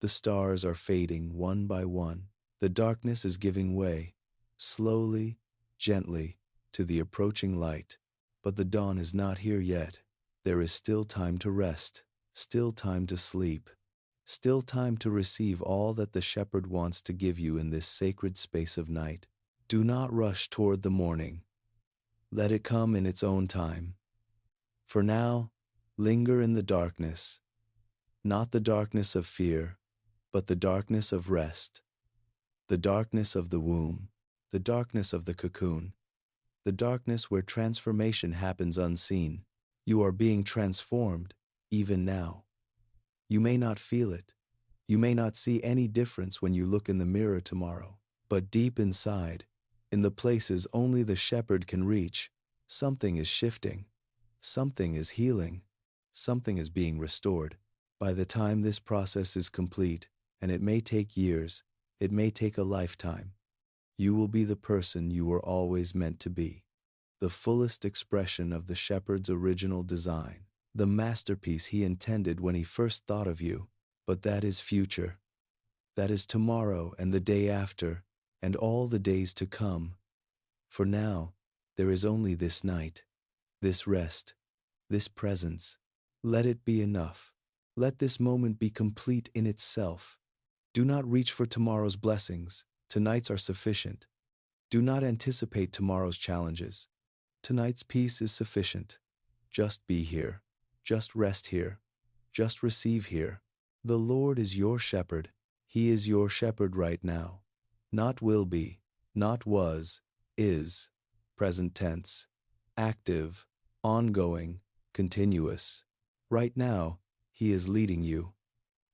The stars are fading one by one. The darkness is giving way, slowly, gently, to the approaching light. But the dawn is not here yet. There is still time to rest, still time to sleep, still time to receive all that the shepherd wants to give you in this sacred space of night. Do not rush toward the morning. Let it come in its own time. For now, linger in the darkness, not the darkness of fear, but the darkness of rest, the darkness of the womb, the darkness of the cocoon, the darkness where transformation happens unseen. You are being transformed, even now. You may not feel it. You may not see any difference when you look in the mirror tomorrow, but deep inside, in the places only the shepherd can reach, something is shifting. Something is healing. Something is being restored. By the time this process is complete, and it may take years, it may take a lifetime, you will be the person you were always meant to be. The fullest expression of the shepherd's original design. The masterpiece he intended when he first thought of you. But that is future. That is tomorrow and the day after, and all the days to come. For now, there is only this night. This rest, this presence. Let it be enough. Let this moment be complete in itself. Do not reach for tomorrow's blessings. Tonight's are sufficient. Do not anticipate tomorrow's challenges. Tonight's peace is sufficient. Just be here. Just rest here. Just receive here. The Lord is your shepherd. He is your shepherd right now. Not will be, not was, is, present tense, active, ongoing, continuous. Right now, He is leading you.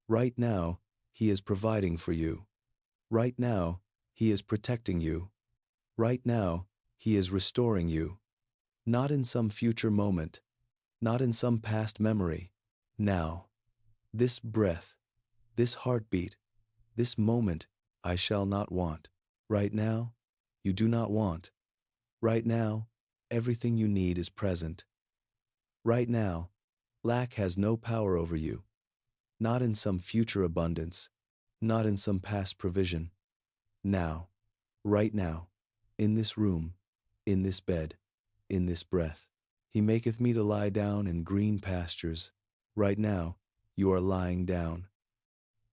Right now, He is providing for you. Right now, He is protecting you. Right now, He is restoring you. Not in some future moment, not in some past memory. Now, this breath, this heartbeat, this moment, I shall not want. Right now, you do not want. Right now, everything you need is present. Right now, lack has no power over you. Not in some future abundance, not in some past provision. Now, right now, in this room, in this bed, in this breath. He maketh me to lie down in green pastures. Right now, you are lying down.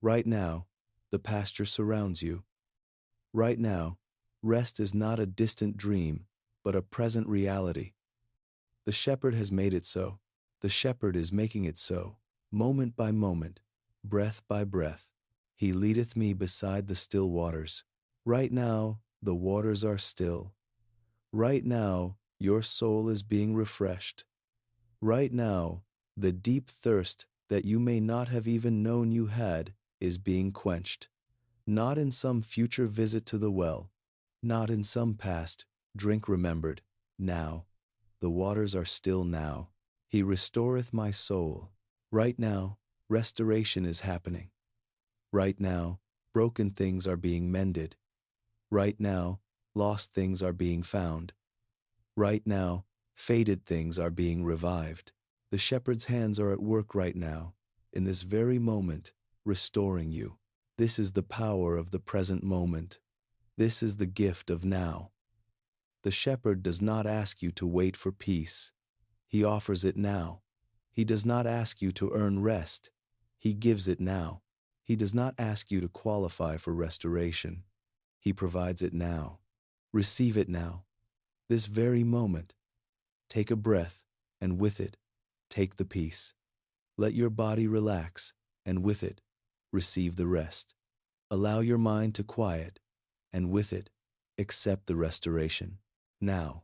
Right now, the pasture surrounds you. Right now, rest is not a distant dream, but a present reality. The shepherd has made it so. The shepherd is making it so. Moment by moment, breath by breath, He leadeth me beside the still waters. Right now, the waters are still. Right now, your soul is being refreshed. Right now, the deep thirst that you may not have even known you had is being quenched. Not in some future visit to the well, not in some past drink remembered. Now, the waters are still now. He restoreth my soul. Right now, restoration is happening. Right now, broken things are being mended. Right now, lost things are being found. Right now, faded things are being revived. The shepherd's hands are at work right now, in this very moment, restoring you. This is the power of the present moment. This is the gift of now. The shepherd does not ask you to wait for peace. He offers it now. He does not ask you to earn rest. He gives it now. He does not ask you to qualify for restoration. He provides it now. Receive it now. This very moment. Take a breath, and with it, take the peace. Let your body relax, and with it, receive the rest. Allow your mind to quiet, and with it, accept the restoration. Now.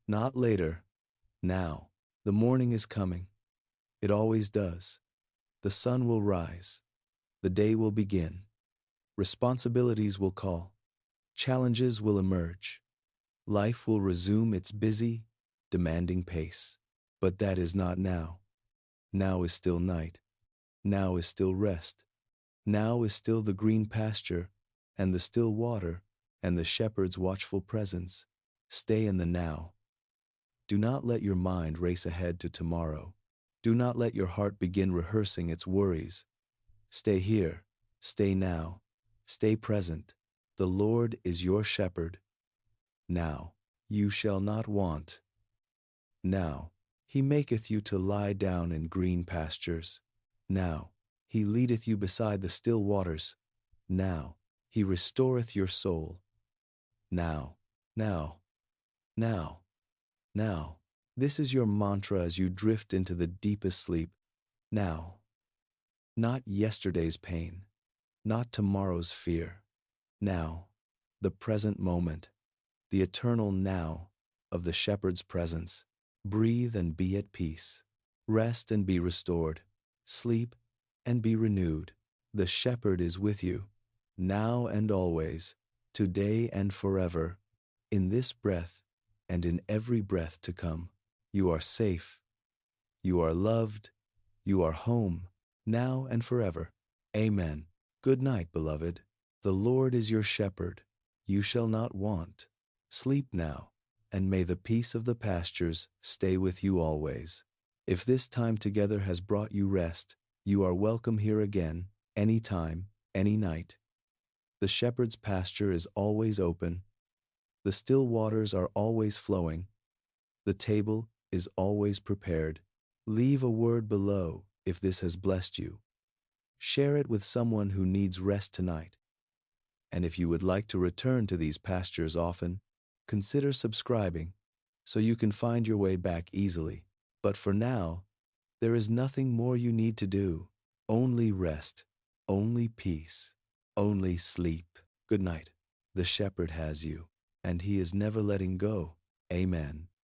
Not later. Now. The morning is coming. It always does. The sun will rise. The day will begin. Responsibilities will call. Challenges will emerge. Life will resume its busy, demanding pace. But that is not now. Now is still night. Now is still rest. Now is still the green pasture, and the still water, and the shepherd's watchful presence. Stay in the now. Do not let your mind race ahead to tomorrow. Do not let your heart begin rehearsing its worries. Stay here. Stay now. Stay present. The Lord is your shepherd. Now, you shall not want. Now, he maketh you to lie down in green pastures. Now, he leadeth you beside the still waters. Now, he restoreth your soul. Now, now, now, now. This is your mantra as you drift into the deepest sleep. Now. Not yesterday's pain. Not tomorrow's fear. Now. The present moment. The eternal now of the shepherd's presence. Breathe and be at peace. Rest and be restored. Sleep and be renewed. The shepherd is with you, now and always, today and forever, in this breath and in every breath to come. You are safe. You are loved. You are home, now and forever. Amen. Good night, beloved. The Lord is your shepherd. You shall not want. Sleep now, and may the peace of the pastures stay with you always. If this time together has brought you rest, you are welcome here again, any time, any night. The shepherd's pasture is always open. The still waters are always flowing. The table is always prepared. Leave a word below if this has blessed you. Share it with someone who needs rest tonight. And if you would like to return to these pastures often, consider subscribing so you can find your way back easily. But for now, there is nothing more you need to do. Only rest, only peace, only sleep. Good night. The shepherd has you, and he is never letting go. Amen.